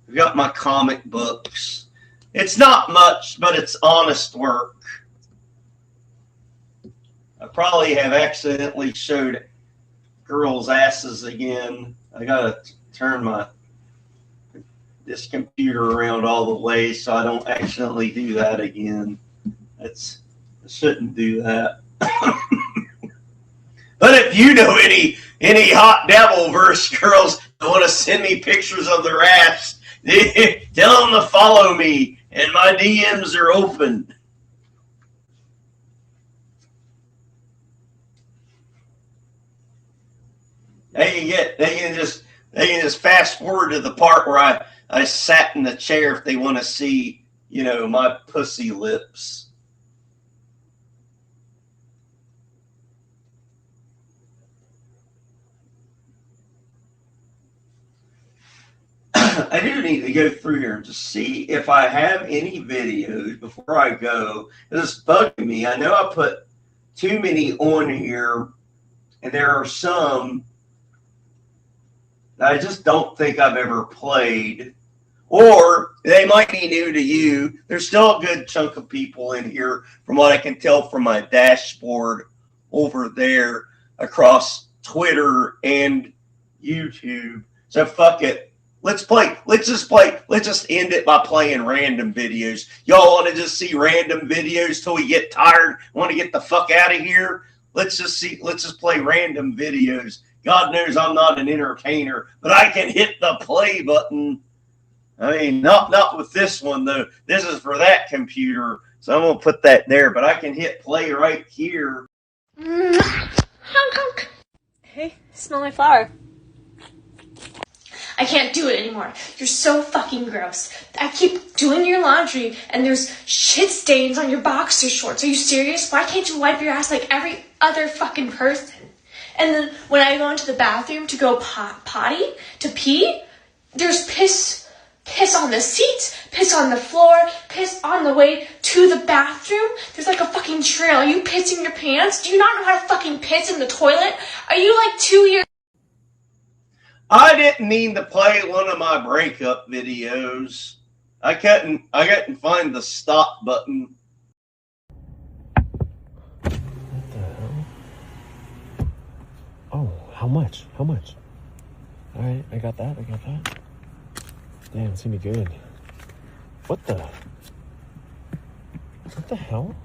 We've got my comic books. It's not much, but it's honest work. I probably have accidentally showed girls' asses again. I gotta turn this computer around all the way so I don't accidentally do that again. I shouldn't do that. But if you know any hot devil verse girls that want to send me pictures of their ass, tell them to follow me, and my DMs are open. They can just fast forward to the part where I sat in the chair if they want to see, my pussy lips. I do need to go through here and just see if I have any videos before I go. This is bugging me. I know I put too many on here, and there are some that I just don't think I've ever played. Or they might be new to you. There's still a good chunk of people in here from what I can tell from my dashboard over there across Twitter and YouTube. So fuck it. Let's play. Let's just end it by playing random videos. Y'all want to just see random videos till we get tired, want to get the fuck out of here? Let's just play random videos. God knows I'm not an entertainer, but I can hit the play button. I mean, not with this one, though. This is for that computer, so I'm going to put that there, but I can hit play right here. Honk, honk. Hey, smell my flower. I can't do it anymore. You're so fucking gross. I keep doing your laundry, and there's shit stains on your boxer shorts. Are you serious? Why can't you wipe your ass like every other fucking person? And then when I go into the bathroom to go potty, to pee, there's piss on the seats, piss on the floor, piss on the way to the bathroom. There's like a fucking trail. Are you pissing your pants? Do you not know how to fucking piss in the toilet? Are you like 2 years? I didn't mean to play one of my breakup videos. I couldn't find the stop button. What the hell? Oh, how much? How much? All right, I got that. Damn, it's gonna be good. What the hell?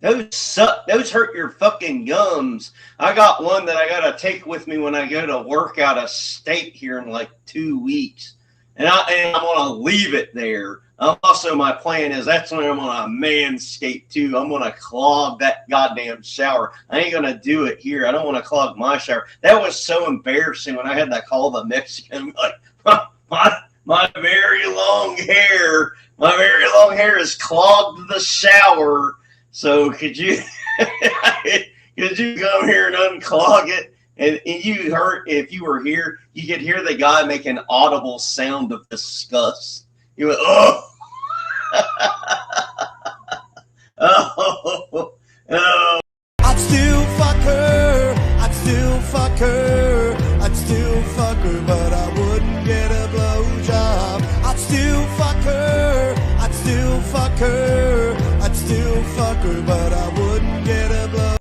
Those suck. Those hurt your fucking gums. I got one that I gotta take with me when I go to work out of state here in like 2 weeks, and I'm gonna leave it there. Also, my plan is that's when I'm gonna manscape too. I'm gonna clog that goddamn shower. I ain't gonna do it here. I don't want to clog my shower. That was so embarrassing when I had to call the Mexican. Like my very long hair has clogged the shower. So could you come here and unclog it? And you heard, if you were here, you could hear the guy make an audible sound of disgust. He went, oh. Oh. I'd still fuck her. I'd still fuck her. I'd still fuck her, but I wouldn't get a blowjob. I'd still fuck her. I'd still fuck her. I'd still fuck her, but I wouldn't get a blow.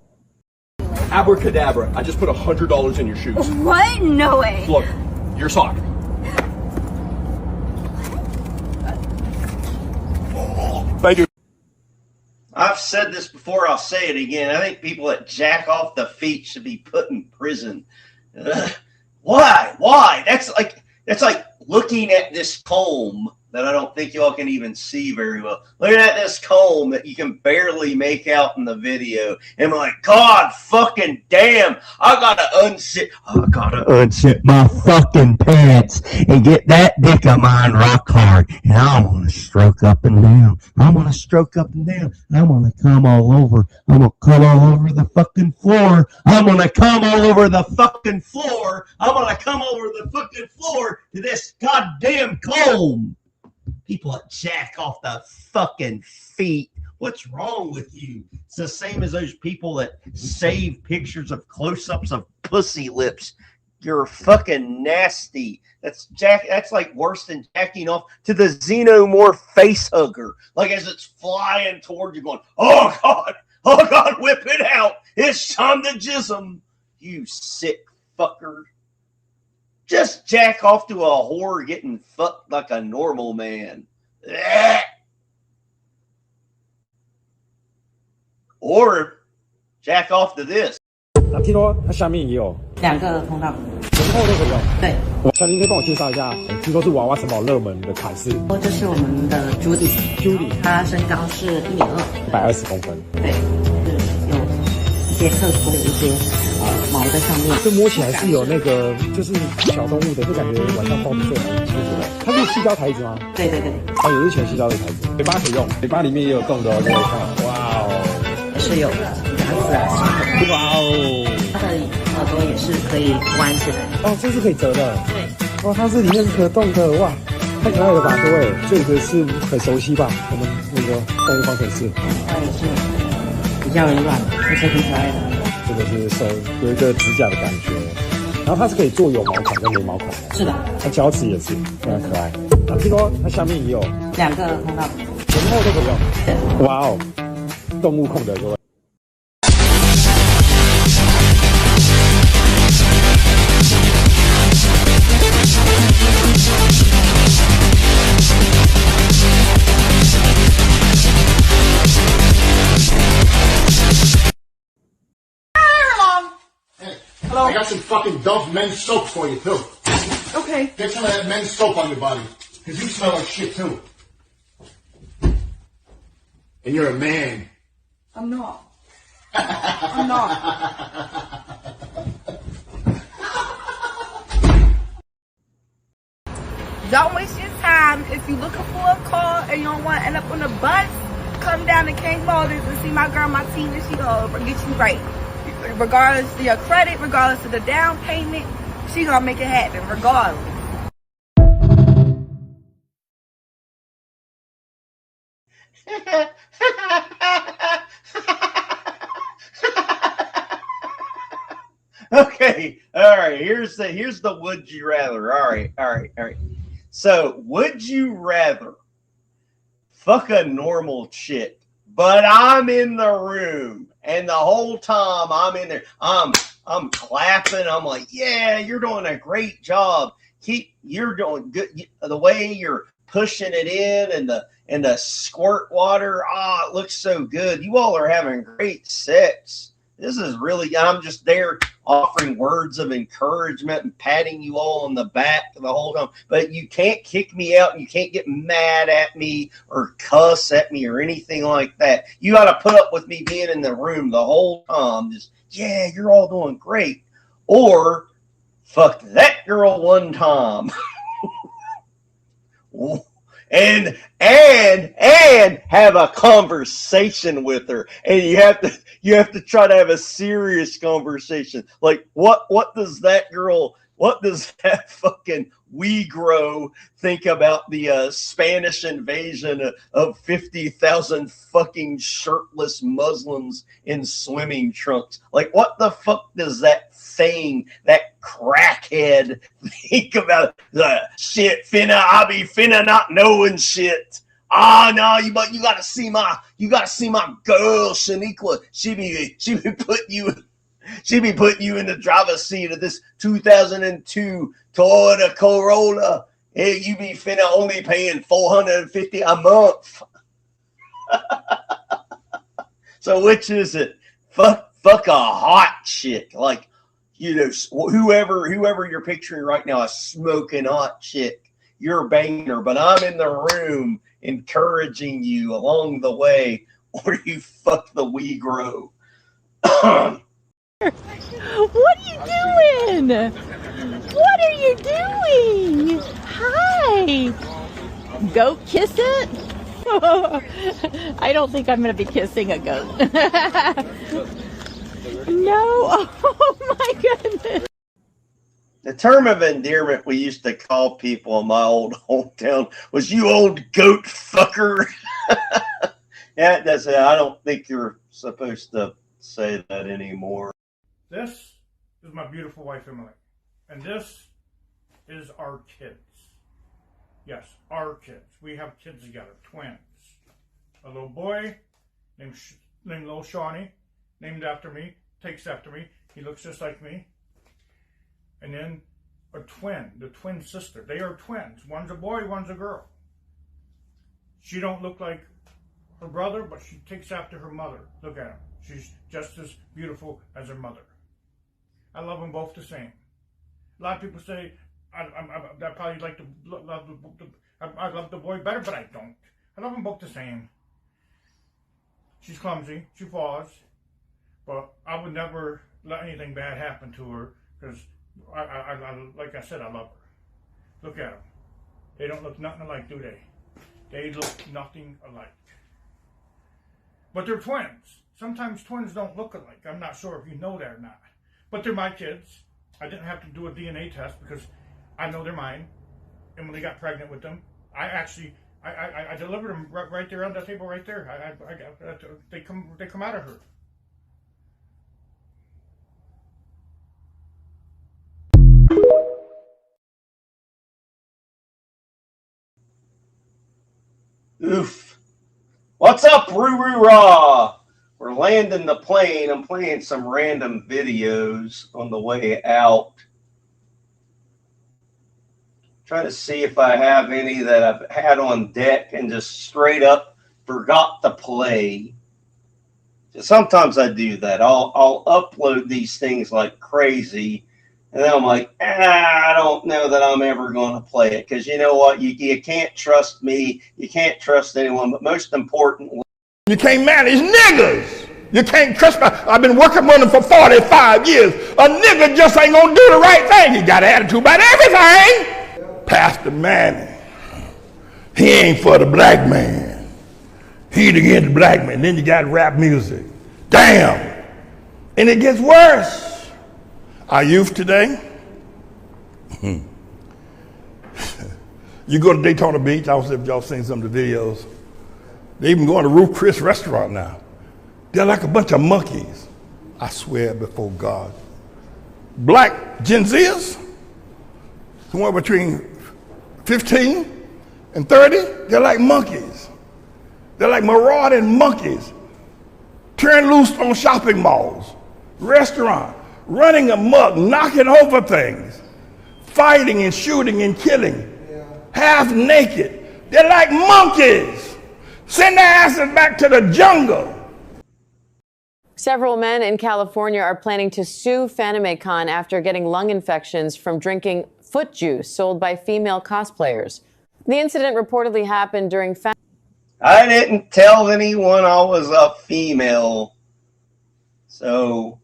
Abracadabra. I just put $100 in your shoes. What? No way. Look, your sock. Thank you. I've said this before, I'll say it again. I think people that jack off the feet should be put in prison. Why? Why? That's like looking at this comb that I don't think y'all can even see very well. Looking at this comb that you can barely make out in the video. And I'm like, God fucking damn, I gotta unzip my fucking pants and get that dick of mine rock hard. And I want to stroke up and down. I want to stroke up and down. I want to come all over. I'm going to come all over the fucking floor. I'm going to come all over the fucking floor. I'm going to come over the fucking floor to this goddamn comb. People that jack off the fucking feet. What's wrong with you? It's the same as those people that save pictures of close-ups of pussy lips. You're fucking nasty. That's like worse than jacking off to the xenomorph face hugger. Like as it's flying toward you going, oh God, whip it out. It's time to jism. You sick fucker. Just jack off to a whore getting fucked like a normal man. Or jack off to this. 那听说它下面也有2个通道，前后都可以用。对，小林可以帮我介绍一下，听说是娃娃城堡热门的款式。这是我们的Judy，她身高是1.2米，120公分。对，有一些特殊的一些毛在上面。这摸起来是有那个就是小动物的，就感觉晚上抱着睡蛮舒服的。它是细胶材质吗？对对对。它也是全细胶的材质。嘴巴可以用，嘴巴里面也有洞的哦，各位看。哇哦，是有牙齿啊，伤口。哇哦。它的耳朵也是可以弯起来。哦，这是可以折的。对。哇，它是里面是可动的，哇，太可爱了吧，各位，这个是很熟悉吧？我们那个动物方程式。它也是比较柔软，而且很可爱的。这个是手有一个指甲的感觉，然后它是可以做有毛款跟没毛款的。是的。它胶质也是非常可爱。啊，听说它下面也有2个通道，前后都可以用。对。哇哦，动物控的各位。Hello? I got some fucking Dove men's soap for you, too. Okay. Get some of that men's soap on your body. Because you smell like shit, too. And you're a man. I'm not. I'm not. Don't waste your time. If you're looking for a car and you don't want to end up on a bus, come down to King Motors and see my girl Martina. She gonna get you right. Regardless of your credit, regardless of the down payment, she gonna make it happen regardless. Okay, all right. Here's the would you rather. All right. So, would you rather fuck a normal chick, but I'm in the room, and the whole time I'm in there, I'm clapping. I'm like, yeah, you're doing a great job. You're doing good. The way you're pushing it in and the squirt water, it looks so good. You all are having great sex. This is really, I'm just there offering words of encouragement and patting you all on the back the whole time. But you can't kick me out and you can't get mad at me or cuss at me or anything like that. You got to put up with me being in the room the whole time. Just, yeah, you're all doing great. Or fuck that girl one time. And have a conversation with her, and you have to try to have a serious conversation. Like what does that girl what does that fucking Negro think about the Spanish invasion of 50,000 fucking shirtless Muslims in swimming trunks? Like, what the fuck does that thing, that crackhead, think about? Shit, I be finna not knowing shit. No, you gotta see my girl, Shaniqua. She be putting you in the driver's seat of this 2002 Toyota Corolla. Hey, you be finna only paying $450 a month. So which is it? Fuck a hot chick, like, you know, whoever you're picturing right now, a smoking hot chick. You're a banger, but I'm in the room encouraging you along the way, or you fuck the Negro. What are you doing? What are you doing? Hi. Goat kiss it? I don't think I'm going to be kissing a goat. No. Oh my goodness. The term of endearment we used to call people in my old hometown was "you old goat fucker." Yeah, that's it. I don't think you're supposed to say that anymore. This is my beautiful wife, Emily. And this is our kids. Yes, our kids. We have kids together, twins. A little boy named Little Shawnee, named after me, takes after me. He looks just like me. And then a twin, the twin sister. They are twins. One's a boy, one's a girl. She don't look like her brother, but she takes after her mother. Look at her. She's just as beautiful as her mother. I love them both the same. A lot of people say I probably like to I love the boy better, but I don't. I love them both the same. She's clumsy. She falls, but I would never let anything bad happen to her because I like I said, I love her. Look at them. They don't look nothing alike, do they? They look nothing alike. But they're twins. Sometimes twins don't look alike. I'm not sure if you know that or not. But they're my kids. I didn't have to do a DNA test because I know they're mine. Emily got pregnant with them. I delivered them right there on the table right there. They come out of her. Oof. What's up, Roo-Roo-Raw? We're landing the plane. I'm playing some random videos on the way out. Trying to see if I have any that I've had on deck and just straight up forgot to play. Sometimes I do that. I'll upload these things like crazy, and then I'm like, I don't know that I'm ever going to play it. Because you know what? You can't trust me. You can't trust anyone. But most importantly, you can't manage niggas. You can't trust me. I've been working with them for 45 years. A nigga just ain't going to do the right thing. He got an attitude about everything. Pastor Manny, he ain't for the black man. He against the black man. Then you got rap music. Damn. And it gets worse. Our youth today, you go to Daytona Beach, I don't know if y'all seen some of the videos. They even going to Ruth Chris restaurant now. They're like a bunch of monkeys. I swear before God. Black Gen Zers, somewhere between 15 and 30, they're like monkeys. They're like marauding monkeys. Turn loose on shopping malls, restaurants, running amok, knocking over things, fighting and shooting and killing, half naked. They're like monkeys. Send their asses back to the jungle. Several men in California are planning to sue Fanimecon after getting lung infections from drinking foot juice sold by female cosplayers. The incident reportedly happened during I didn't tell anyone I was a female, so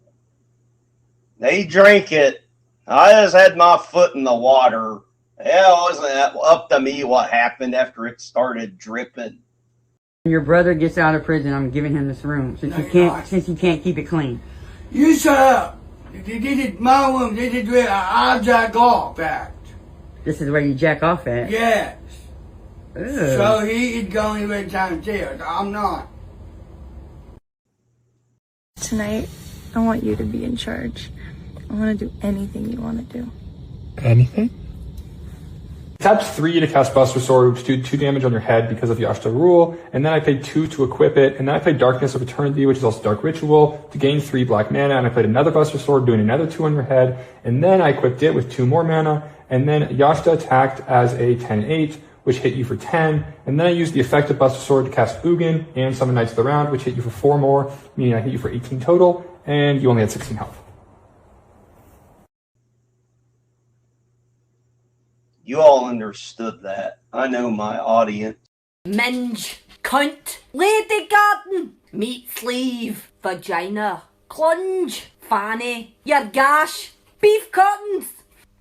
they drank it. I just had my foot in the water. Yeah, it wasn't up to me what happened after it started dripping. Your brother gets out of prison, I'm giving him this room since you can't keep it clean. You shut up. This is my room. This is where I jack off at. This is where you jack off at? Yes. Ew. So he is going downstairs. I'm not. Tonight, I want you to be in charge. I want to do anything you want to do. Anything? Tapped 3 to cast Buster Sword, which did 2 damage on your head because of the Yashta rule, and then I paid 2 to equip it, and then I played Darkness of Eternity, which is also Dark Ritual, to gain 3 black mana, and I played another Buster Sword, doing another 2 on your head, and then I equipped it with 2 more mana, and then Yashta attacked as a 10-8, which hit you for 10, and then I used the effect of Buster Sword to cast Ugin and Summon Knights of the Round, which hit you for 4 more, meaning I hit you for 18 total, and you only had 16 health. You all understood that. I know my audience. Minge, cunt, lady garden, meat sleeve, vagina, clunge, fanny, your gash, beef curtains,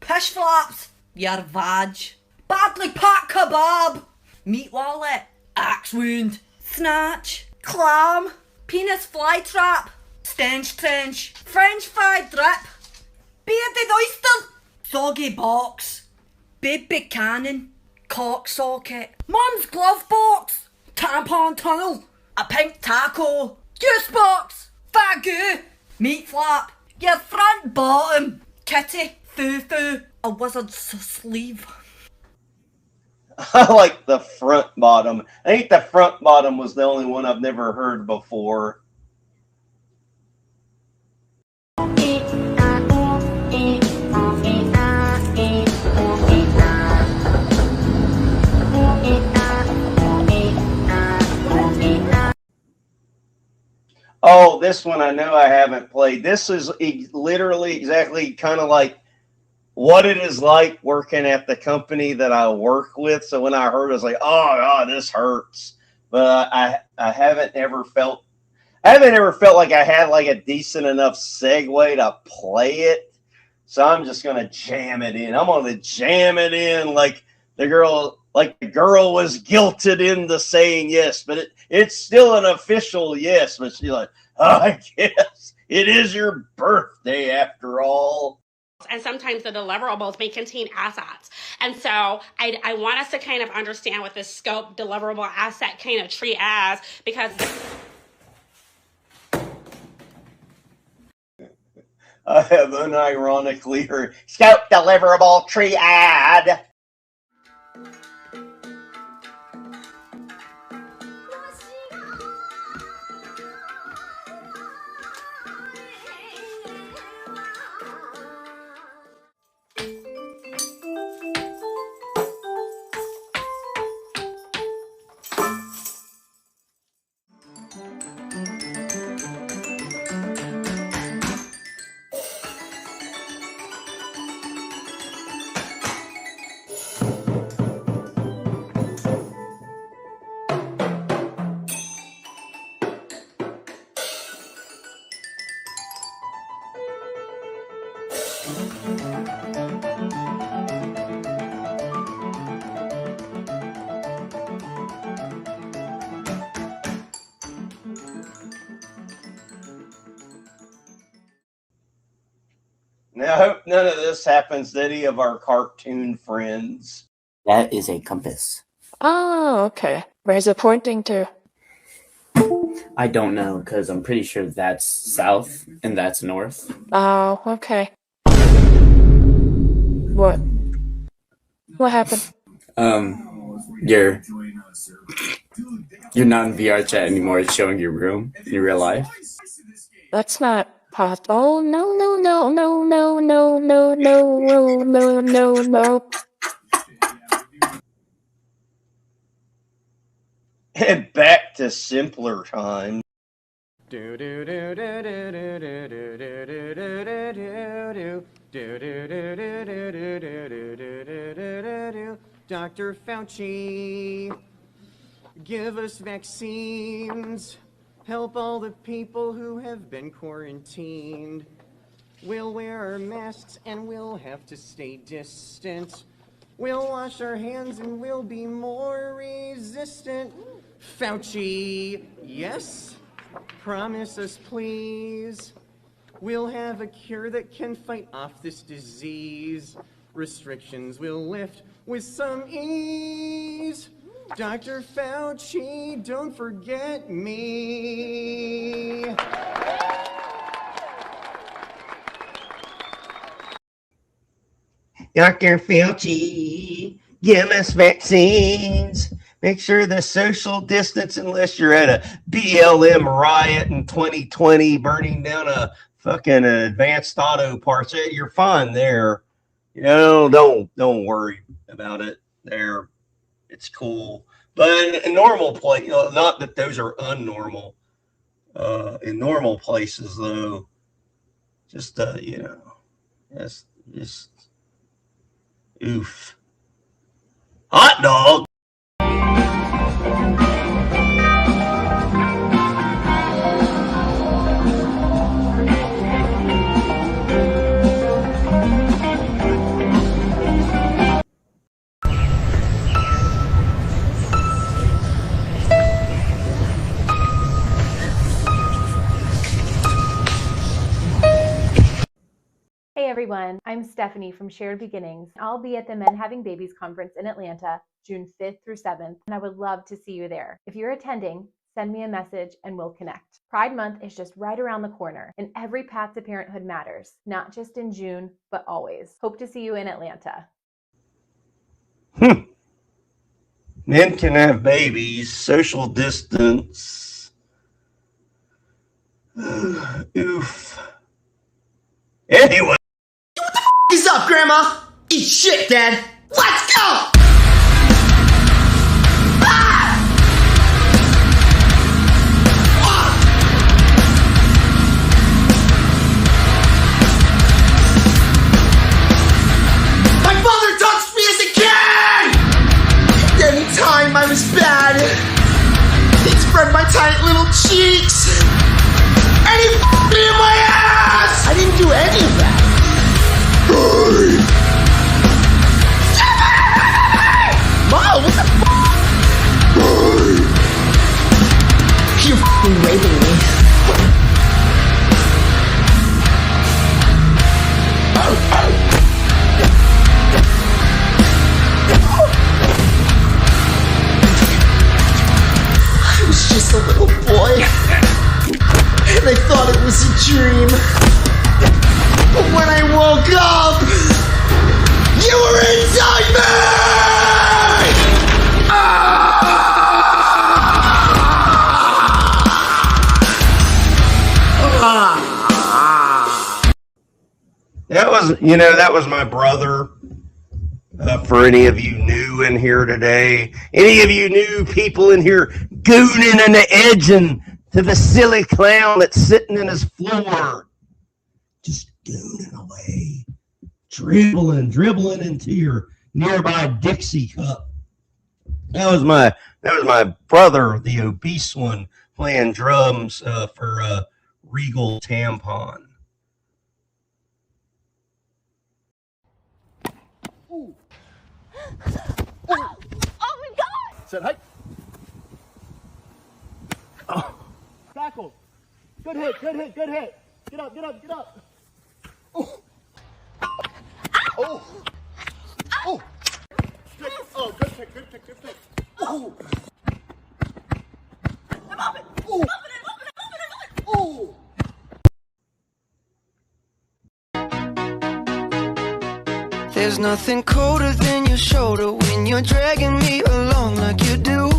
pish flaps, your vag, badly packed kebab, meat wallet, axe wound, snatch, clam, penis fly trap, stench trench, french fry drip, bearded oyster, soggy box, baby cannon, cock socket, mum's glove box, tampon tunnel, a pink taco, juice box, fat goo, meat flap, your front bottom, kitty, foo-foo, a wizard's sleeve. I like the front bottom. I think the front bottom was the only one I've never heard before. Oh, this one I know I haven't played. This is literally exactly kind of like what it is like working at the company that I work with. So when I heard it, I was like, oh, God, this hurts. But I haven't ever felt like I had like a decent enough segue to play it. So I'm just gonna jam it in. I'm gonna jam it in like the girl was guilted into saying yes, but it's still an official yes. But she's like, oh, I guess it is your birthday after all. And sometimes the deliverables may contain assets. And so I want us to kind of understand what this scope deliverable asset kind of tree as, because I have unironically heard scope deliverable triad. Now, I hope none of this happens to any of our cartoon friends. That is a compass. Oh, okay. Where's it pointing to? I don't know, because I'm pretty sure that's south and that's north. Oh, okay. What? What happened? You're not in VR chat anymore. It's showing your room in real life. That's not possible. Oh, no, no, no, no, no, no, no, no, no, no, no, no. And back to simpler times. Dr. Fauci, give us vaccines. Help all the people who have been quarantined. We'll wear our masks and we'll have to stay distant. We'll wash our hands and we'll be more resistant. Fauci, yes? Promise us, please. We'll have a cure that can fight off this disease. Restrictions will lift with some ease. Dr. Fauci, don't forget me. Dr. Fauci, give us vaccines. Make sure the social distance unless you're at a BLM riot in 2020 burning down a fucking advanced auto parts. You're fine there. You know, don't worry about it there. It's cool. But in normal place, you know, not that those are unnormal. In normal places though, just you know, just oof. Hot dog. Hey everyone, I'm Stephanie from Shared Beginnings. I'll be at the Men Having Babies conference in Atlanta, June 5th through 7th, and I would love to see you there. If you're attending, send me a message and we'll connect. Pride Month is just right around the corner, and every path to parenthood matters, not just in June, but always. Hope to see you in Atlanta. Men can have babies, social distance. Oof. Anyway. What the f*** is up, Grandma? Eat shit, Dad. Let's go! My father touched me as a kid! Anytime I was bad, he'd spread my tight little cheeks, and he f***ed me in my ass! I didn't do any of that. Mom, what the f***? You're f***ing raping me. I was just a little boy, and I thought it was a dream. But when I woke up, you were inside me! That was my brother. For any of you new in here today, any of you new people in here gooning and edging to the silly clown that's sitting in his floor, just gooning away, dribbling into your nearby Dixie cup. That was my brother, the obese one, playing drums for Regal Tampon. Oh my God! Sit height. Oh. Tackle. Good hit. Get up. Oh. Oh. Oh. Oh, good pick. Oh. I'm open. Oh. There's nothing colder than your shoulder when you're dragging me along like you do.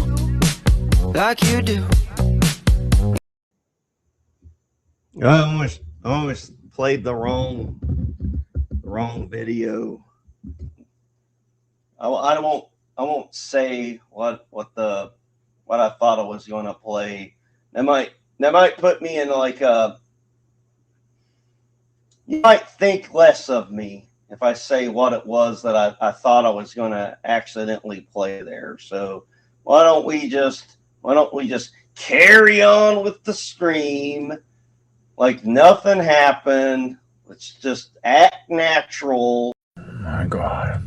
I almost played the wrong video. I won't say what I thought I was going to play. That might put me in like you might think less of me if I say what it was that I thought I was going to accidentally play there. So why don't we just carry on with the stream like nothing happened? Let's just act natural. Oh my God.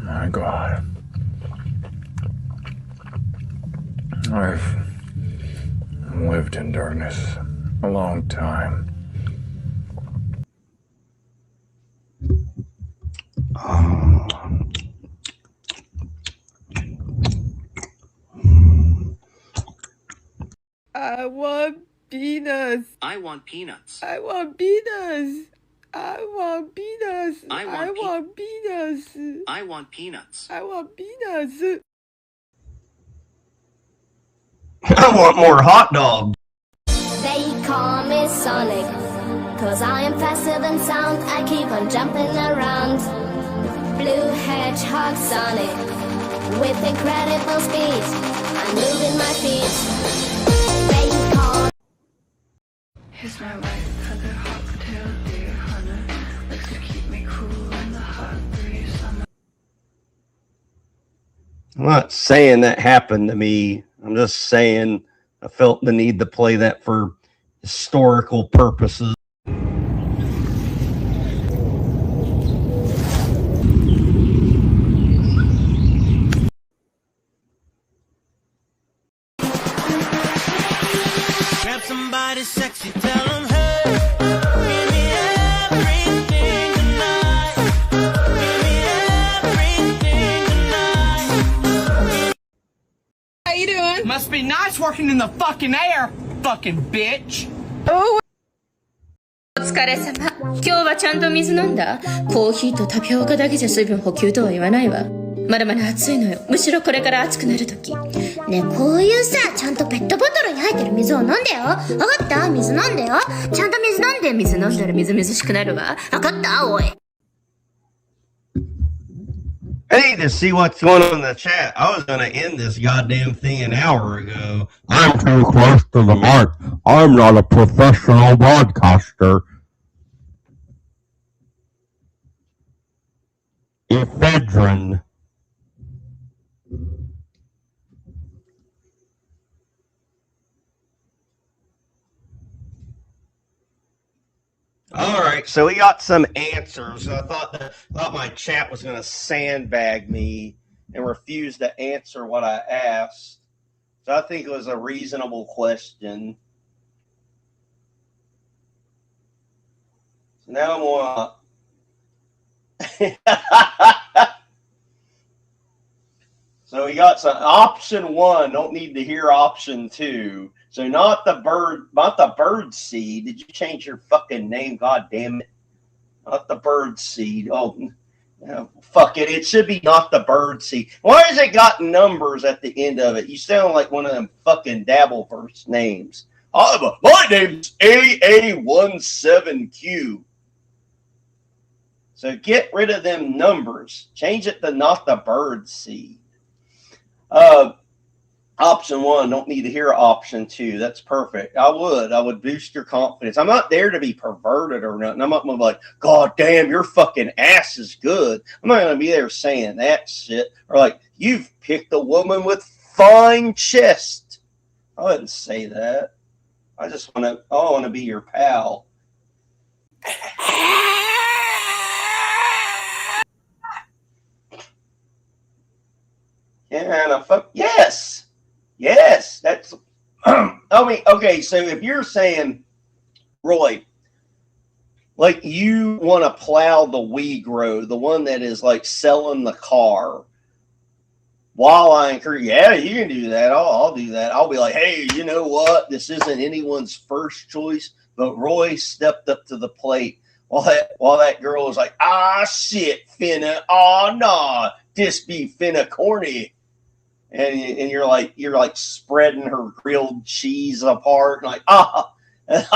My God. I've lived in darkness a long time. I want peanuts. I want peanuts. I want peanuts. I want peanuts. I want I want peanuts. I want peanuts. I want peanuts. I want more hot dogs. They call me Sonic, 'cause I am faster than sound. I keep on jumping around. Blue Hedgehog Sonic, with incredible speed. I'm moving my feet. They call. Here's my white feather hawk tail deer hunter. Likes to keep me cool in the hot breeze summer. I'm not saying that happened to me. I'm just saying I felt the need to play that for historical purposes. Grab somebody sexy, tell them, hey, give me everything tonight. Give me everything tonight. How you doing? Must be nice working in the fucking air, fucking bitch. Oh. お疲れ様。今日はちゃんと水飲んだ？コーヒーとタピオカだけじゃ水分補給とは言わないわ。まだまだ暑いのよ。むしろこれから暑くなる時。ねえ、こういうさ、ちゃんとペットボトルに入ってる水を飲んでよ。わかった？水飲んでよ。ちゃんと水飲んで。水飲んだらみずみずしくなるわ。わかった？おい。I need to see what's going on in the chat. I was going to end this goddamn thing an hour ago. I'm too close to the mark. I'm not a professional broadcaster. Ephedrine. All right, so we got some answers. I thought my chat was going to sandbag me and refuse to answer what I asked. So I think it was a reasonable question. So now I'm going to... So we got some option 1. Don't need to hear option 2. So not the bird seed. Did you change your fucking name? God damn it. Not the bird seed. Oh, fuck it. It should be not the bird seed. Why has it got numbers at the end of it? You sound like one of them fucking Dabbleverse names. My name's AA17Q. So get rid of them numbers. Change it to not the bird seed. Option 1, don't need to hear option 2. That's perfect. I would boost your confidence. I'm not there to be perverted or nothing. I'm not gonna be like, God damn, your fucking ass is good. I'm not gonna be there saying that shit. Or like, you've picked a woman with fine chest. I wouldn't say that. I want to be your pal. Yeah, yes. Yes, that's, I mean, okay, so if you're saying, Roy, like you want to plow the Wegro, the one that is like selling the car, while I encourage, yeah, you can do that. I'll do that. I'll be like, hey, you know what? This isn't anyone's first choice, but Roy stepped up to the plate while that girl was like, shit, finna, nah, this be finna corny. And you're like spreading her grilled cheese apart, and like and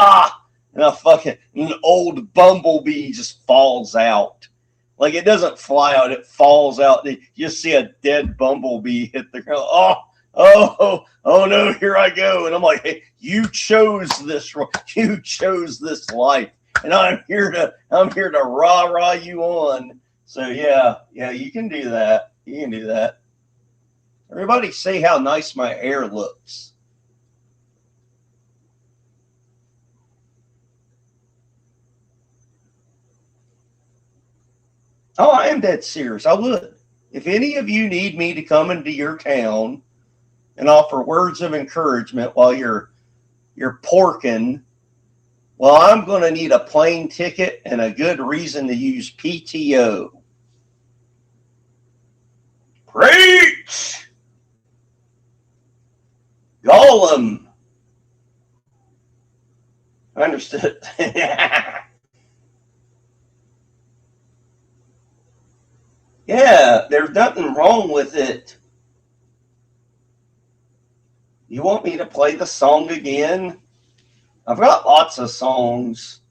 an old bumblebee just falls out. Like it doesn't fly out, it falls out. You just see a dead bumblebee hit the ground. Oh no, here I go. And I'm like, hey, you chose this life, and I'm here to rah you on. So yeah, you can do that. You can do that. Everybody say how nice my hair looks. Oh, I am dead serious. I would. If any of you need me to come into your town and offer words of encouragement while you're porking, well, I'm going to need a plane ticket and a good reason to use PTO. Preach! Gollum. Understood. Yeah, there's nothing wrong with it. You want me to play the song again? I've got lots of songs.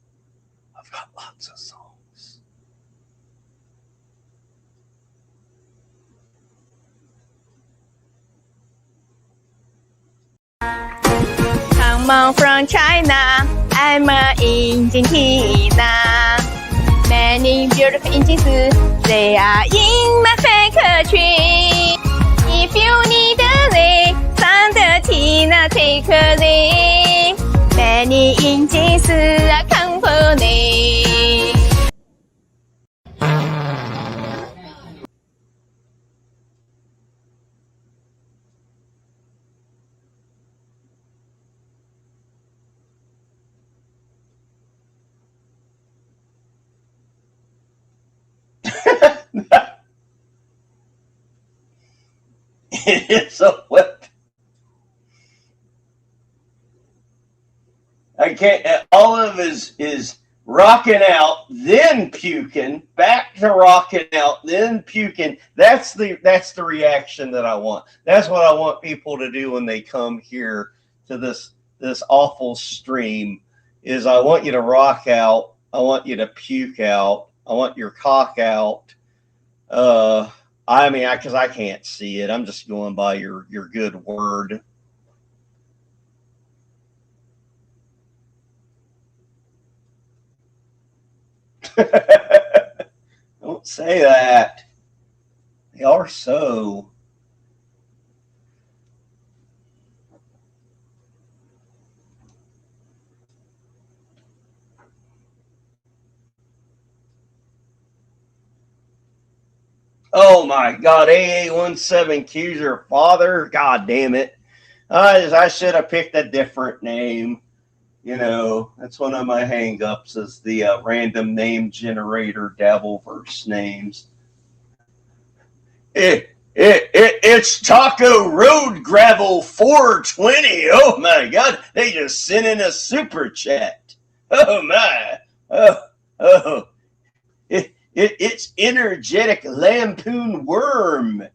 I've got lots of songs. Come on from China, I'm in Argentina. Many beautiful inches, they are in my factory. If you need a leg, Sandatina, take a leg. Many inches are company. It's a whip. I can't. Olive is rocking out, then puking, back to rocking out, then puking. That's the reaction that I want. That's what I want people to do when they come here to this awful stream. Is I want you to rock out. I want you to puke out. I want your cock out. I mean, because I can't see it. I'm just going by your good word. Don't say that. They are so. Oh my God, AA17Q's your father? God damn it. I should have picked a different name. You know, that's one of my hang-ups is the random name generator Dabbleverse names. It's Taco Road Gravel 420. Oh my God, they just sent in a super chat. Oh my. Oh. It's energetic lampoon worm.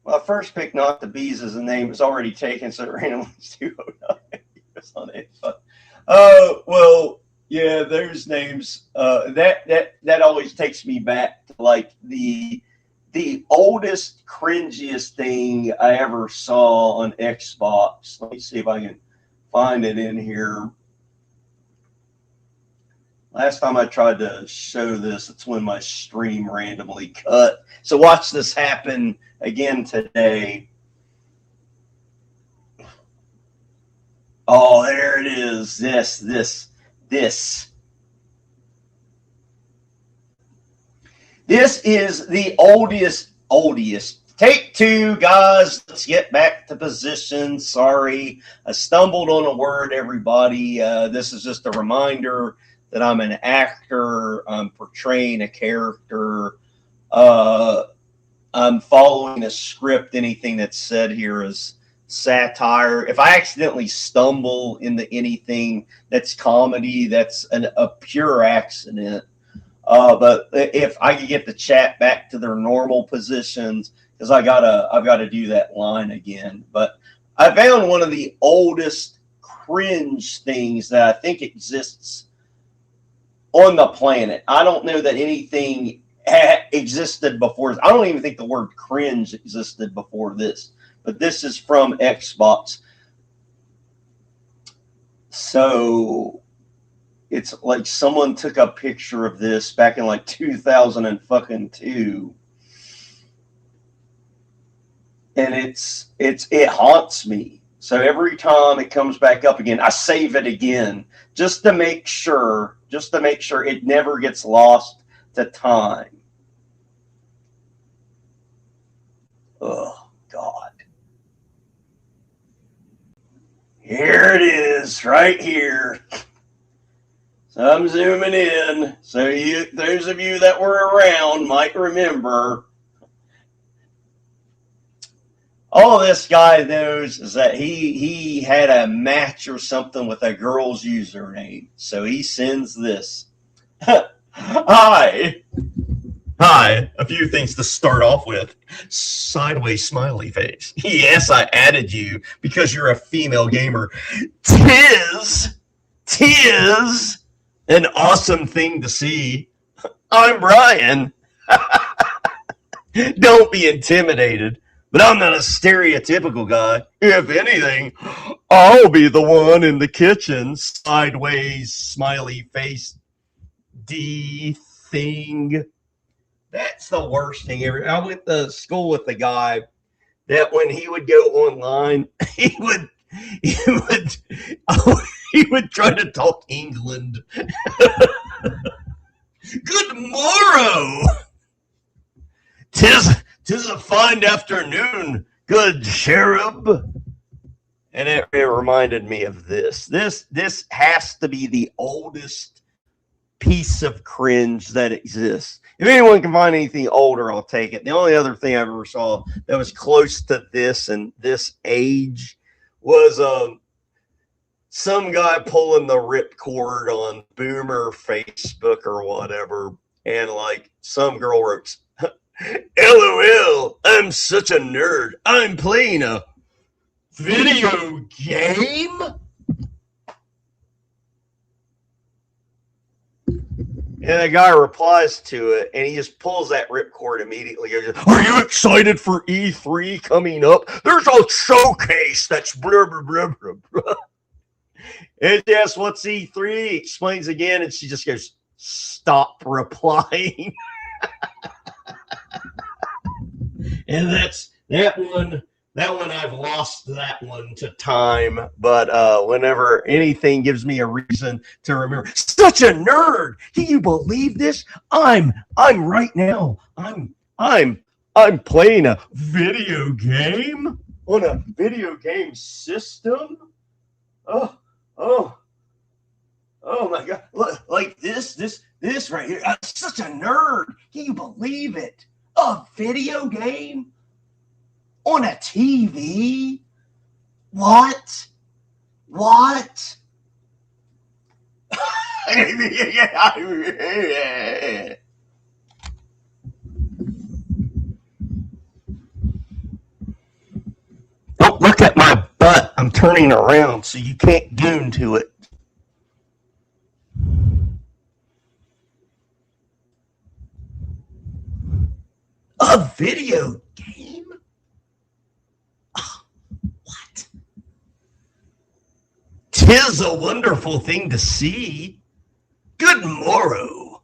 Well, first pick not the bees as a name is already taken, so it randomly 209 on it. Well, yeah, there's names. That always takes me back to like the oldest, cringiest thing I ever saw on Xbox. Let me see if I can find it in here. Last time I tried to show this, it's when my stream randomly cut. So watch this happen again today. Oh, there it is. This. This is the oldest. Take two, guys. Let's get back to position. Sorry, I stumbled on a word, everybody. This is just a reminder that I'm an actor. I'm portraying a character. I'm following a script. Anything that's said here is satire. If I accidentally stumble into anything that's comedy, that's a pure accident. But if I could get the chat back to their normal positions, because I've got to do that line again. But I found one of the oldest cringe things that I think exists on the planet. I don't know that anything existed before. I don't even think the word cringe existed before this. But this is from Xbox. So it's like someone took a picture of this back in like 2002. And it haunts me. So every time it comes back up again, I save it again just to make sure it never gets lost to time. Oh, God. Here it is, right here. So I'm zooming in. So those of you that were around might remember. All this guy knows is that he had a match or something with a girl's username. So he sends this. Hi. A few things to start off with. Sideways smiley face. Yes, I added you because you're a female gamer. Tis an awesome thing to see. I'm Brian. Don't be intimidated. But I'm not a stereotypical guy. If anything, I'll be the one in the kitchen, sideways, smiley face, D thing. That's the worst thing ever. I went to school with a guy that when he would go online, he would try to talk England. Good morrow. Tis a fine afternoon, good cherub. And it reminded me of this. This has to be the oldest piece of cringe that exists. If anyone can find anything older, I'll take it. The only other thing I ever saw that was close to this and this age was some guy pulling the ripcord on Boomer Facebook or whatever, and like some girl wrote, LOL, I'm such a nerd. I'm playing a video game? And the guy replies to it, and he just pulls that ripcord immediately. Goes, are you excited for E3 coming up? There's a showcase that's blah, blah, blah, blah, blah. And she asks, what's E3? He explains again, and she just goes, stop replying. And that's that one. That one, I've lost that one to time. But whenever anything gives me a reason to remember, such a nerd. Can you believe this? I'm right now. I'm playing a video game on a video game system. Oh my God! Look, like this right here. I'm such a nerd. Can you believe it? A video game on a TV? What? Don't look at my butt. I'm turning around so you can't goon to it. A video game? Oh, what? 'Tis a wonderful thing to see. Good morrow.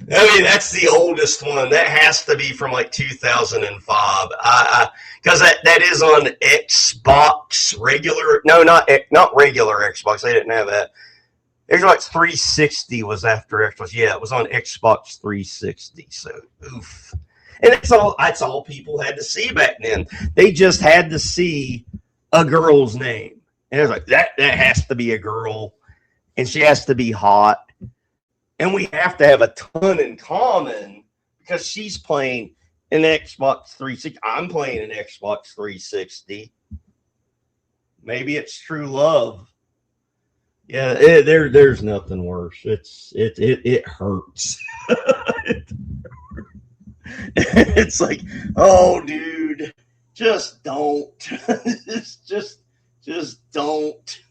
I mean, that's the oldest one. That has to be from like 2005. Because that is on Xbox regular. No, not regular Xbox. They didn't have that. Xbox 360 was after Xbox. Yeah, it was on Xbox 360. So, oof. And that's all people had to see back then. They just had to see a girl's name. And it was like, that has to be a girl. And she has to be hot. And we have to have a ton in common because she's playing an Xbox 360. I'm playing an Xbox 360. Maybe it's true love. Yeah, there's nothing worse. It hurts. It's like, oh, dude, just don't. just don't.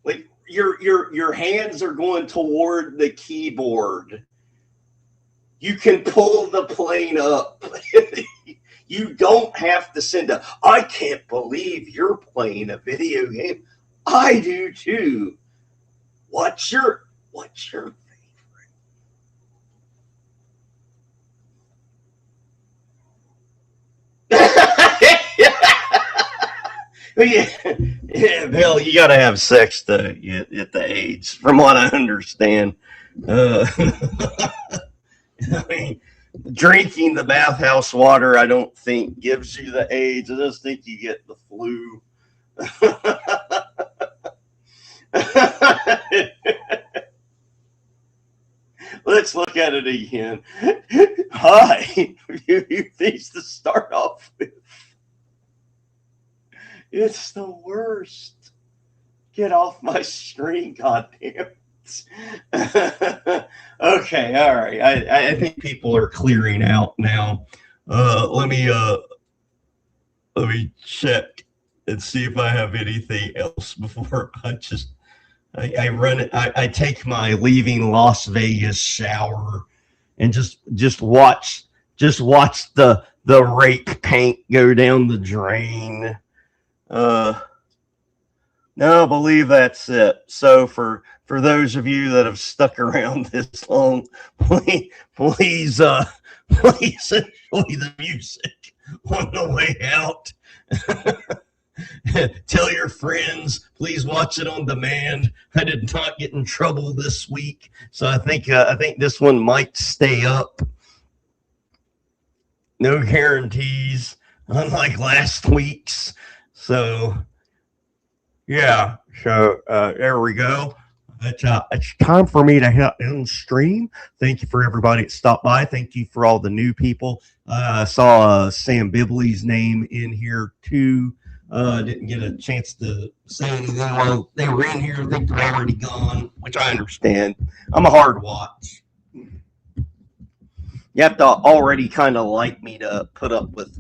Like your hands are going toward the keyboard. You can pull the plane up. You don't have to send a, I can't believe you're playing a video game. I do too. What's your favorite? Yeah, Bill, you got to have sex to at the age, from what I understand. I mean, drinking the bathhouse water, I don't think gives you the AIDS. I just think you get the flu. Let's look at it again. Hi, you things to start off with. It's the worst. Get off my screen, goddamn. Okay, all right. I think people are clearing out now. Let me check and see if I have anything else before I run it. I take my leaving Las Vegas shower and just watch the rake paint go down the drain. No, I believe that's it. So for those of you that have stuck around this long, please enjoy the music on the way out. Tell your friends, please watch it on demand. I did not get in trouble this week, so I think this one might stay up. No guarantees, unlike last week's. So yeah, so there we go. It's time for me to end stream. Thank you for everybody that stopped by. Thank you for all the new people. I saw Sam Bibley's name in here too. Didn't get a chance to say anything while they were in here. I think they're already gone, which I understand. I'm a hard watch. You have to already kind of like me to put up with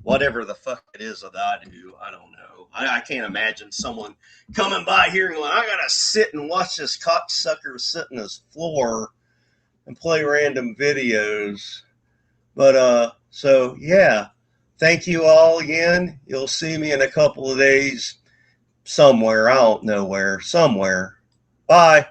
whatever the fuck it is that I do. I don't know. I can't imagine someone coming by here and going, I gotta sit and watch this cocksucker sit on his floor and play random videos. But so yeah. Thank you all again. You'll see me in a couple of days somewhere. I don't know where. Somewhere. Bye.